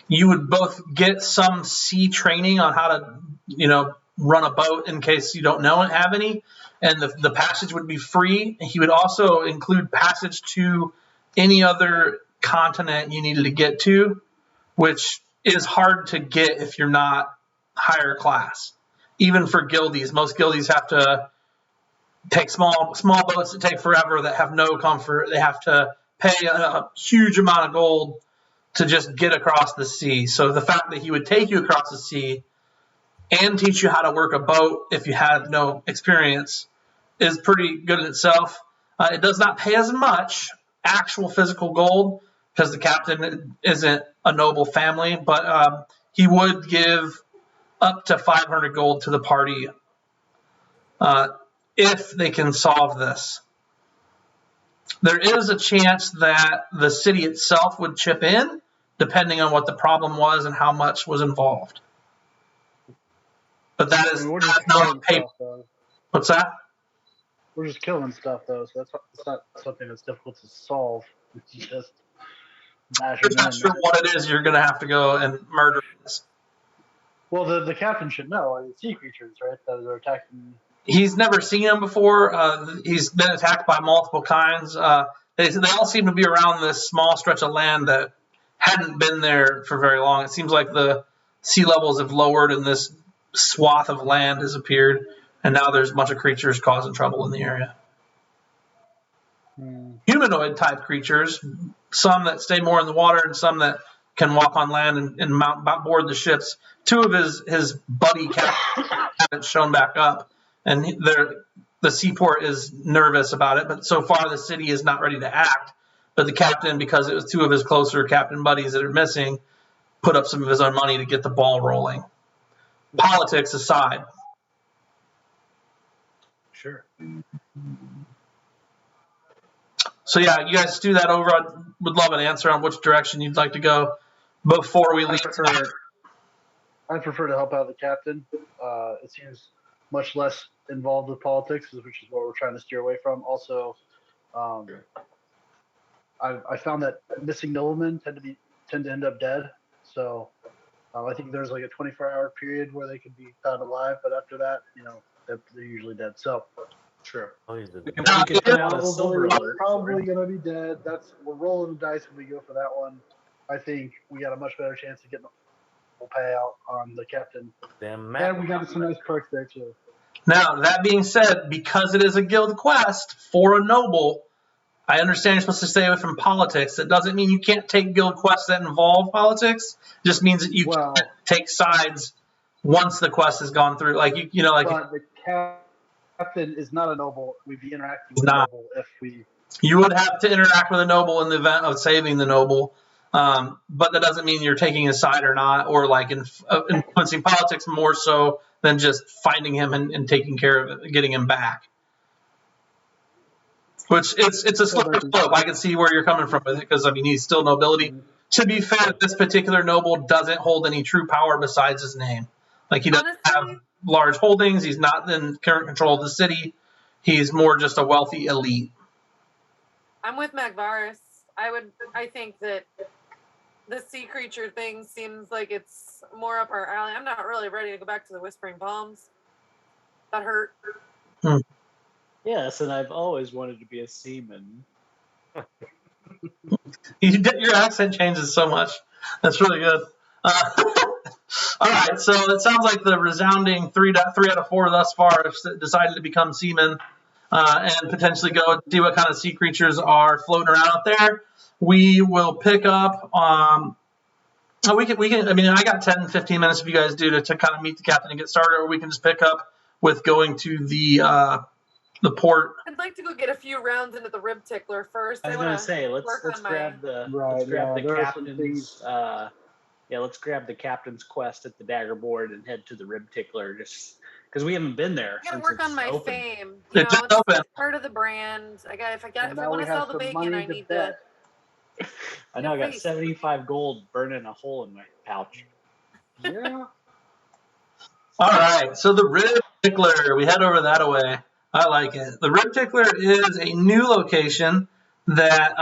you would both get some sea training on how to, run a boat in case you don't have any, and the passage would be free. He would also include passage to any other continent you needed to get to, which is hard to get if you're not higher class. Even for guildies, most guildies have to take small boats that take forever, that have no comfort. They have to pay a huge amount of gold to just get across the sea. So the fact that he would take you across the sea and teach you how to work a boat if you had no experience is pretty good in itself. It does not pay as much actual physical gold because the captain isn't a noble family, but he would give up to 500 gold to the party if they can solve this. There is a chance that the city itself would chip in, depending on what the problem was and how much was involved. But that is not paper. What's that? We're just killing stuff, though, so that's not something that's difficult to solve. It's just mash I'm not sure what it is you're going to have to go and murder. Well, the captain should know. The sea creatures, right, that are attacking. He's never seen them before. He's been attacked by multiple kinds. They all seem to be around this small stretch of land that hadn't been there for very long. It seems like the sea levels have lowered and this swath of land has appeared, and now there's a bunch of creatures causing trouble in the area. Humanoid type creatures, some that stay more in the water and some that can walk on land and mount board the ships. Two of his buddy captains haven't shown back up, and the seaport is nervous about it. But so far, the city is not ready to act. But the captain, because it was two of his closer captain buddies that are missing, put up some of his own money to get the ball rolling. Politics aside. Sure. So yeah, you guys do that over. I would love an answer on which direction you'd like to go before we leave. I prefer to help out the captain. It seems much less involved with politics, which is what we're trying to steer away from. Also, I found that missing noblemen tend to end up dead. So I think there's like a 24-hour period where they could be found alive, but after that, they're usually dead. So sure. Oh, he's a- We could put out a silver alert. probably gonna be dead. We're rolling the dice when we go for that one. I think we got a much better chance of getting a full payout on the captain. Damn And we got some nice perks there too. Now, that being said, because it is a guild quest for a noble, I understand you're supposed to stay away from politics. That doesn't mean you can't take guild quests that involve politics. It just means that you can't take sides once the quest has gone through. But the captain is not a noble. We'd be interacting with a noble if we. You would have to interact with a noble in the event of saving the noble. But that doesn't mean you're taking a side or not, or like influencing politics more so than just finding him and taking care of it, getting him back. Which it's a slippery slope. I can see where you're coming from with it because he's still nobility. To be fair, this particular noble doesn't hold any true power besides his name. Like he doesn't have large holdings. He's not in current control of the city. He's more just a wealthy elite. I'm with Magvaris. I think that the sea creature thing seems like it's more up our alley. I'm not really ready to go back to the Whispering Palms. That hurt. Yes, and I've always wanted to be a seaman. Your accent changes so much. That's really good. All right, so it sounds like the resounding 3 out of 4 thus far have decided to become seamen and potentially go and see what kind of sea creatures are floating around out there. We will pick up. We can. I mean, I got 10, 15 minutes if you guys do to kind of meet the captain and get started, or we can just pick up with going to the port. I'd like to go get a few rounds into the rib tickler first. I was going to say, let's grab the captain's. Let's grab the captain's quest at the Dagger Board and head to the rib tickler, just because we haven't been there. I gotta work on my fame. It's part of the brand. If I want to sell the bacon, I need to. I know I got 75 gold burning a hole in my pouch. Yeah. All right, so the Rib Tickler, we head over that way. I like it. The Rib Tickler is a new location that,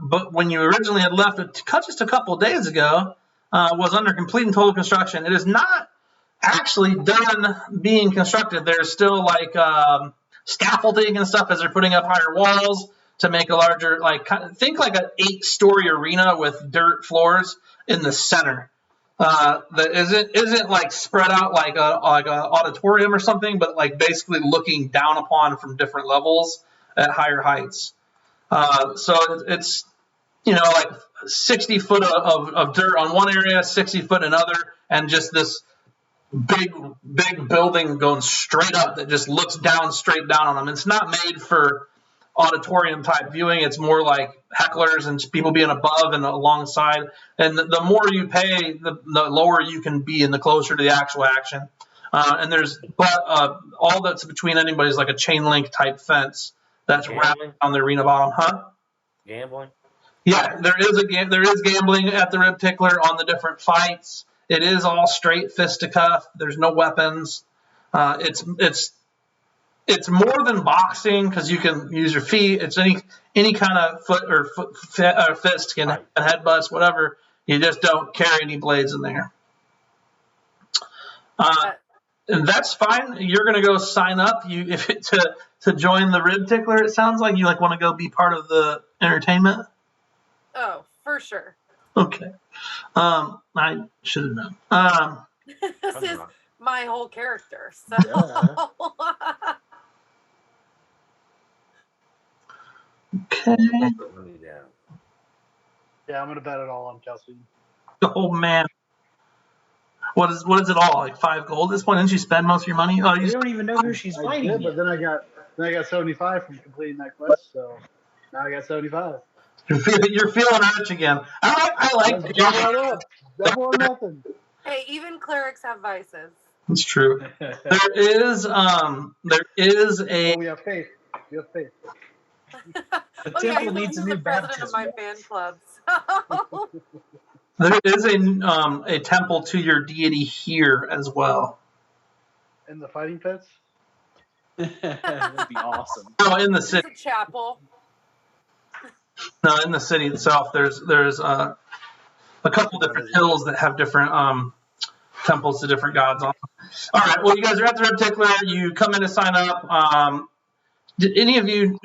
but when you originally had left it just a couple of days ago, was under complete and total construction. It is not actually done being constructed. There's still like scaffolding and stuff as they're putting up higher walls to make a larger, think like an 8-story arena with dirt floors in the center. That isn't like spread out like a auditorium or something, but like basically looking down upon from different levels at higher heights. So it's like 60 foot of dirt on one area, 60 foot in another, and just this big building going straight up that just looks straight down on them. It's not made for auditorium type viewing. It's more like hecklers and people being above and alongside. And the more you pay, the lower you can be and the closer to the actual action. And all that's between anybody is like a chain link type fence that's wrapped on the arena bottom. Huh? Gambling? Yeah, there is gambling at the Rib Tickler on the different fights. It is all straight fisticuff. There's no weapons. It's more than boxing because you can use your feet. It's any kind of foot or fist can headbutts, whatever. You just don't carry any blades in there. And that's fine. You're going to go sign up. To join the Rib Tickler. It sounds like you want to go be part of the entertainment. Oh, for sure. Okay. I should have known. This is my whole character. So. Okay. Yeah, I'm gonna bet it all on Kelsey. Oh man. What is it all? Like 5 gold at this point? Didn't you spend most of your money? Oh, You don't even know who she's I fighting did, yet. but then I got 75 from completing that quest, so now I got 75. you're feeling rich again. I like Let's double it up. Double or nothing. Hey, even clerics have vices. That's true. There is Oh, we have faith. We have faith. The Oh yeah, temple needs a he's new the president of baptism. my fan club. So. there is a temple to your deity here as well. In the fighting pits? That'd be awesome. No, in the There's city. a chapel. No, in the city itself. There's a couple different hills that have different temples to different gods on them. All right. Well, you guys are at the Red Tickler. You come in to sign up. Did any of you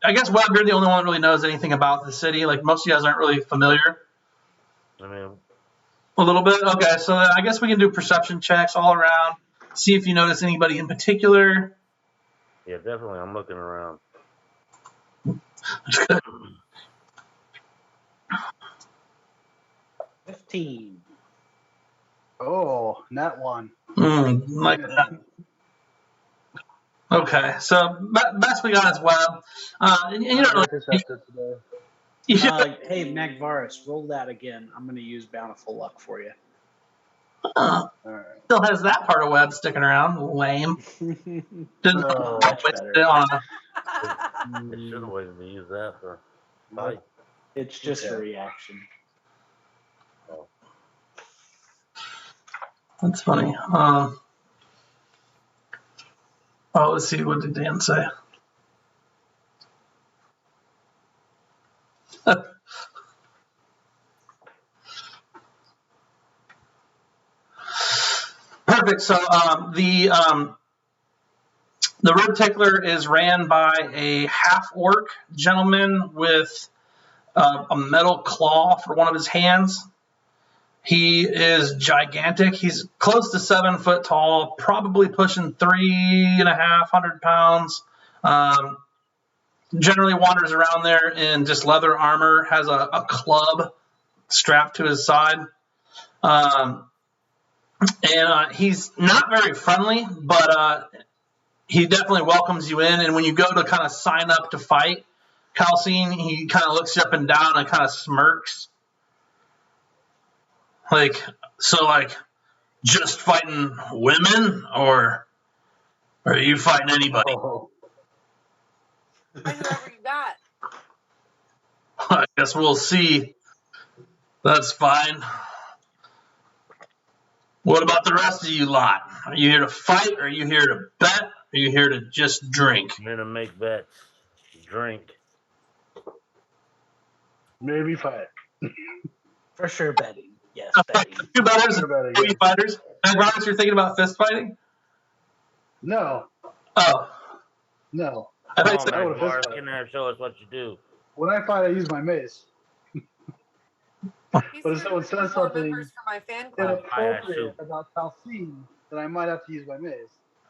I guess Webb, you're the only one that really knows anything about the city. Like most of you guys aren't really familiar. I mean, A little bit? Okay, so I guess we can do perception checks all around. See if you notice anybody in particular. yeah, definitely. I'm looking around. That's good. 15. Oh, nat 1. Like that. Okay, so best we got is Webb. And you don't really, Perceptive today. you should, Hey, Magvaris, roll that again. I'm going to use Bountiful Luck for you. All right. still has that part of Webb sticking around. Lame. Didn't Much waste better. it on They should have waited to use that for fight. It's just a reaction. That's funny. Let's see. What did Dan say? Perfect. So the Red Tickler is ran by a half-orc gentleman with a metal claw for one of his hands. He is gigantic. He's close to 7 foot tall, probably pushing 3,500 pounds. Generally wanders around there in just leather armor, has a club strapped to his side. And he's not very friendly, but he definitely welcomes you in. And when you go to kind of sign up to fight Calcine, he kind of looks you up and down and kind of smirks. Like, just fighting women, or are you fighting anybody? Oh. Whoever you got. I guess we'll see. That's fine. What about the rest of you lot? Are you here to fight? Or are you here to bet? Or are you here to just drink? I'm here to make bets, drink. Maybe fight. For sure betting. Yes, betting. 2 betters and Better, 3 yeah. fighters. And Roberts, you're thinking about fist fighting? No. Oh, No. I Come thought on, you would've man, fist Mars, fight. get in there and show us what you do. When I fight, I use my mace. He's But if here to someone says recruit more something members for my fan club. inappropriate about Calcine, then I might have to use my mace.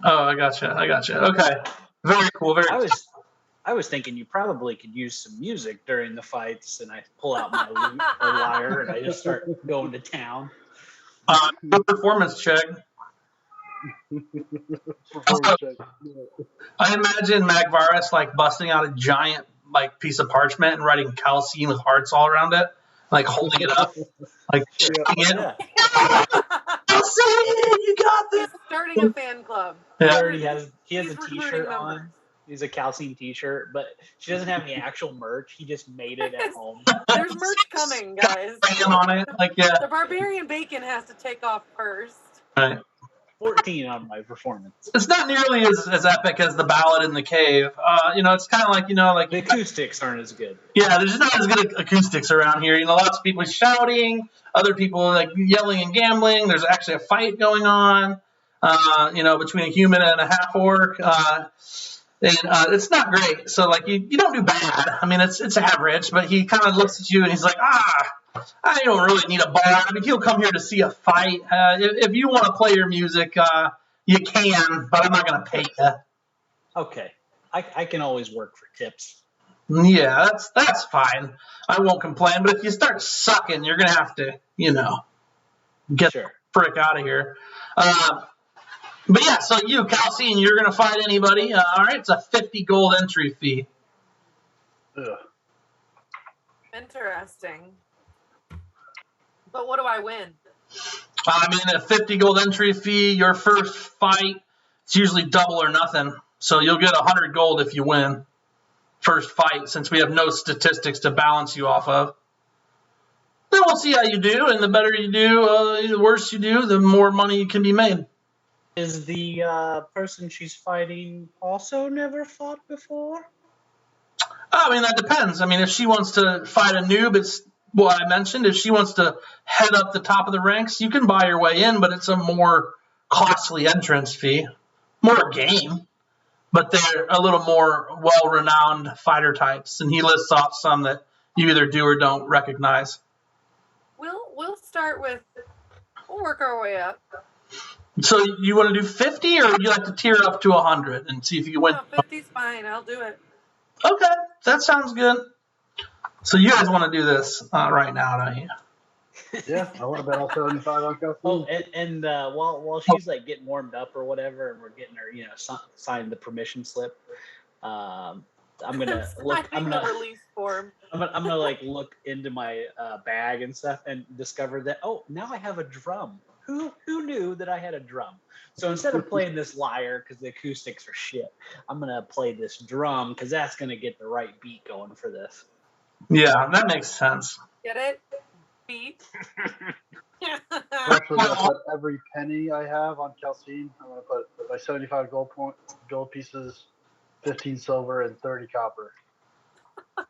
Oh, I gotcha. Okay. Very cool. Very cool. I was thinking you probably could use some music during the fights, and I pull out my lute or lyre and I just start going to town. Good performance check. Performance check. I imagine Magvaris like busting out a giant like piece of parchment and writing Calcine with hearts all around it, like holding it up, like shaking it. Yeah. Calcine, you got this. He's starting a fan club. Yeah. He already has He's a recruiting t-shirt members. on. He's a Calcine t-shirt, but she doesn't have any actual merch. He just made it at home. There's merch coming, guys. Bam on it, like yeah. The barbarian bacon has to take off first. Right. 14 on my performance. It's not nearly as epic as the ballad in the cave. It's kind of like The acoustics aren't as good. yeah, there's not as good acoustics around here. Lots of people shouting, other people like yelling and gambling. There's actually a fight going on, between a human and a half orc. It's not great. So like you don't do bad. I mean, it's average, but he kind of looks at you and he's like, I don't really need a bar. I mean, he'll come here to see a fight. If you want to play your music, you can, but I'm not going to pay you. Okay. I can always work for tips. Yeah, that's fine. I won't complain. But if you start sucking, you're going to have to, get Sure. the frick out of here. But yeah, so you, Calcine, you're going to fight anybody. All right, it's a 50 gold entry fee. Ugh. Interesting. But what do I win? I mean, a 50 gold entry fee, your first fight, it's usually double or nothing. So you'll get 100 gold if you win. First fight, since we have no statistics to balance you off of. Then we'll see how you do, and the better you do, the worse you do, the more money can be made. Is the person she's fighting also never fought before? I mean, that depends. I mean, if she wants to fight a noob, it's what I mentioned. If she wants to head up the top of the ranks, you can buy your way in, but it's a more costly entrance fee. More game, but they're a little more well-renowned fighter types, and he lists off some that you either do or don't recognize. We'll start with. We'll work our way up. So you want to do 50, or would you like to tier up to 100 and see if you can win? No, 50's fine. I'll do it. Okay, that sounds good. So you guys want to do this right now, don't you? Yeah, I want to bet all 75 on Calcine. Oh, and while she's like getting warmed up or whatever, and we're getting her, signing the permission slip. I'm gonna look. I'm the gonna release form. I'm gonna like look into my bag and stuff and discover that now I have a drum. Who knew that I had a drum? So instead of playing this lyre because the acoustics are shit, I'm gonna play this drum because that's gonna get the right beat going for this. Yeah, that makes sense. Get it? Beat. I'm actually going to put every penny I have on Calcine. I'm going to put my 75 gold pieces, 15 silver, and 30 copper. That's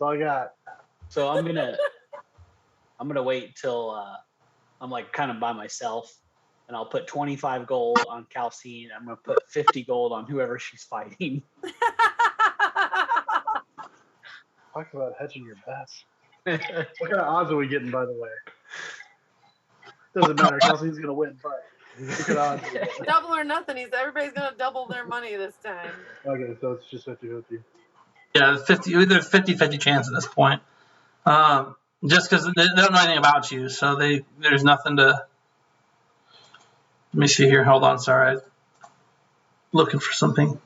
all I got. So I'm gonna wait till I'm like kind of by myself, and I'll put 25 gold on Calcine. I'm gonna put 50 gold on whoever she's fighting. Talk about hedging your bets. What kind of odds are we getting, by the way? Doesn't matter. Calcine's going to win, but what kind of odds are we getting? Double or nothing. Everybody's going to double their money this time. Okay, so it's just 50-50. Yeah, 50-50 chance at this point. Just because they don't know anything about you, so there's nothing to. Let me see here. Hold on, sorry. Looking for something.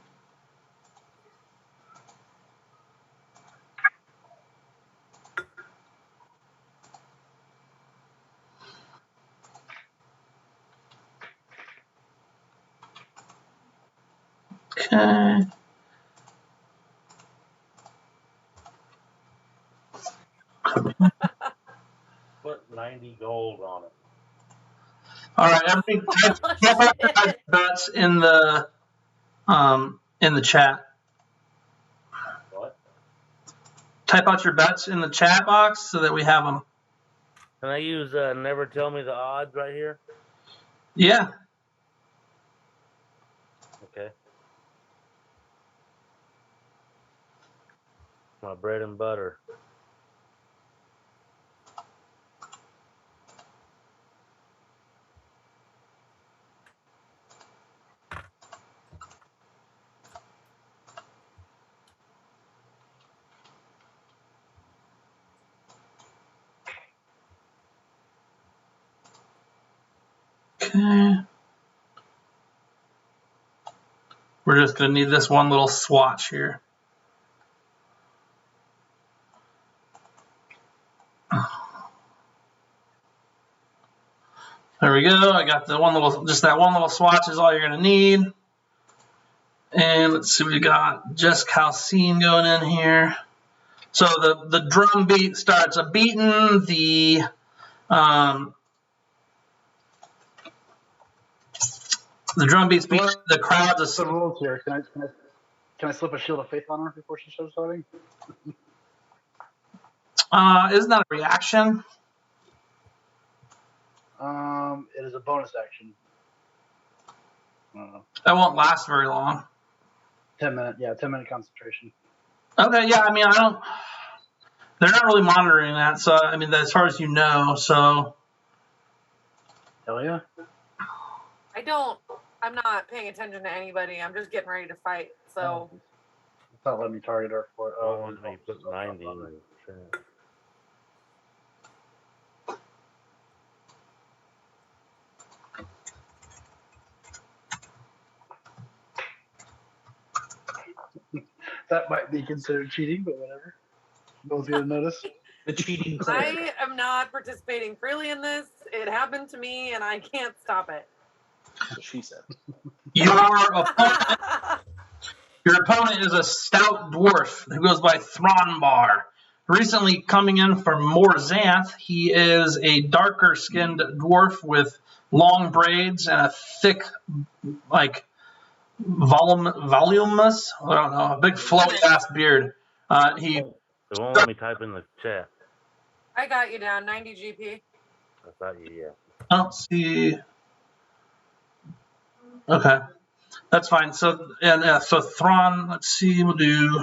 Okay. Put 90 gold on it. All right, everybody type out your bets in the chat. What? Type out your bets in the chat box so that we have them. Can I use never tell me the odds right here? Yeah. Okay. My bread and butter. Okay. We're just going to need this one little swatch here. There we go. I got that one little swatch is all you're going to need. And let's see, we got just Calcine going in here. So the drum beat starts a beating. The drum beats beat the crowd's What's the rules here? Can I slip a shield of faith on her before she starts starting? Isn't that a reaction? It is a bonus action. That won't last very long. 10-minute concentration. Okay, yeah, I mean, they're not really monitoring that, so, I mean, as far as you know, so. Hell yeah. I'm not paying attention to anybody. I'm just getting ready to fight, so. It's not letting me target her for it. Oh, let me put 90 in the chat. That might be considered cheating, but whatever. No one's gonna notice. The cheating cleric. I am not participating freely in this. It happened to me, and I can't stop it. That's what she said. Your opponent is a stout dwarf who goes by Thronbar. Recently coming in from Morzanth, he is a darker-skinned dwarf with long braids and a thick, like, voluminous, I don't know, a big flowy-ass beard. He It won't let me type in the chat. I got you down, 90 GP. I thought you, yeah. I don't see. Okay, that's fine. So so Thron. Let's see. We'll do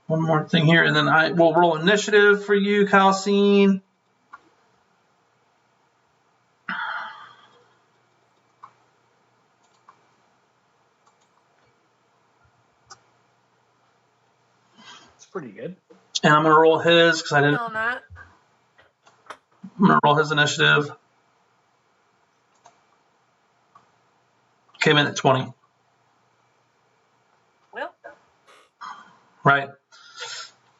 one more thing here, and then we'll roll initiative for you, Calcine. It's pretty good. And I'm gonna roll his because I didn't. Feeling that. I'm gonna roll his initiative. Came in at 20. Well, Right.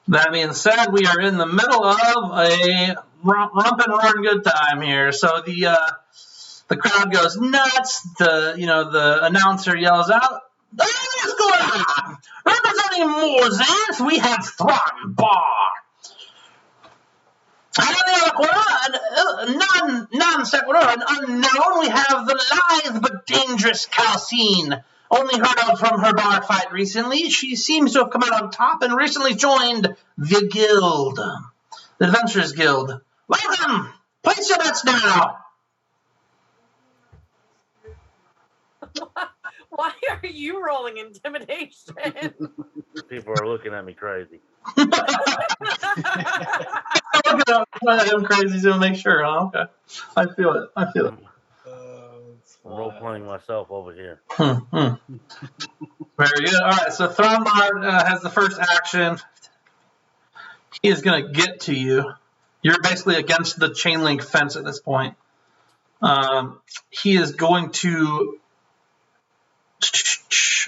That being said, we are in the middle of a romp and roaring good time here. So the crowd goes nuts. The announcer yells out, "What's going on? Representing Morzanth, we have Thronbar. Non sequitur and unknown, we have the lithe but dangerous Calcine. Only heard of from her bar fight recently. She seems to have come out on top and recently joined the guild, the Adventurers Guild. Welcome! Place your bets now!" why are you rolling intimidation? People are looking at me crazy. Look at him crazy to make sure. Huh? Okay, I feel it. I'm role playing myself over here. Very good. All right, so Thronbar has the first action. He is going to get to you. You're basically against the chain link fence at this point. He is going to.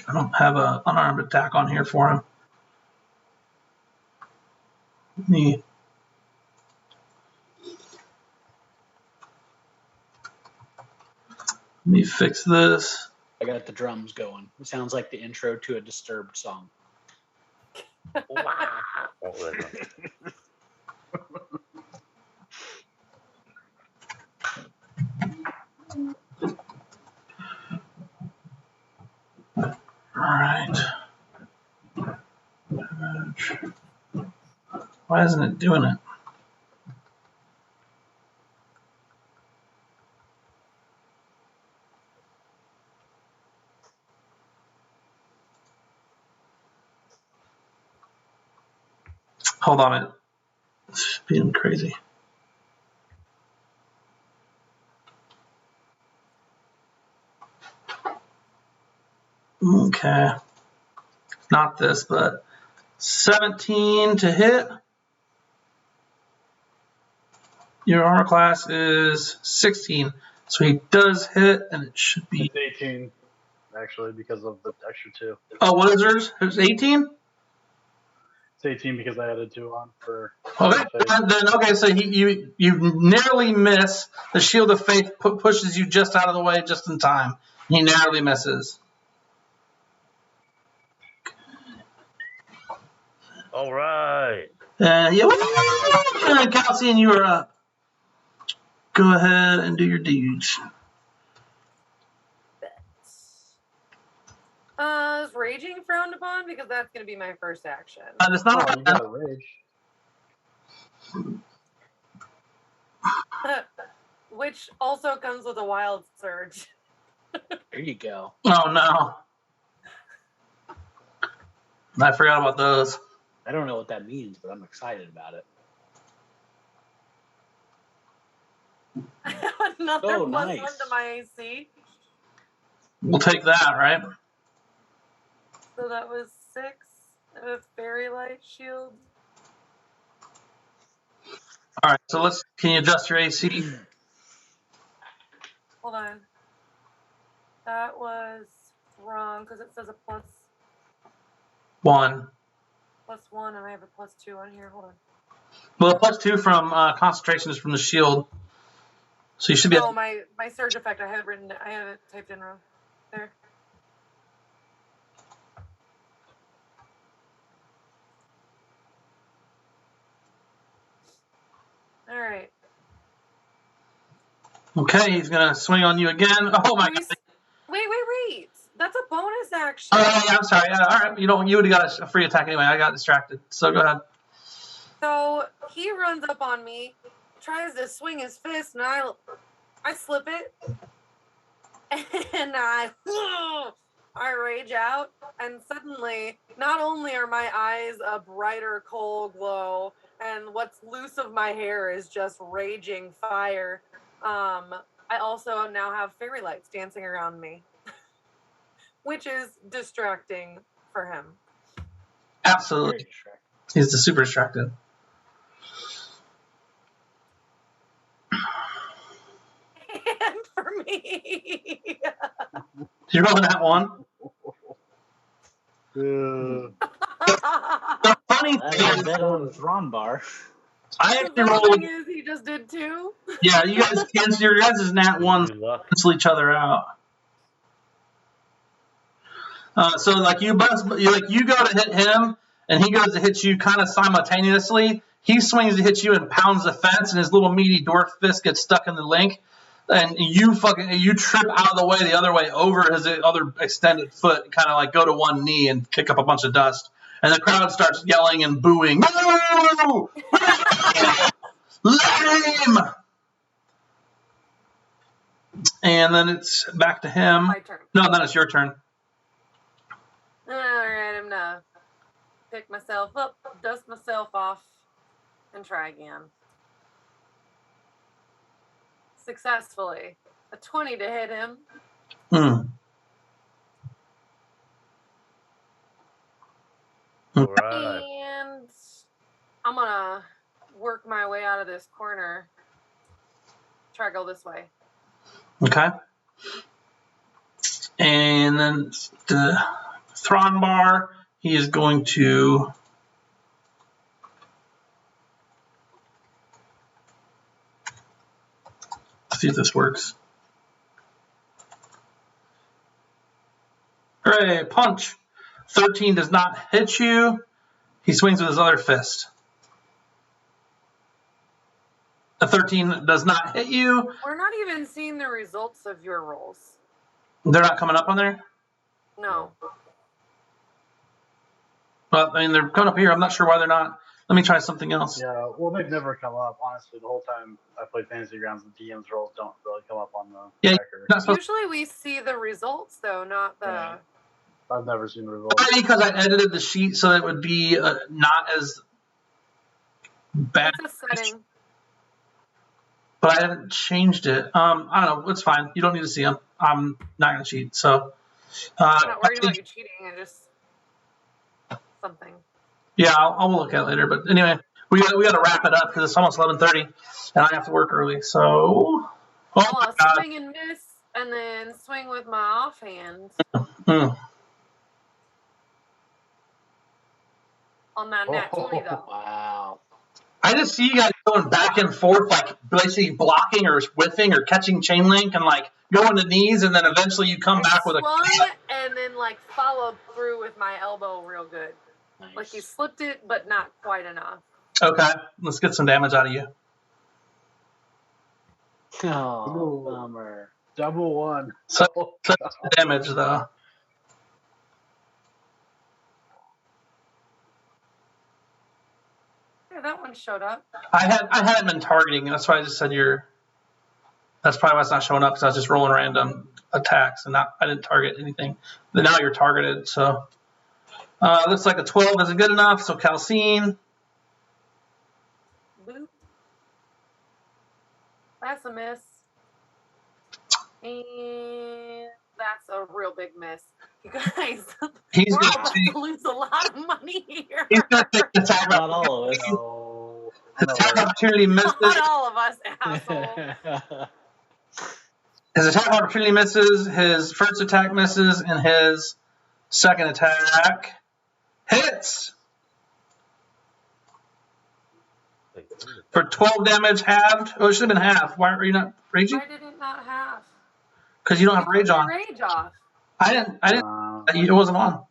I don't have an unarmed attack on here for him. Let me fix this. I got the drums going. It sounds like the intro to a Disturbed song. Alright. Why isn't it doing it? Hold on, it's being crazy. Okay. Not this, but 17 to hit. Your armor class is 16. So he does hit, and it should be. It's 18, actually, because of the extra 2. Oh, what is yours? It's 18? It's 18 because I added 2 on for. Okay, okay, so you narrowly miss. The Shield of Faith pushes you just out of the way just in time. He narrowly misses. All right. Calcian, you are up. Go ahead and do your deeds. Is raging frowned upon? Because that's going to be my first action. It's not. You got a rage. Which also comes with a wild surge. There you go. Oh no! I forgot about those. I don't know what that means, but I'm excited about it. Another Oh, plus nice. 1 to my AC. We'll take that, right? So that was 6. A fairy light shield. All right. So can you adjust your AC? Hold on. That was wrong because it says a plus. 1. +1, and I have a +2 on here. Hold on. Well, +2 from concentration is from the shield. So you should be. Oh, my surge effect. I have it typed in wrong. There. All right. Okay, he's gonna swing on you again. Oh my god. Wait. That's a bonus action. Oh yeah, I'm sorry. Yeah, all right, you would have got a free attack anyway. I got distracted. So go ahead. So he runs up on me, tries to swing his fist, and I slip it, and I rage out, and suddenly, not only are my eyes a brighter coal glow, and what's loose of my hair is just raging fire, I also now have fairy lights dancing around me, which is distracting for him. Absolutely. He's the super distracted. And for me. You're rolling that one. The funny thing is, bet on Thronbar. I The actually funny rolled. thing is, he just did 2. Yeah, you guys cancel your guys' nat ones cancel each other out. So like you go to hit him, and he goes to hit you kind of simultaneously. He swings to hit you and pounds the fence, and his little meaty dwarf fist gets stuck in the link, and you trip out of the way the other way over his other extended foot, kind of like go to one knee and kick up a bunch of dust, and the crowd starts yelling and booing. No! Lame! And then it's back to him. My turn. No, then it's your turn. All right, I'm gonna pick myself up, dust myself off, and try again. Successfully. A 20 to hit him. All right. And I'm gonna work my way out of this corner. Try to go this way. Okay. And then the Thronbar, he is going to see if this works. Hooray, punch. 13 does not hit you. He swings with his other fist. A 13 does not hit you. We're not even seeing the results of your rolls. They're not coming up on there? No. Well, I mean, they're coming up here. I'm not sure why they're not. Let me try something else. Yeah, well, they've never come up. Honestly, the whole time I played Fantasy Grounds, the DM's rolls don't really come up on the tracker. Usually we see the results, though, not the... Yeah. I've never seen the results. Maybe because I edited the sheet so it would be not as bad. That's a setting. But I haven't changed it. I don't know. It's fine. You don't need to see them. I'm not going to cheat. So, I'm not worried about you cheating. I just... something. Yeah, I'll look at it later. But anyway, we got to wrap it up because it's almost 11:30, and I have to work early. So, I'll swing and miss, and then swing with my offhand. On that nat 20, though. Wow. I just see you guys going back and forth, like basically blocking or whiffing or catching chain link and like going to knees, and then eventually you come back with a swung and then like followed through with my elbow real good. Nice. Like he slipped it, but not quite enough. Okay, let's get some damage out of you. Oh, bummer. Double one. So damage though. Yeah, that one showed up. I hadn't been targeting. That's why I just said you're. That's probably why it's not showing up because I was just rolling random attacks and I didn't target anything. But now you're targeted, so looks like a 12 isn't good enough. So Calcine. Boop. That's a miss. And that's a real big miss. You guys, He's we're gonna about to lose a lot of money here. He's going to take the attack. Not all of us. His attack opportunity misses. Not all of us, asshole. His attack opportunity misses. His first attack misses, and his second attack Hits for 12 damage halved. Oh, it should have been half. Why are you not raging? Why did it not have? Because you don't have rage on. Rage off. I didn't. It wasn't on.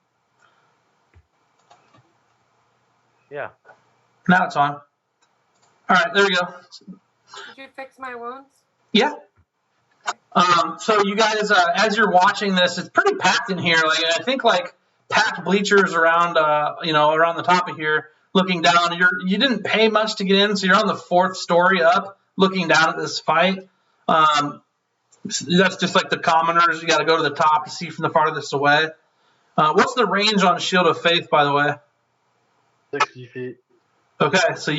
Yeah. Now it's on. All right, there we go. Did you fix my wounds? Yeah. So you guys, as you're watching this, it's pretty packed in here. Like I think like packed bleachers around, around the top of here, looking down. You didn't pay much to get in, so you're on the 4th story up, looking down at this fight. That's just like the commoners. You got to go to the top to see from the farthest away. What's the range on Shield of Faith, by the way? 60 feet. Okay, so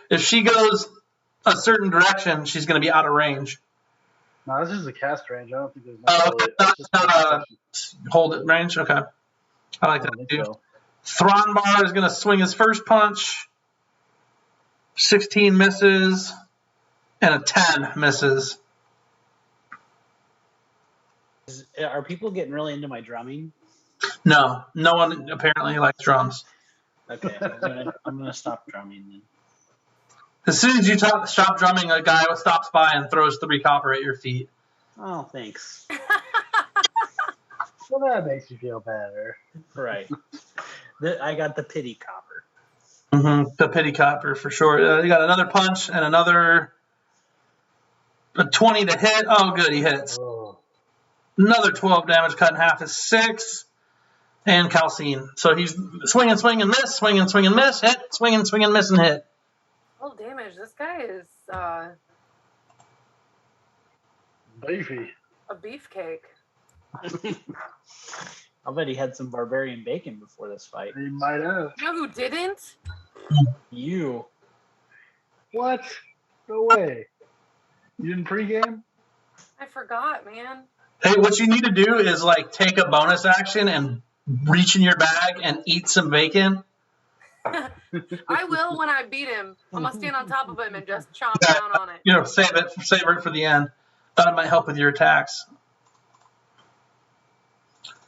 if she goes a certain direction, she's going to be out of range. No, this is a cast range. I don't think there's Hold it range. Okay, I like that too. So. Thronbar is going to swing his first punch. 16 misses, and a 10 misses. Are people getting really into my drumming? No one apparently likes drums. Okay, I'm gonna stop drumming then. As soon as you stop drumming, a guy stops by and throws 3 copper at your feet. Oh, thanks. Well, that makes you feel better. Right. I got the pity copper. The pity copper for sure. You got another punch and another 20 to hit. Oh, good, he hits. Oh. Another 12 damage, cut in half is 6. And Calcine. So he's swing and miss, swing and miss, hit, swing and miss and hit. Oh, damage. This guy is Beefy. a beefcake. I'll bet he had some barbarian bacon before this fight. He might have. You know who didn't? You. What? No way. You didn't pregame? I forgot, man. Hey, what you need to do is like take a bonus action and reach in your bag and eat some bacon. I will when I beat him. I'm gonna stand on top of him and just chomp down on it. Save it for the end. That might help with your attacks.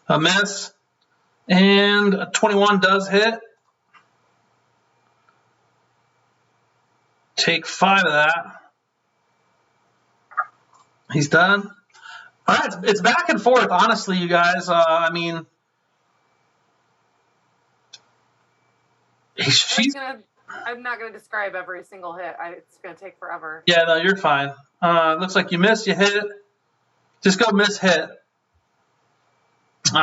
A miss. And a 21 does hit. Take 5 of that. He's done. All right, it's back and forth, honestly, you guys. I'm not gonna describe every single hit. It's gonna take forever. Yeah, no, you're fine. Looks like you miss, you hit. Just go miss, hit.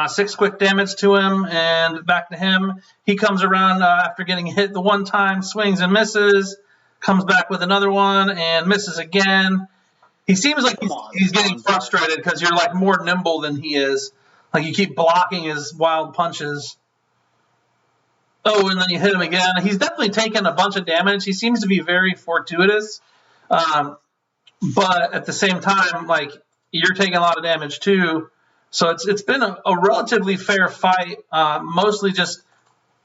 6 quick damage to him, and back to him. He comes around after getting hit the one time, swings and misses, comes back with another one, and misses again. He seems like he's getting frustrated because you're like more nimble than he is. Like you keep blocking his wild punches. Oh, and then you hit him again. He's definitely taken a bunch of damage. He seems to be very fortuitous. But at the same time, like you're taking a lot of damage too. So it's been a relatively fair fight, mostly just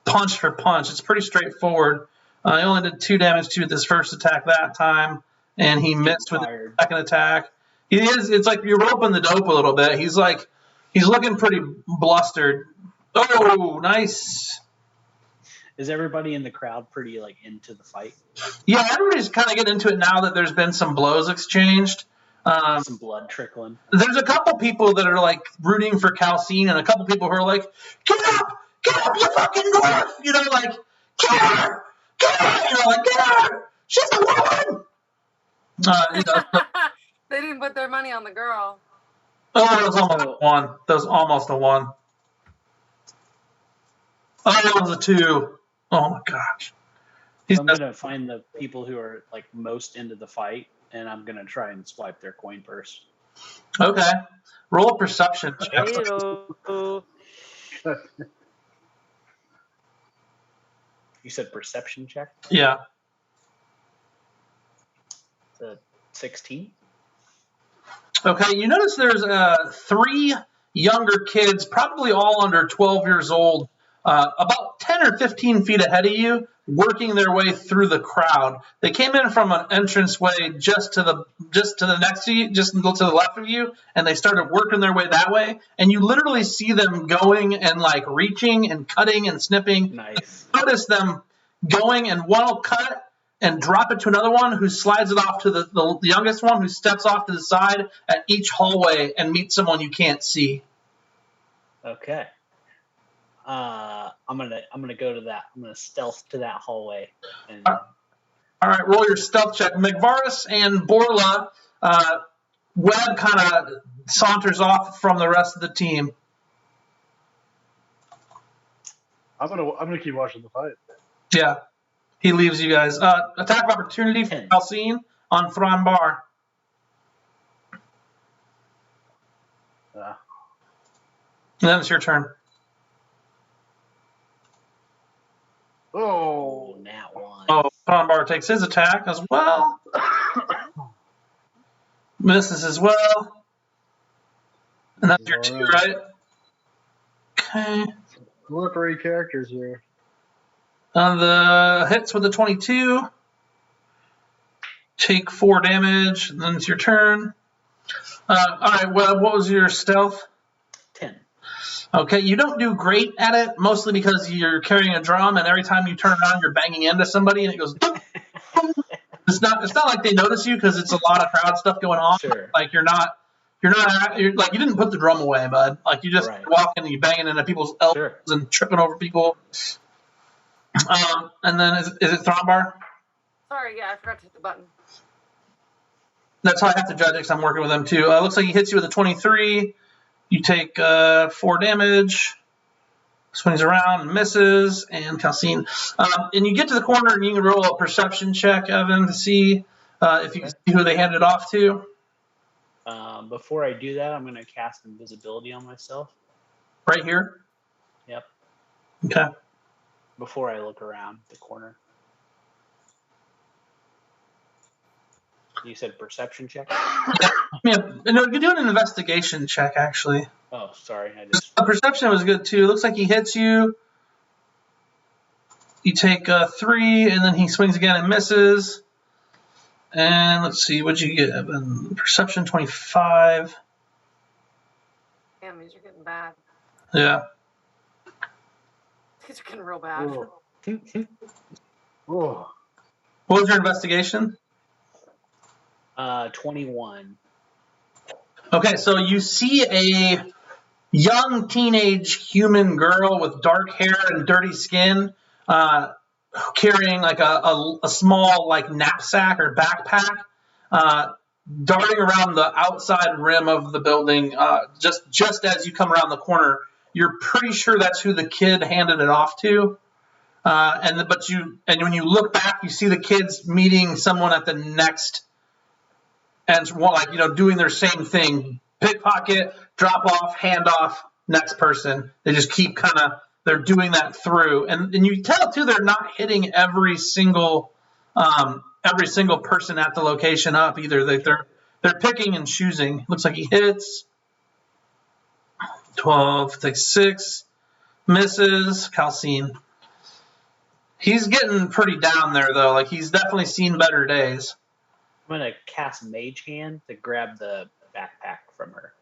punch for punch. It's pretty straightforward. He only did 2 damage to this first attack that time, and he missed with the second attack. It's like you're roping the dope a little bit. He's looking pretty blustered. Oh, nice. Is everybody in the crowd pretty like into the fight? Yeah, everybody's kind of getting into it now that there's been some blows exchanged. Some blood trickling. There's a couple people that are like rooting for Calcine, and a couple people who are like, get up, you fucking dwarf! Like, get her, like, get her, she's a woman! They didn't put their money on the girl. Oh, that was almost a 1. That was almost a 1. Oh, that was a 2. Oh my gosh. I'm going to find the people who are like most into the fight, and I'm going to try and swipe their coin purse. Okay. Roll a perception check. You said perception check? Yeah. It's a 16. Okay, you notice there's 3 younger kids, probably all under 12 years old, about 10 10 or 15 feet ahead of you, working their way through the crowd. They came in from an entranceway just to the next to you, just to the left of you, and they started working their way that way. And you literally see them going and like reaching and cutting and snipping. Nice. Notice them going, and one will cut and drop it to another one who slides it off to the youngest one, who steps off to the side at each hallway and meets someone you can't see. Okay. I'm gonna go to that. I'm gonna stealth to that hallway. And All right, roll your stealth check. McVaris and Borla, Webb kind of saunters off from the rest of the team. I'm gonna keep watching the fight. Yeah, he leaves you guys. Attack of opportunity for 10. Calcine on Thron Bar. Yeah. And then it's your turn. Oh, that one. Oh, Thron Bar takes his attack as well. Misses as well. And that's your 2, right? Okay. slippery characters here. On the hits with the 22. Take 4 damage, and then it's your turn. All right, well, what was your stealth? 10. Okay, you don't do great at it, mostly because you're carrying a drum, and every time you turn around, you're banging into somebody, and it goes. Boom, boom. It's not like they notice you because it's a lot of crowd stuff going on. Sure. Like you're like you didn't put the drum away, bud. Like you just Right. walking and you banging into people's elbows Sure. and tripping over people. And then is it Thronbar? Sorry, yeah, I forgot to hit the button. That's how I have to judge it because I'm working with them too. Looks like he hits you with a 23. You take 4 damage. Swings around and misses. And Calcine. And you get to the corner and you can roll a perception check, Evan, to see if you can see who they handed off to. Before I do that, I'm going to cast invisibility on myself. Right here? Yep. Okay. Before I look around the corner. You said perception check? Yeah, no, you're doing an investigation check, actually. Oh, sorry. The perception was good, too. Looks like he hits you. You take 3, and then he swings again and misses. And let's see, what'd you get, Evan? Perception 25. Damn, these are getting bad. Yeah. These are getting real bad. Oh. What was your investigation? 21. Okay, so you see a young teenage human girl with dark hair and dirty skin carrying like a small like knapsack or backpack darting around the outside rim of the building just as you come around the corner. You're pretty sure that's who the kid handed it off to. And when you look back, you see the kids meeting someone at the next and doing their same thing. Pickpocket, drop off, hand off, next person. They just keep they're doing that through. And you tell too they're not hitting every single person at the location up either. They're picking and choosing. Looks like he hits. 12, takes 6, misses. Calcine. He's getting pretty down there though. Like he's definitely seen better days. I'm going to cast Mage Hand to grab the backpack from her.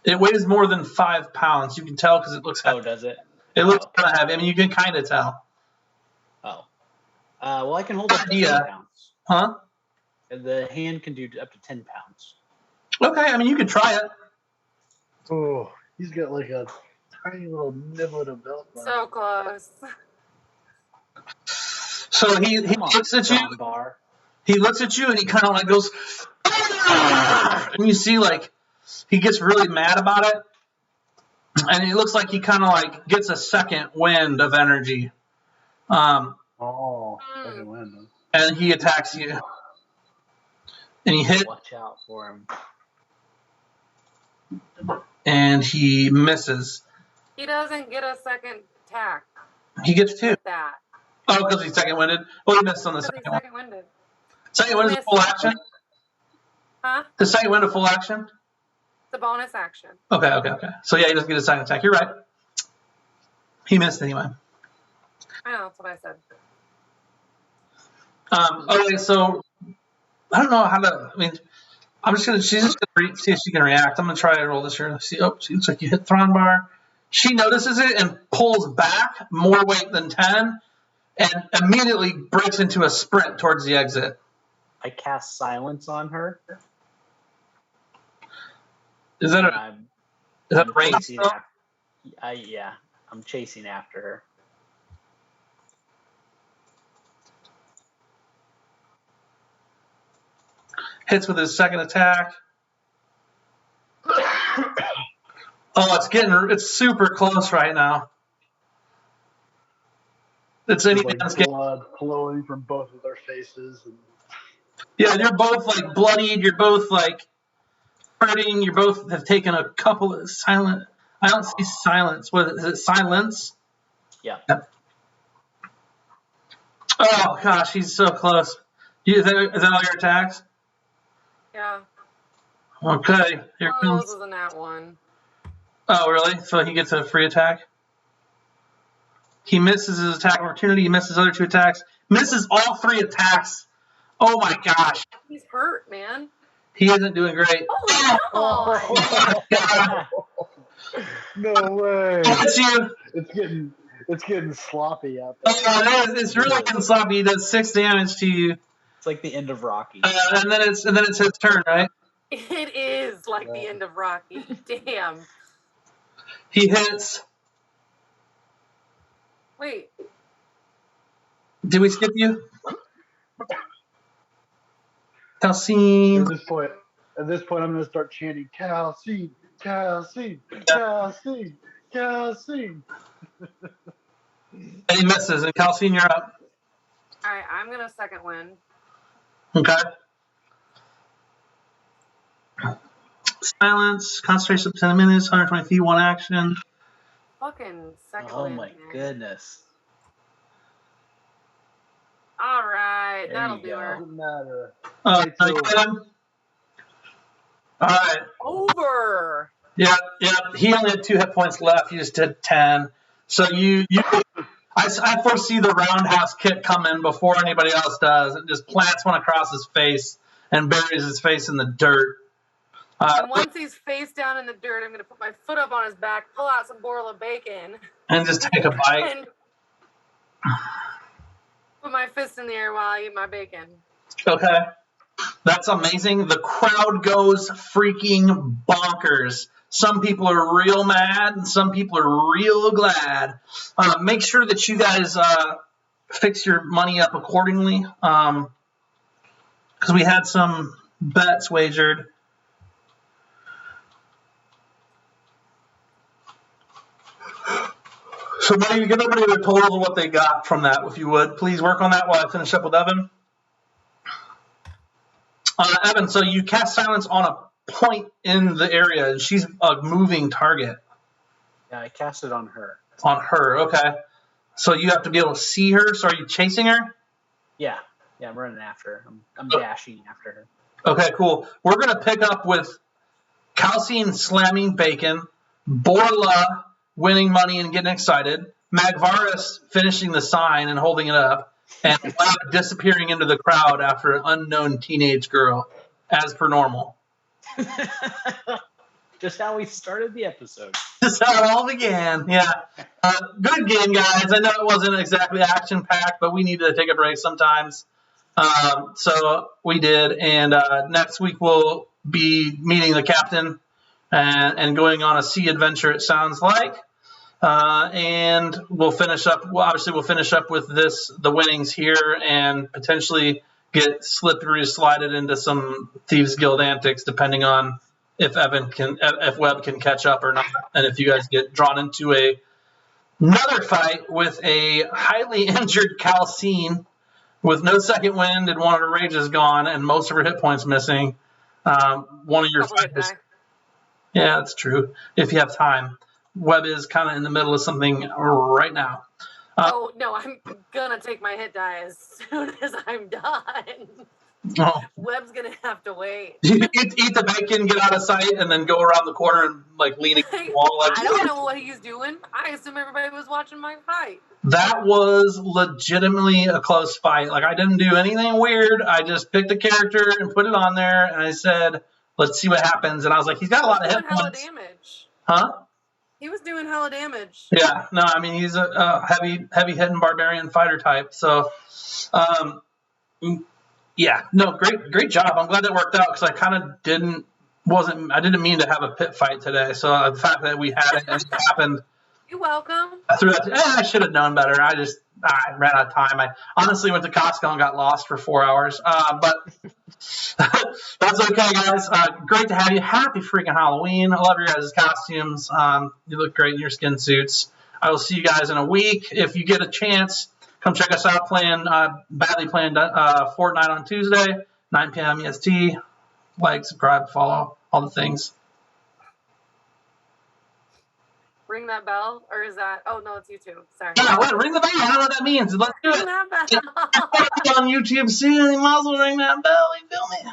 It weighs more than 5 pounds. You can tell because it looks heavy. Oh, does it? It looks kind of heavy. I mean, you can kind of tell. Oh. Well, I can hold up to 10 pounds. Huh? The hand can do up to 10 pounds. Okay, I mean, you could try it. Oh, he's got like a tiny little nibble of belt. So close. So he looks at you. Bar. He looks at you and he kind of like goes, "Argh!" And you see like he gets really mad about it, and it looks like he kind of like gets a second wind of energy. Second wind. And he attacks you, and he hits. Watch out for him. And he misses. He doesn't get a second attack. He gets 2. With that. Oh, because he's second winded. Well, he missed on the Because he's second one. second winded. Second wind is a full action. Huh? The second wind a full action. It's a bonus action. Okay. So yeah, he doesn't get a second attack. You're right. He missed anyway. I know, that's what I said. Okay, so I don't know how to. I mean, she's just gonna see if she can react. I'm gonna try to roll this here. See, she looks like you hit Thron bar. She notices it and pulls back, more weight than 10, and immediately breaks into a sprint towards the exit. I cast silence on her. Is that I'm range? chasing yeah, I'm chasing after her. Hits with his second attack. It's super close right now. It's anyone's game. Blood flowing from both of their faces. And... Yeah, you're both like bloodied. You're both like hurting. You both have taken a couple of silent. I don't see silence. What is it? Silence? Yeah. Yep. Oh gosh, he's so close. Is that all your attacks? Yeah. Okay. Here One of comes. those was a nat one. Oh really? So he gets a free attack. He misses his attack opportunity. He misses other 2 attacks. Misses all 3 attacks. Oh my gosh. He's hurt, man. He isn't doing great. Oh, God. No way. That's you. It's getting sloppy out there. It's really getting sloppy. He does 6 damage to you. It's like the end of Rocky. And then it's his turn, right? it is like the end of Rocky. Damn. He hits. Wait. Did we skip you? Calcine. At this point, I'm going to start chanting Calcine, Calcine, Calcine, Calcine. And he misses. And Calcine, you're up. All right, I'm going to second win. Okay. Silence. Concentration up to 10 minutes. 120 feet. 1 action. Fucking second Oh win. my man. goodness. All right, There that'll you do go. her. Doesn't matter. So you get him. All right. Over. Yeah. He only had 2 hit points left. You just did 10. So I foresee the roundhouse kick coming before anybody else does. It just plants one across his face and buries his face in the dirt. And once he's face down in the dirt, I'm going to put my foot up on his back, pull out some Borla bacon, And just take a bite. and put my fist in the air while I eat my bacon. Okay. That's amazing. The crowd goes freaking bonkers. Some people are real mad and some people are real glad. Make sure that you guys fix your money up accordingly. Because we had some bets wagered. So now you give everybody the total of what they got from that, if you would. Please work on that while I finish up with Evan. Evan, so you cast silence on a point in the area, and she's a moving target. Yeah, I cast it on her. On her, okay. So you have to be able to see her. So are you chasing her? Yeah, I'm running after her. I'm dashing after her. Okay, cool. We're going to pick up with Calcine slamming bacon, Borla winning money and getting excited, Magvaris finishing the sign and holding it up, and Lab disappearing into the crowd after an unknown teenage girl, as per normal. Just how we started the episode. Just how it all began, yeah. Good game, guys. I know it wasn't exactly action-packed, but we needed to take a break sometimes. So we did, and next week we'll be meeting the captain and going on a sea adventure, it sounds like. And we'll finish up. Well, obviously, we'll finish up with the winnings here, and potentially get slippery slided into some Thieves Guild antics, depending on if Webb can catch up or not, and if you guys get drawn into another fight with a highly injured Calcine with no second wind and one of her rages gone and most of her hit points missing. One of your fighters. Yeah, that's true. If you have time. Webb is kind of in the middle of something right now. Oh, no, I'm going to take my hit die as soon as I'm done. Oh. Webb's gonna have to wait. Eat the bacon, get out of sight, and then go around the corner and like lean against the wall. Like, I don't know what he's doing. I assume everybody was watching my fight. That was legitimately a close fight. Like, I didn't do anything weird. I just picked a character and put it on there, and I said, let's see what happens. And I was like, he's got a lot of hit points. Damage. Huh? He was doing hella damage. Yeah. No, I mean, he's a heavy-hitting barbarian fighter type. So, yeah. No, great job. I'm glad that worked out because I kind of didn't mean to have a pit fight today. So the fact that we had it and it happened. You're welcome. I should have known better. I ran out of time. I honestly went to Costco and got lost for 4 hours. But that's okay, guys. Great to have you. Happy freaking Halloween. I love your guys' costumes. You look great in your skin suits. I will see you guys in a week. If you get a chance, come check us out badly playing Fortnite on Tuesday, 9 p.m. EST. Like, subscribe, follow, all the things. Ring that bell, or is that? Oh no, it's YouTube. Sorry. Yeah, ring the bell. I don't know what that means. Let's do it. Ring that bell. On YouTube soon. You might as well ring that bell. You feel me?